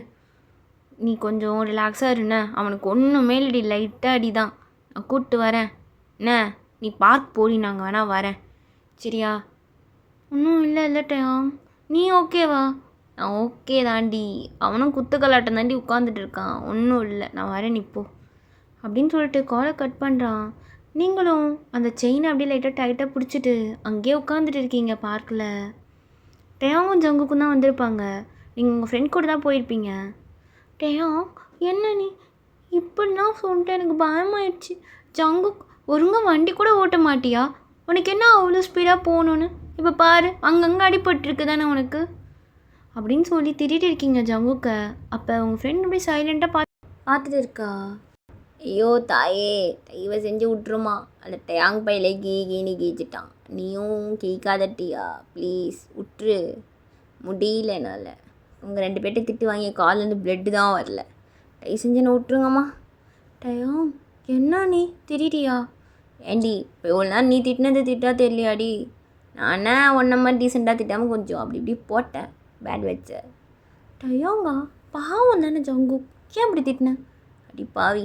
நீ கொஞ்சம் ரிலாக்ஸாக இருண்ண, அவனுக்கு ஒன்றும் மேலடி லைட்டாக அடி தான், நான் கூப்பிட்டு வரேன் என்ன, நீ பார்க் போடி, நாங்கள் வேணா வரேன் சரியா? ஒன்றும் இல்லை டேங், நீ ஓகேவா? நான் ஓகே தாண்டி, அவனும் குத்துக்கலாட்டம் தாண்டி உட்காந்துட்டு இருக்கான், ஒன்றும் இல்லை, நான் வரேன் இப்போ அப்படின்னு சொல்லிட்டு காலை கட் பண்ணுறான். நீங்களும் அந்த செயினை அப்படியே லைட்டாக டைட்டாக பிடிச்சிட்டு அங்கேயே உட்காந்துட்டு இருக்கீங்க பார்க்கில். டேயாவும் ஜங்குக்கும் தான் வந்திருப்பாங்க, நீங்கள் உங்கள் ஃப்ரெண்ட் கூட தான் போயிருப்பீங்க. டேயா என்ன நீ இப்படிலாம் சொல்லிட்டு எனக்கு பயமாயிடுச்சு. ஜங்குக் ஒருங்க வண்டி கூட ஓட்ட மாட்டியா? உனக்கு என்ன அவ்வளோ ஸ்பீடாக போகணுன்னு? இப்போ பாரு அங்கங்கே அடிபட்டுருக்கு தானே உனக்கு அப்படின்னு சொல்லி திட்டிகிட்டு இருக்கீங்க ஜங்குக்கை. அப்போ உங்கள் ஃப்ரெண்ட் அப்படியே சைலண்ட்டாக பார்த்துட்டு இருக்கா. ஐயோ தாயே, தயவை செஞ்சு விட்ருமா, அந்த டேங் பையில கீனி கீச்சிட்டான், நீயும் கீக்காதட்டியா ப்ளீஸ் விட்ரு, முடியல என்னால். உங்கள் 2 பேர்ட்ட திட்டு வாங்கி கால்லேருந்து ப்ளட்டு தான் வரல, தயவு செஞ்சு என்ன விட்ருங்கம்மா. டயம் என்ன நீ திட்டியா? ஏண்டி இப்போ இவ்வளோ நேரம் நீ திட்டினது திட்டா தெரியலையாடி? நானே ஒன்றை மாதிரி டீசெண்டாக திட்டாமல் கொஞ்சம் அப்படி இப்படி போட்டேன் பேட் வச்ச. டயோங்கா பாவம் தானே ஜங்கு, ஏன் அப்படி திட்டினேன்? அடி பாவி,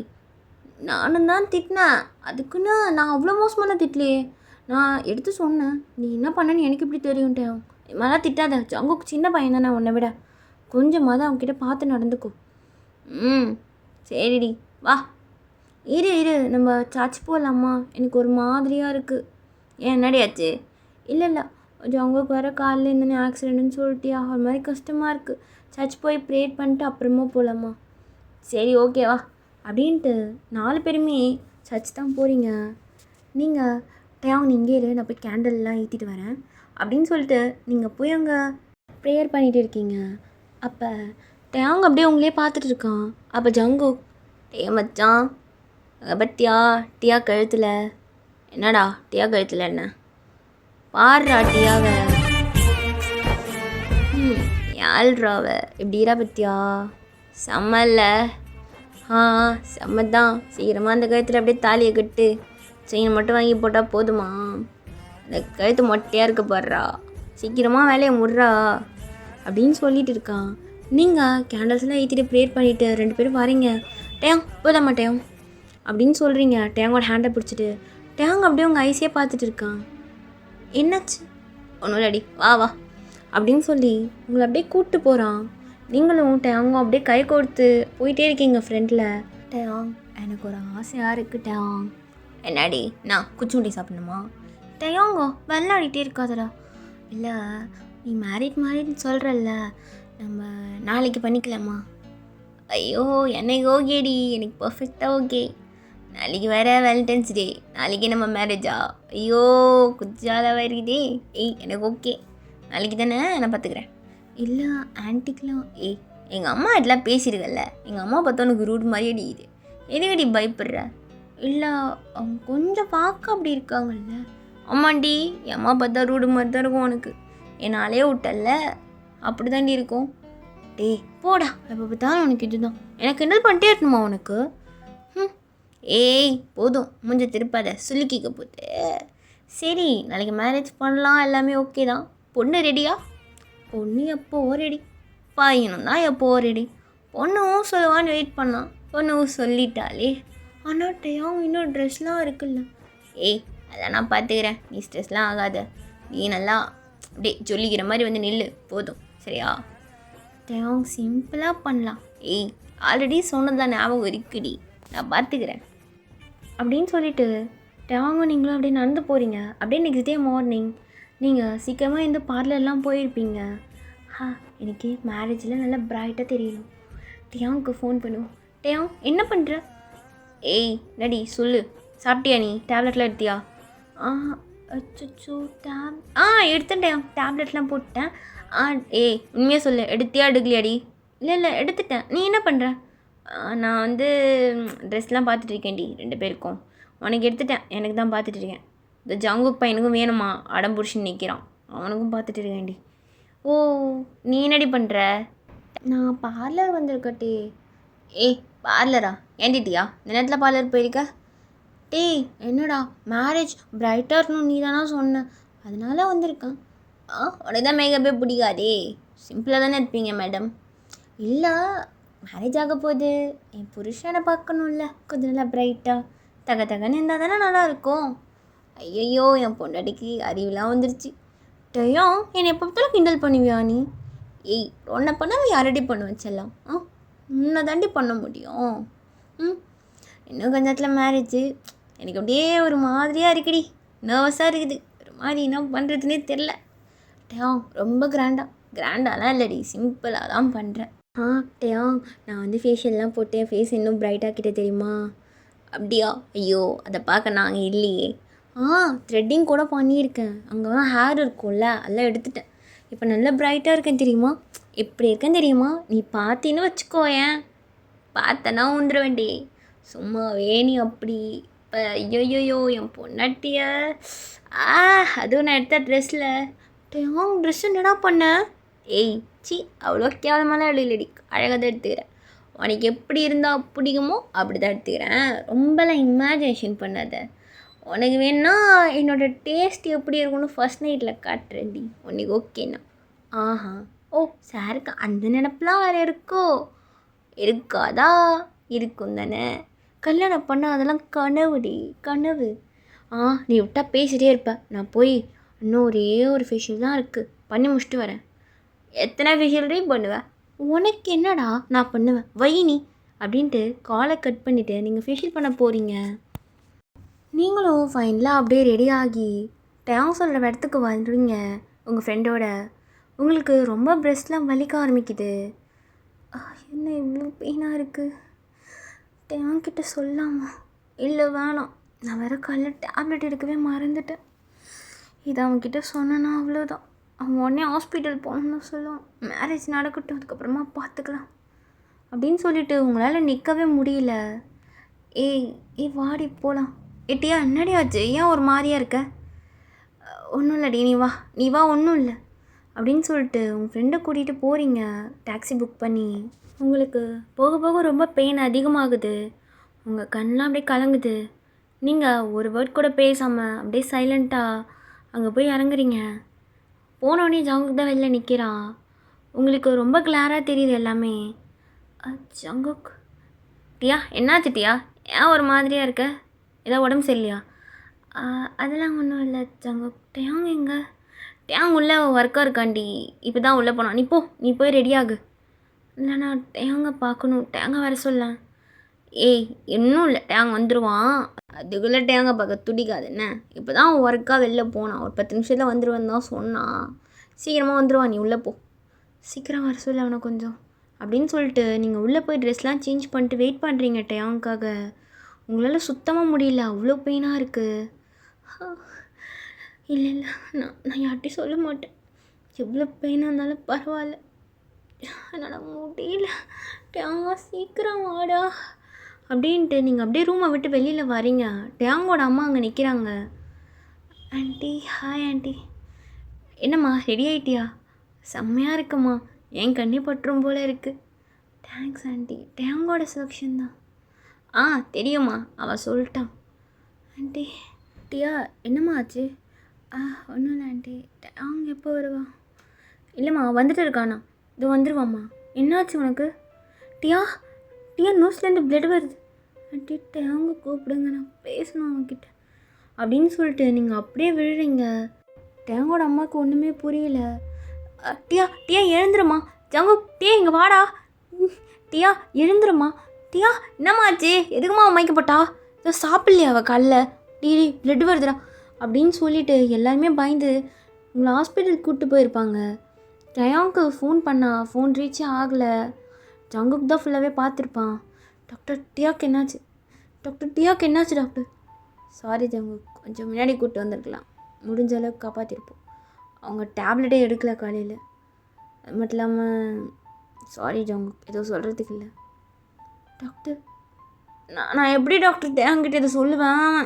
நானும் தான் திட்டினேன், அதுக்குன்னு நான் அவ்வளோ மோசமான திட்டலையே, நான் எடுத்து சொன்னேன், நீ என்ன பண்ணேன்னு எனக்கு இப்படி தெரியும். டேம் இது மாதிரிலாம் திட்டாத, ஜங்குக்கு சின்ன பையன் தானே உன்னை விட, கொஞ்சமாவது அவன்கிட்ட பார்த்து நடந்துக்கோ. சரிடி வா, இரு நம்ம சாச்சி போகலாமா, எனக்கு ஒரு மாதிரியாக இருக்குது. ஏன் என்னடியாச்சு? இல்லை ஜங்குக்கு வர காலையில் இருந்தேன்னு ஆக்சிடென்ட்னு சொல்லிட்டியா, ஒரு மாதிரி கஷ்டமாக இருக்குது, சர்ச் போய் ப்ரேட் பண்ணிட்டு அப்புறமா போகலாமா? சரி ஓகேவா அப்படின்ட்டு 4 பேருமே சர்ச் தான் போகிறீங்க. நீங்கள் டேயாங் நீ இங்கே இரு, நான் போய் கேண்டல்லாம் ஏற்றிட்டு வரேன் அப்படின்னு சொல்லிட்டு நீங்கள் போய் அங்கே ப்ரேயர் பண்ணிகிட்டு இருக்கீங்க. அப்போ டேயாங் அப்படியே உங்களே பார்த்துட்டு இருக்கான். அப்போ ஜங்குக், டே மச்சான் பத்தியா டியா கழுத்தில் என்னடா டியா கழுத்தில் என்ன பாடுறா டியாவை யாழ்றாவ இப்படிரா பத்தியா செம்மல்ல. செம்மதான். சீக்கிரமாக அந்த கழுத்தில் அப்படியே தாலியை கட்டு, செயின் மட்டும் வாங்கி போட்டால் போதுமா? அந்த கழுத்து மொட்டையாக இருக்க பாடுறா, சீக்கிரமாக வேலையை முடுறா அப்படின்னு சொல்லிட்டு இருக்கான். நீங்கள் கேண்டல்ஸ்லாம் ஏற்றிட்டு ப்ரேயர் பண்ணிவிட்டு 2 பேரும் வரீங்க. டேயாங் போதாம்மா டேயாங் அப்படின்னு சொல்கிறீங்க. டேயாங்கோட ஹேண்டை பிடிச்சிட்டு டேயாங் அப்படியே உங்கள் ஐஸியே பார்த்துட்டு இருக்கான். என்னாச்சு? ஒன்றும் இல்லடி, வா வா அப்படின்னு சொல்லி உங்களை அப்படியே கூப்பிட்டு போகிறான். நீங்களும் டேயாங்கும் அப்படியே கை கோர்த்து போயிட்டே இருக்கீங்க ஃப்ரெண்டில். டேயாங் எனக்கு ஒரு ஆசையாக இருக்குது டேயாங். என்னடி நான் குச்சுண்டி சாப்பிடணுமா? டேயாங்கோ வெள்ளாடிட்டே இருக்காதடா. இல்லை நீ மேரிட்னு சொல்கிறல்ல, நம்ம நாளைக்கு பண்ணிக்கலாமா? ஐயோ எனக்கு ஓகேடி, எனக்கு பர்ஃபெக்டாக ஓகே. நாளைக்கு வேறு வேலண்டைன்ஸ் டே, நாளைக்கு நம்ம மேரேஜா? ஐயோ குச்சால வருதே. எனக்கு ஓகே, நாளைக்கு தானே, நான் பார்த்துக்கிறேன். இல்லை ஆன்ட்டிக்கெலாம் எங்கள் அம்மா இதெல்லாம் பேசிடுங்கல்ல, எங்கள் அம்மா பார்த்தா உனக்கு ரூட் மாதிரி அடிக்குது, எதுக்கடி பயப்படுற? இல்லை அவங்க கொஞ்சம் பார்க்க அப்படி இருக்காங்கல்ல. ஆமாண்டி, என் அம்மா பார்த்தா ரூடு மாதிரி தான் இருக்கும் உனக்கு, என்னாலே விட்டல்ல அப்படி தாண்டி இருக்கும். போடா, எப்போ பார்த்தாலும் உனக்கு இதுதான், எனக்கு என்ன பண்ணிட்டே இருக்கணுமா உனக்கு? போதும் மூஞ்ச திருப்பாத, சுலுக்கிக்க போது. சரி நாளைக்கு மேரேஜ் பண்ணலாம், எல்லாமே ஓகே தான். பொண்ணு ரெடியா? பொண்ணு எப்போ ரெடி, பாயணும் தான் எப்போ ரெடி. பொண்ணும் சொல்லுவான்னு வெயிட் பண்ணான், பொண்ணும் சொல்லிட்டாலே. ஆனால் டேயாங் இன்னும் ட்ரெஸ்லாம் இருக்குல்ல. அதெல்லாம் நான் பார்த்துக்கிறேன், நீ ஸ்ட்ரெஸ்லாம் ஆகாத, நீ நல்லா அப்படியே சொல்லிக்கிற மாதிரி வந்து நில்லு போதும், சரியா? டேயாங் சிம்பிளாக பண்ணலாம். ஆல்ரெடி சொன்னதான் ஞாபகம் இருக்குடி, நான் பார்த்துக்கிறேன் அப்படின்னு சொல்லிட்டு டேயாங்கும் நீங்களும் அப்படியே நடந்து போகிறீங்க. அப்படியே நெக்ஸ்ட் டே மார்னிங் நீங்கள் சீக்கிரமாக இந்த பார்லர்லாம் போயிருப்பீங்க. எனக்கு மேரேஜில் நல்லா பிரைட்டாக தெரியணும். டேயாங்க்கு ஃபோன் பண்ணுவோம். டேயாங் என்ன பண்ணுற? நடி சொல்லு, சாப்பிட்டியா நீ? டேப்லெட்லாம் எடுத்தியா? அச்சோ எடுத்தேன் டேயாங், டேப்லெட்லாம் போட்டேன். உண்மையாக சொல்லு, எடுத்தியா எடுக்கலையாடி? இல்லை எடுத்துட்டேன். நீ என்ன பண்ணுற? நான் வந்து ட்ரெஸ்லாம் பார்த்துட்ருக்கேன்டி 2 பேருக்கும். உனக்கு எடுத்துட்டேன், எனக்கு தான் பார்த்துட்ருக்கேன். இந்த ஜங்குக் பையனுக்கும் வேணுமா, அடம் பிடிச்சின்னு நிற்கிறான், அவனுக்கும் பார்த்துட்டு இருக்கேன்டி. நீ என்னடி பண்ணுற? நான் பார்லர் வந்திருக்கட்டே. பார்லரா? ஏண்டிட்டியா இந்த நேரத்தில் பார்லர் போயிருக்க? என்னடா மேரேஜ் பிரைட்டாக இருக்கணும் நீ தானா சொன்ன, அதனால வந்திருக்கேன். உனக்கு தான் மேக்கப்பே பிடிக்காதே, சிம்பிளாக தானே இருப்பீங்க மேடம். இல்லை மேரேஜ் ஆக போகுது, என் புருஷனை பார்க்கணும்ல, கொஞ்சம் நல்லா பிரைட்டாக தகன்னு இருந்தால் தானே நல்லாயிருக்கும். ஐயையோ என் பொண்டாட்டிக்கு அறிவுலாம் வந்துருச்சு. டேயாங் என்னை எப்போ பார்த்தாலும் கிண்டல் பண்ணுவியா நீ? உன்னை பண்ணாமல் யாரடி பண்ண வச்சிடலாம்? உன்னை தாண்டி பண்ண முடியும். இன்னும் கொஞ்ச நேரத்தில் மேரேஜு, எனக்கு அப்படியே ஒரு மாதிரியாக இருக்குடி, நர்வஸாக இருக்குது, ஒரு மாதிரி என்ன பண்ணுறதுனே தெரில. டேயாங் ரொம்ப கிராண்டாலாம் இல்லைடி, சிம்பிளாக தான் பண்ணுறேன். டேயாங் நான் வந்து ஃபேஷியல்லாம் போட்டு என் ஃபேஸ் இன்னும் பிரைட்டாகிட்டே தெரியுமா? அப்படியா? ஐயோ அதை பார்க்க நாங்கள் இல்லையே. த்ரெட்டிங் கூட பண்ணியிருக்கேன், அங்கே தான் ஹேர் இருக்கும்ல அதெல்லாம் எடுத்துட்டேன். இப்போ நல்லா பிரைட்டாக இருக்கேன் தெரியுமா? எப்படி இருக்கேன் தெரியுமா? நீ பார்த்தீன்னு வச்சுக்கோயேன், பார்த்தனா ஊந்துட வேண்டி, சும்மாவே நீ அப்படி. இப்போ ஐயோயோயோ என் பொண்ணாட்டிய அதுவும் நான் எடுத்த ட்ரெஸ்ஸில். டேயாங் ட்ரெஸ் என்னடா பண்ண? அவ்வளோ கேவலமாலாம் இல்லடி, அழகாக தான் எடுத்துக்கிறேன். உனக்கு எப்படி இருந்தால் பிடிக்குமோ அப்படி தான் எடுத்துக்கிறேன், ரொம்பலாம் இமேஜினேஷன் பண்ணாத. உனக்கு வேணா என்னோடய டேஸ்ட் எப்படி இருக்குன்னு ஃபர்ஸ்ட் நைட்டில் காட்டுறேன்டி, உனக்கு ஓகேண்ணா? சாருக்கு அந்த நினப்பெலாம் வேறு இருக்காதா? இருக்கும் தானே, கல்யாணம் பண்ண அதெல்லாம் கனவுடி, கனவு. நீ விட்டா பேசிகிட்டே இருப்ப, நான் போய் இன்னும் ஒரே ஒரு ஃபேஷியல் தான் இருக்குது, பண்ணி முடிச்சுட்டு வரேன். எத்தனை ஃபேஷியல்டே பண்ணுவேன், உனக்கு என்னடா, நான் பண்ணுவேன் வைனி அப்படின்ட்டு காலை கட் பண்ணிவிட்டு நீங்கள் ஃபேஷியல் பண்ண போகிறீங்க. நீங்களும் ஃபைனலாக அப்படியே ரெடி ஆகி டேயாங் சொல்கிற இடத்துக்கு வந்துடுவீங்க உங்கள் ஃப்ரெண்டோட. உங்களுக்கு ரொம்ப ப்ரெஸ்ட்லாம் வலிக்க ஆரம்பிக்குது. என்ன இவ்வளோ பெயினாக இருக்குது, டேயாங் கிட்ட சொல்லாமா? இல்லை வேணாம், நான் வேறு காலைல டேப்லெட் எடுக்கவே மறந்துட்டேன். இதை அவன்கிட்ட சொன்னேன்னா அவ்வளோதான், அவன் உடனே ஹாஸ்பிட்டல் போகணுன்னு சொல்லுவான். மேரேஜ் நடக்கட்டும், அதுக்கப்புறமா பார்த்துக்கலாம் அப்படின்னு சொல்லிட்டு உங்களால் நிற்கவே முடியல. ஏய் ஏய் வாடி போகலாம். ஏட்டியா என்னடி ஆச்சு, ஏன் ஒரு மாதிரியாக இருக்க? ஒன்றும் இல்லடி, நீ வா ஒன்றும் இல்லை அப்படின்னு சொல்லிட்டு உங்கள் ஃப்ரெண்டை கூட்டிகிட்டு போகிறீங்க டாக்ஸி புக் பண்ணி. உங்களுக்கு போக போக ரொம்ப பெயின் அதிகமாகுது, உங்கள் கண்ணெலாம் அப்படியே கலங்குது. நீங்கள் ஒரு வேர்ட் கூட பேசாமல் அப்படியே சைலண்ட்டாக அங்கே போய் இறங்குறீங்க. போனோடனே ஜங்குக் தான் வெளில நிற்கிறான். உங்களுக்கு ரொம்ப கிளாராக தெரியுது எல்லாமே. ஜங்குக், டியா என்னாச்சு டியா, ஏன் ஒரு மாதிரியாக இருக்க? ஏதோ உடம்பு சரியில்லையா? அதெல்லாம் ஒன்றும் இல்லை ஜங்குக். டேங் எங்கே? டேங் உள்ளே ஒர்க்காக இருக்காண்டி, இப்போ தான் உள்ளே போனான். நீ போய் ரெடியாகு. இல்லைண்ணா டேங்கை பார்க்கணும், டேங்கை வர சொல்ல. ஏய் இன்னும் இல்லை, டேங் வந்துடுவான், அதுக்குள்ளே டேங்கை பார்க்க துடிக்காது என்ன? இப்போ தான் ஒர்க்காக வெளில போனான், ஒரு 10 நிமிஷத்தில் வந்துடுவேன்னு தான் சொன்னான். சீக்கிரமாக வந்துடுவான், நீ உள்ளே போ. சீக்கிரம் வர சொல்ல அவனை கொஞ்சம் அப்படின்னு சொல்லிட்டு நீங்கள் உள்ளே போய் ட்ரெஸ்லாம் சேஞ்ச் பண்ணிட்டு வெயிட் பண்ணுறீங்க டேங்க்காக. உங்களால் சுத்தமாக முடியல, அவ்வளோ பெயினாக இருக்குது. இல்லை நான் யார்கிட்டையும் சொல்ல மாட்டேன், எவ்வளோ பெயினாக இருந்தாலும் பரவாயில்ல, என்னால் முடியல. டேங்கா சீக்கிரம் வாடா அப்படின்ட்டு நீங்கள் அப்படியே ரூமை விட்டு வெளியில் வரீங்க. டேங்கோட அம்மா அங்கே நிற்கிறாங்க. Aunty, hi aunty. என்னம்மா ரெடி ஆகிட்டியா? செம்மையாக இருக்குமா, என் கண்ணி பற்றும் போல் இருக்குது. தேங்க்ஸ் ஆண்டி, டேங்கோட செலெக்ஷன் தான். தெரியுமா, அவள் சொல்லிட்டான். ஆண்டி டியா என்னம்மா ஆச்சு? ஒன்றும் இல்லை ஆண்டி. அவங்க எப்போ வருவா? இல்லைம்மா வந்துட்டு இருக்காண்ணா, இது வந்துடுவாம்மா. என்னாச்சு உனக்கு? டியா நோஸ்லேருந்து பிளட் வருது ஆண்டி, டேங்க கூப்பிடுங்க, நான் பேசணும் அவங்கக்கிட்ட அப்படின்னு சொல்லிட்டு நீங்கள் அப்படியே விழுறீங்க. டேங்கோட அம்மாவுக்கு ஒன்றுமே புரியல. டியா எழுந்துருமா. ஜங்கு, டியா இங்கே வாடா. டியா எழுந்துருமா. டியா என்னம்மாச்சு, எதுக்குமா அமைக்கப்பட்டா? ஏதோ சாப்பிட்லையா அவள் காலைல? டிடி பிளட் வருதுடா அப்படின்னு சொல்லிட்டு எல்லாருமே பயந்து உங்களை ஹாஸ்பிட்டலுக்கு கூப்பிட்டு போயிருப்பாங்க. டயாங்க்கு ஃபோன் ஃபோன் ரீச்சே ஆகலை. ஜங்குக்கு தான் ஃபுல்லாகவே பார்த்துருப்பான். டாக்டர் டியாக்கு என்னாச்சு டாக்டர்? சாரி ஜங்கு, கொஞ்சம் முன்னாடி கூப்பிட்டு வந்திருக்கலாம், முடிஞ்ச அளவுக்கு காப்பாற்றிருப்போம். அவங்க டேப்லெட்டே எடுக்கலை காலையில். அது மட்டும் இல்லாமல் சாரி ஜங்கு, எதுவும் சொல்கிறதுக்கு இல்லை. டாக்டர் நான் எப்படி டாக்டர் டேங்கிட்ட இதை சொல்லுவேன்?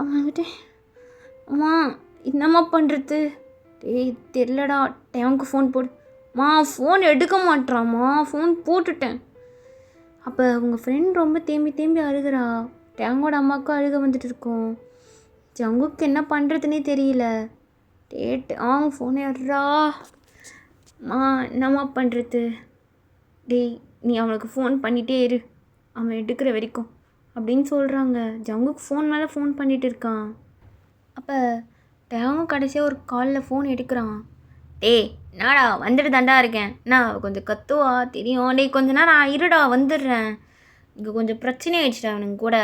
அவன்கிட்ட அம்மா என்னம்மா பண்ணுறது? தெரிலடா, டேங்க்கு ஃபோன் போடுமா. ஃபோன் எடுக்க மாட்டாம்மா, ஃபோன் போட்டுட்டேன். அப்போ உங்கள் ஃப்ரெண்ட் ரொம்ப தேம்பி அழுகிறா. டேங்கோட அம்மாவுக்கும் அழுக வந்துட்டு இருக்கோம். ஜங்குக்கு என்ன பண்ணுறதுனே தெரியல. அவங்க ஃபோனை எடுறாம்மா, என்னம்மா பண்ணுறது? நீ அவனுக்கு ஃபோன் பண்ணிகிட்டே இரு, அவன் எடுக்கிற வரைக்கும் அப்படின்னு சொல்கிறாங்க. ஜங்குக்கு ஃபோன் மேலே ஃபோன் பண்ணிகிட்டு இருக்கான். அப்போ டேங்கும் கடைசியாக ஒரு காலில் ஃபோன் எடுக்கிறான். என்னடா வந்துட்டு தாண்டா இருக்கேன், நான் கொஞ்சம் கத்துவா தெரியும். கொஞ்ச நேரம் இருடா வந்துடுறேன், இங்கே கொஞ்சம் பிரச்சனை ஆயிடுச்சுடா அவனுங்க கூட,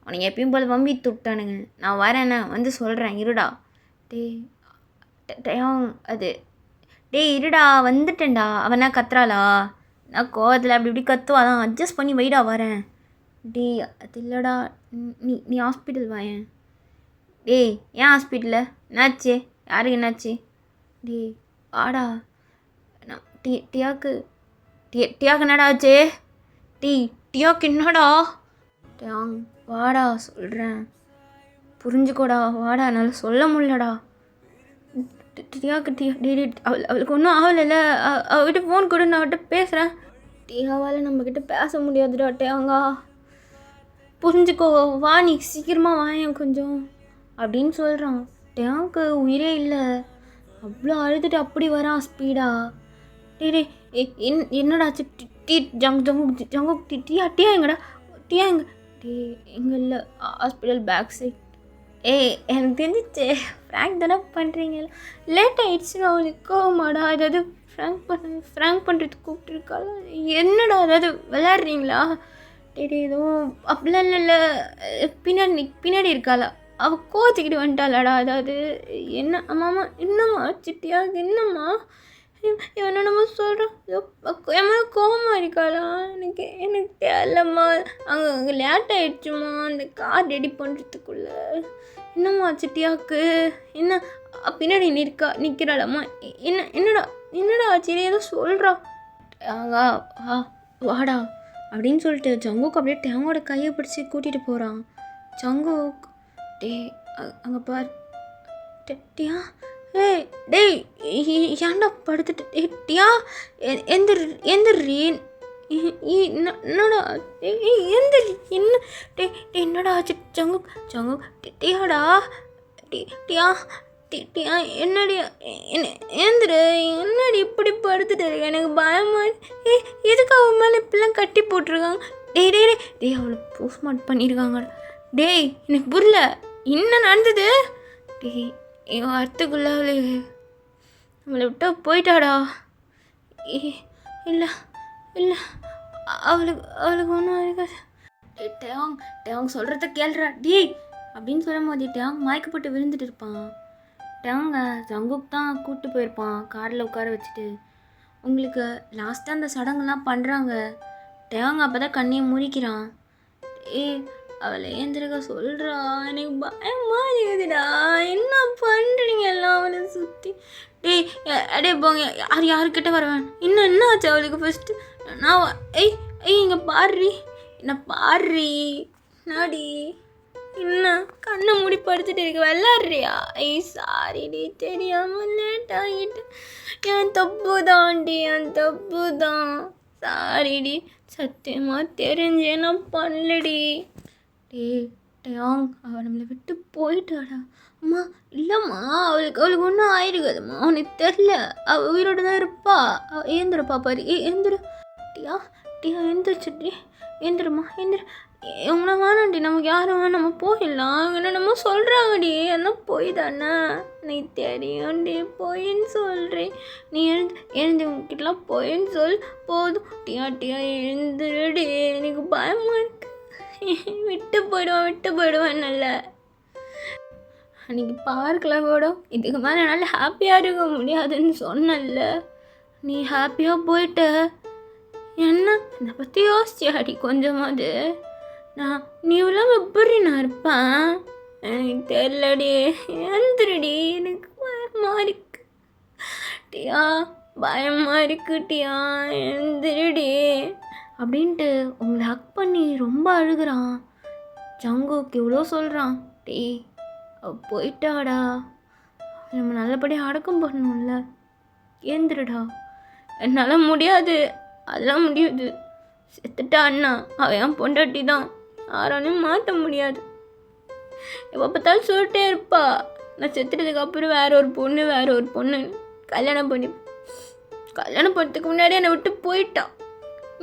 அவனுங்க எப்பயும் போல் வம்பி துட்டானுங்க, நான் வரேண்ணே வந்து சொல்கிறேன் இருடா. அது இருடா வந்துட்டேன்டா. அவனா கத்துறாளா? நான் கோவத்தில் அப்படி கத்துவாதான், அட்ஜஸ்ட் பண்ணி வைடா வரேன். அது இல்லைடா, நீ ஹாஸ்பிட்டல் வாயேன். ஏன் ஹாஸ்பிட்டலில் என்னாச்சு? யாருக்கு என்னாச்சு? வாடா. டியாக்கு என்னடா ஆச்சு? டியாக்கு என்னடா? டியாங் வாடா சொல்கிறேன், புரிஞ்சுக்கோடா வாடா, என்னால் சொல்ல முடியலடா. டியாக்கு அவளுக்கு ஒன்றும் ஆகலைல்ல, அவகிட்ட ஃபோன் கொடு, நான் அவட்ட பேசுகிறேன். டியாவால் நம்மக்கிட்ட பேச முடியாதுடா டேங்கா, புரிஞ்சுக்கோ, வா நீ சீக்கிரமாக வாயேன் கொஞ்சம் அப்படின்னு சொல்கிறான். டேங்க்கு உயிரே இல்லை, அவ்வளோ அழுதுட்டு அப்படி வரான் ஸ்பீடா. என்னடாச்சு? ஜங்கு டியா எங்கடா? டியா எங்கே இல்லை, ஹாஸ்பிட்டல் பேக் சைட். எனக்கு தெரிஞ்சிச்சு ஃப்ராங்க் தானே பண்ணுறீங்க, லேட் ஆகிடுச்சுன்னு அவளுக்கு கோவமாடா, ஏதாவது ஃப்ராங்க் பண்ணுறதுக்கு கூப்பிட்டுருக்காள். என்னடா ஏதாவது விளையாடுறீங்களா? எதுவும் அப்படிலாம் இல்லை, பின்னாடி இருக்காளா, அவள் கோச்சிக்கிட்டு வந்துட்டாளாடா, அதாவது என்ன? ஆமாம்மா என்னம்மா சிட்டியா, என்னம்மா இவனை நம்ம சொல்கிறோம் என் மேலே கோவமாக இருக்காளா எனக்கு எனக்கு தெரியலம்மா. அங்கே லேட் ஆகிடுச்சுமா அந்த கார் ரெடி பண்ணுறதுக்குள்ளே. என்னம்மா சிட்டியாக்கு என்ன பின்னாடி நிற்கிறாளம்மா? என்னடா ஆச்சு ஏதோ சொல்கிறா. வாடா அப்படின்னு சொல்லிட்டு ஜங்குக்கு அப்படியே டேங்கோட கையை பிடிச்சி கூட்டிகிட்டு போகிறான். ஜங்குக் அங்கே பார் டியா. டேய் ஏன்டா படுத்துட்டு டியா எந்திரி என்னடா எந்திரி என்னடா ஆச்சு ஜங்குக் டியாடா டியா டியா என்னடி ஏந்திரு என்னடி இப்படி படுத்துட்டு இருக்க எனக்கு பயமா. எதுக்கு அவன் மேலே இப்படிலாம் கட்டி போட்டிருக்காங்க? டேய் அவளை போஸ்ட்மார்ட்டம் பண்ணியிருக்காங்க. டேய் எனக்கு புரியல என்ன நடந்தது? டேய் என் வார்த்தைக்குள்ள நம்மளை விட்டா போயிட்டாடா. இல்லை அவளுக்கு ஒன்றும் இருக்காது. டேங் சொல்கிறத கேள்றா டேய் அப்படின்னு சொல்லும் போது டேங் மயக்கப்பட்டு விழுந்துட்டு இருப்பான். டேங்க ஜங்குக் தான் கூப்பிட்டு போயிருப்பான் காரில் உட்கார வச்சுட்டு. உங்களுக்கு லாஸ்ட்டாக அந்த சடங்குலாம் பண்ணுறாங்க. டேங்க அப்போ தான் கண்ணியை முறிக்கிறான். அவளை ஏந்திரக்க சொல்கிறா எனக்கு பயமா இருக்குதுடா. என்ன பண்ணுறீங்க எல்லாம் அவளை சுற்றி? டே போங்க யாருக்கிட்ட வருவேன். என்ன ஆச்சு அவளுக்கு ஃபஸ்ட்டு? நான் இங்கே பாடுறி என்ன பாடுறி நாடி என்ன கண்ணை மூடி படுத்துட்டு இருக்க விளாட்றியா? சாரிடி தெரியாமல் லேட் ஆகிட்டு. என் தப்பு தான்டி என் தப்பு தான். சாரிடி சத்தியமாக தெரிஞ்சே நான் பண்ணலடி. டேங் அவள் நம்மளை விட்டு போயிட்டாடா. அம்மா இல்லைம்மா அவளுக்கு ஒன்றும் ஆயிருக்காதும்மா. அவனுக்கு தெரில அவள் உயிரோடு தான் இருப்பா. ஏந்திரப்பா பாரு ஏந்திர டியா எந்திரிச்சுட்டி ஏந்திரம்மா ஏந்திர. இவங்கள வேணாண்டி நமக்கு யாரும் வேணாம் நம்ம போயிடலாம். என்னென்னமோ சொல்கிறாங்கடி எல்லாம் போய் தானே நீ தெரியும்டி போயின்னு சொல்கிறேன். நீ எழுந்து உங்ககிட்டலாம் போயின்னு சொல் போதும். டியா எழுந்துடி எனக்கு பயமாக இருக்கு. விட்டு போயிடுவேன் நல்ல. அன்றைக்கி பார்க்கலாம் கூட இதுக்கு மேலே என்னால் ஹாப்பியாக இருக்க முடியாதுன்னு சொன்னல. நீ ஹாப்பியாக போயிட்ட. என்ன இதை பற்றி யோசிச்சியாடி கொஞ்சமாவது? நீ இல்லாமல் எப்படி நான் இருப்பேன்? எனக்கு தெரியலடி எழுந்துருடி எனக்கு பயமாக இருக்கு டியா பயமாக இருக்கு டியா எழுந்துருடி அப்படின்ட்டு உங்களை ஹக் பண்ணி ரொம்ப அழுகிறான். ஜங்குக்கு இவ்வளோ சொல்கிறான். அவள் போயிட்டாடா நம்ம நல்லபடியாக அடக்கம் பண்ணணும்ல. ஏந்திரடா. என்னால் முடியாது அதெல்லாம் முடியாது. செத்துட்டா அண்ணா அவன் என் பொண்டாட்டி தான். யாராலையும் மாற்ற முடியாது. எப்போ பார்த்தாலும் சொல்லிட்டே இருப்பா நான் செத்துட்டதுக்கப்புறம் வேற ஒரு பொண்ணு கல்யாணம் பண்ணுறதுக்கு முன்னாடி என்னை விட்டு போயிட்டான்.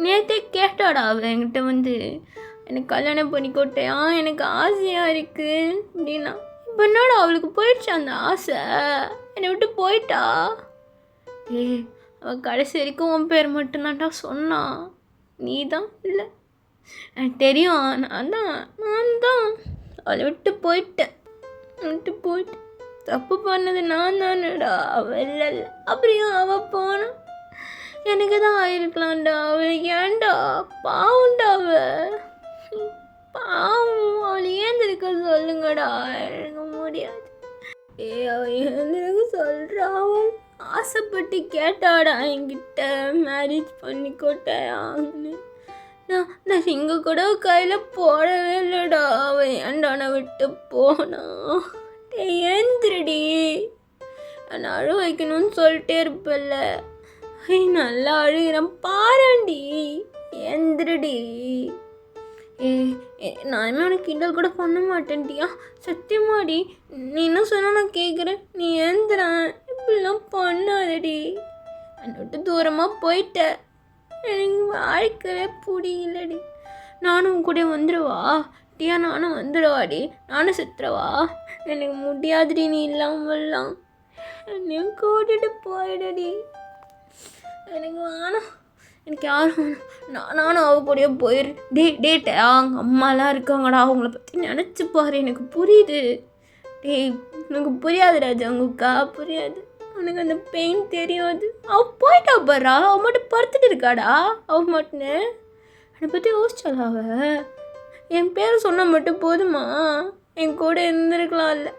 நேற்றே கேட்டாடா அவள் என்கிட்ட வந்து எனக்கு கல்யாணம் பண்ணிக்கோட்டையா எனக்கு ஆசையாக இருக்குது அப்படின்னா. இப்போ என்னடா அவளுக்கு போயிடுச்சு அந்த ஆசை. என்னை விட்டு போயிட்டா. அவள் கடைசி வரைக்கும் உன் பேர் மட்டும்தான்டா சொன்னான். நீ தான் இல்லை எனக்கு தெரியும். நான் தான் அவளை விட்டு போயிட்டேன். தப்பு பண்ணது நான் தானடா அவள் இல்லை. அப்படியும் அவள் போனான். எனக்கு தான் ஆயிருக்கலாம்டா. அவளுக்கு ஏன்டா பாவுண்டா பாவம். அவளை ஏந்திருக்க சொல்லுங்கடா. எனக்கு முடியாது. அவள் ஏந்திருக்க சொல்கிறா. அவள் ஆசைப்பட்டு கேட்டாடா என்கிட்ட மேரேஜ் பண்ணிக்கோட்டாயான்னு. நான் இங்கே கூட கையில் போடவே இல்லைடா. அவன் ஏன்டா நான் விட்டு போனா? ஏந்திரடி நான் அழ வைக்கணும்னு சொல்லிட்டே இருப்பல்ல. நல்லா அழுகிறேன் பாருண்டி ஏந்திரடி. நான் உனக்கு கிண்டல் கூட பண்ண மாட்டேன்டியா சத்தியமாடி. நீ என்ன சொன்னா நான் கேட்குறேன். நீ ஏந்திரன் இப்படிலாம் பண்ணாதடி. என்னை விட்டு தூரமாக போயிட்ட. எனக்கு வாழ்க்கவே பிடிக்கலடி. நானும் கூட வந்துடுவா டியா. நானும் வந்துடுவாடி. நானும் செத்துறவா. எனக்கு முடியாதுடி நீ இல்லாமல்லாம். என்னையும் கூட்டிகிட்டு போயிடடி. எனக்கு வேணாம். எனக்கு யாரும் நானும் அவ கூடயே போயிடுறேன். அவங்க அம்மாலாம் இருக்காங்கடா. அவங்கள பற்றி நினச்சி பாரு. எனக்கு புரியுது. எனக்கு புரியாது ராஜாங்குக்கா புரியாது. உனக்கு அந்த பெயின் தெரியாது. அவள் போயிட்டா பாரா, அவள் மட்டும் படுத்துட்டு இருக்காடா. அவள் மட்டுன்னு என்னை பற்றி யோசிச்சாளா? அவள் என் பேர் சொன்னால் மட்டும் போதுமா? என் கூட இருந்திருக்கலாம். இல்லை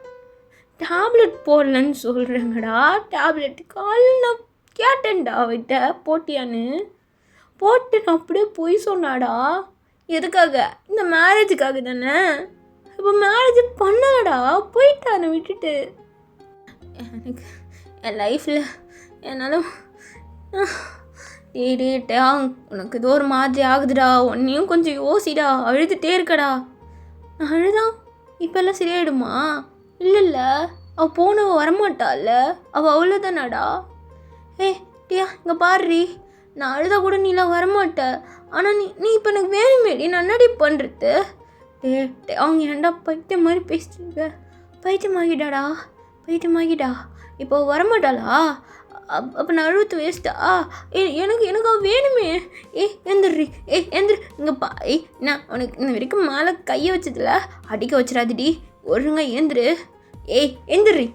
டேப்லெட் போடலன்னு சொல்கிறேங்கடா. டேப்லெட் காலையில் நான் கேட்டேன்டா அவகிட்ட போட்டியான்னு. போட்டு நான் அப்படியே போய் சொன்னாடா. எதுக்காக? இந்த மேரேஜுக்காக தானே. இப்போ மேரேஜ் பண்ணலடா, போயிட்டான்னு விட்டுட்டு. எனக்கு என் லைஃப்பில் என்னால் டேட்டா உனக்கு ஏதோ ஒரு மாதிரி ஆகுதுடா, உன்னையும் கொஞ்சம் யோசிடா. அழுதுகிட்டே இருக்கடா. நான் அழுதான் இப்போல்லாம் சரியாயிடுமா? இல்லை அவள் போனவ வரமாட்டாள். அவள் அவ்வளோதானாடா. டியா இங்கே பாடுறி, நான் அழுதா கூட நீலாம் வரமாட்ட. ஆனால் நீ இப்போ எனக்கு வேணுமேடி, நான் என்னடி பண்ணுறது? அவங்க ஏன்டா பைத்தியம் மாதிரி பேசிட்டு பைத்தியமாகிடாடா. இப்போ வரமாட்டாளா? அப்போ நான் அழுத்து வேஸ்ட்டா? எனக்கு அவள் வேணுமே. எந்திரி இங்கே நான் உனக்கு இந்த வரைக்கும் மேலே கையை வச்சதில்ல, அடிக்க வச்சிடாதுடி. ஒழுங்கா எந்திரி. எந்திரி.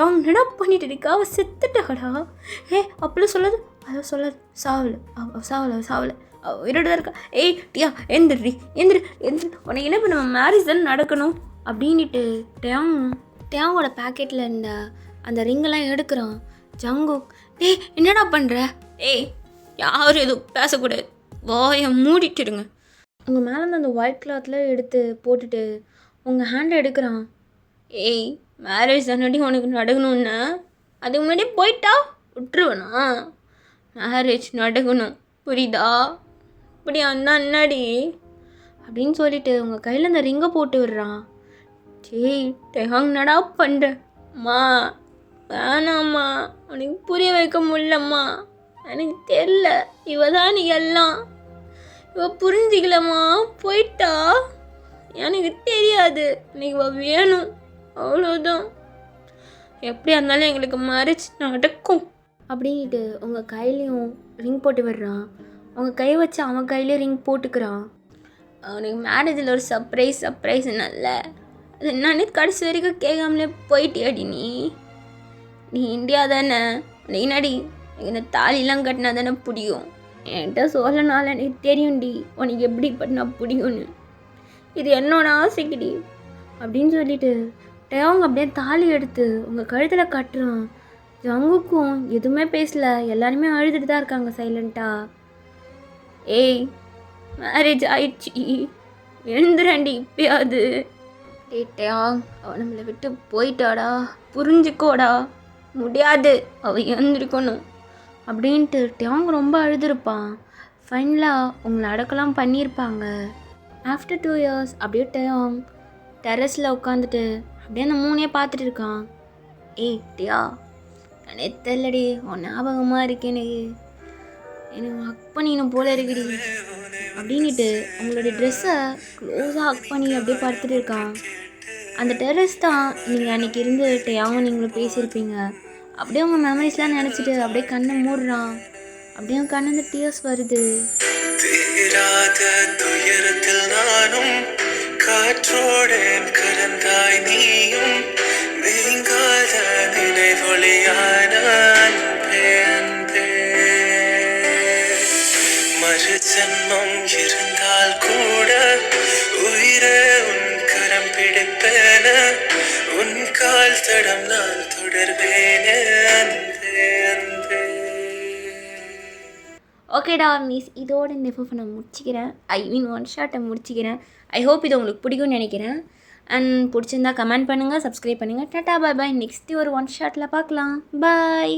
அவங்க என்னடா பண்ணிட்டு இருக்கா? அவள் செத்துட்டாடா. அப்படிலாம் சொல்லாது, அதை சொல்லாது. சாவலை உயிரோட தான் இருக்கா. டியா எந்திரி. உனக்கு என்ன இப்போ நம்ம மேரேஜ் தானே நடக்கணும் அப்படின்ட்டு டேங்கோட பேக்கெட்டில் இருந்த அந்த ரிங்கெல்லாம் எடுக்கிறான் ஜங்கு. என்னடா பண்ணுற? யாரும் எதுவும் பேசக்கூடாது, வாயை மூடிட்டுடுங்க. உங்கள் மேலே அந்த ஒயிட் கிளாத்தில் எடுத்து போட்டுட்டு உங்கள் ஹேண்டை எடுக்கிறான். மேரேஜ் தானடி உனக்கு நடக்கணும்னா, அதுக்கு முன்னாடி போயிட்டா விட்டுருவேனா? மேரேஜ் நடக்கணும், புரியுதா? இப்படி அண்ணா அண்ணாடி அப்படின்னு சொல்லிட்டு உங்கள் கையில் அந்த ரிங்கை போட்டு விடுறான். என்னடா பண்ணுற? அம்மா வேணாம்மா, உனக்கு புரிய வைக்க முடியலம்மா. எனக்கு தெரில, இவ தான் நீ எல்லாம். இவ புரிஞ்சிக்கலம்மா, போயிட்டா. எனக்கு தெரியாது, எனக்கு இவ வேணும், அவ்வளோதான். எப்படியா இருந்தாலும் எங்களுக்கு மேரேஜ் நடக்கும் அப்படின்ட்டு உங்கள் கையிலையும் ரிங் போட்டு விடுறான். உங்கள் கை வச்சு அவன் கையிலே ரிங் போட்டுக்கிறான். அவனுக்கு மேரேஜில் ஒரு சர்ப்ரைஸ் நல்ல அது என்னன்னு கடைசி வரைக்கும் கேட்காமலே போயிட்டியாடி நீ இந்தியா தானே. நடி இந்த தாலிலாம் கட்டினா தானே பிடிக்கும். என்கிட்ட சொல்லனால எனக்கு தெரியும்டி உனக்கு எப்படி பண்ணா பிடிக்கும்னு. இது என்னோட ஆசைக்குடி அப்படின்னு சொல்லிட்டு அவங்க அப்படியே தாலி எடுத்து உங்கள் கழுத்தில் கட்டுறான். ஜங்குக்கும் எதுவுமே பேசல, எல்லாருமே அழுதுட்டு தான் இருக்காங்க சைலண்ட்டாக. மேரேஜ் ஆயிடுச்சு, எழுந்துறாண்டி இப்பயாவது. அவள் நம்மளை விட்டு போயிட்டாடா, புரிஞ்சுக்கோடா. முடியாது, அவள் எழுந்திருக்கணும் அப்படின்ட்டு அவங்க ரொம்ப அழுதுருப்பான். ஃபைனலாக உங்களை அடக்கலாம் பண்ணியிருப்பாங்க. ஆஃப்டர் 2 years அப்படியே டெரஸில் உட்காந்துட்டு அப்படியே அந்த மூணையே பார்த்துட்டு இருக்கான். டியா நானே தெரியலடி, உன் ஞாபகமாக இருக்கேன்னு எனக்கு ஹக் பண்ணிக்கணும் போல இருக்குடி அப்படின்ட்டு அவங்களோட ட்ரெஸ்ஸை க்ளோஸாக ஹக் பண்ணி அப்படியே படுத்துட்டு இருக்கான். அந்த டெரஸ் தான் நீங்கள் அன்றைக்கி இருந்து அவங்க நீங்களும் பேசியிருப்பீங்க. அப்படியே அவங்க மெமரிஸ்லாம் நினச்சிட்டு அப்படியே கண்ணை மூடுறான். அப்படியே கண்ணு அந்த டியர்ஸ் வருது. காற்றோடு கலந்தாய் நீயும், நீங்காத நினைவொளியான மறு ஜன்மம் இருந்தால் கூட உயிரே உன் கரம் பிடிப்பேன, உன் கால் தடம் நான் தொடர்வேனே. ஓகேடா மிஸ், இதோட இந்த எஃப்எஃப் நான் முடிச்சிக்கிறேன். ஒன் ஷாட்டை முடிச்சிக்கிறேன். ஐ ஹோப் இது உங்களுக்கு பிடிக்கும்னு நினைக்கிறேன். அண்ட் பிடிச்சிருந்தா கமெண்ட் பண்ணுங்கள், சப்ஸ்கிரைப் பண்ணுங்கள். டாட்டா பாய் பாய். நெக்ஸ்ட்டு ஒரு ஒன் ஷாட்டில் பார்க்கலாம். பாய்.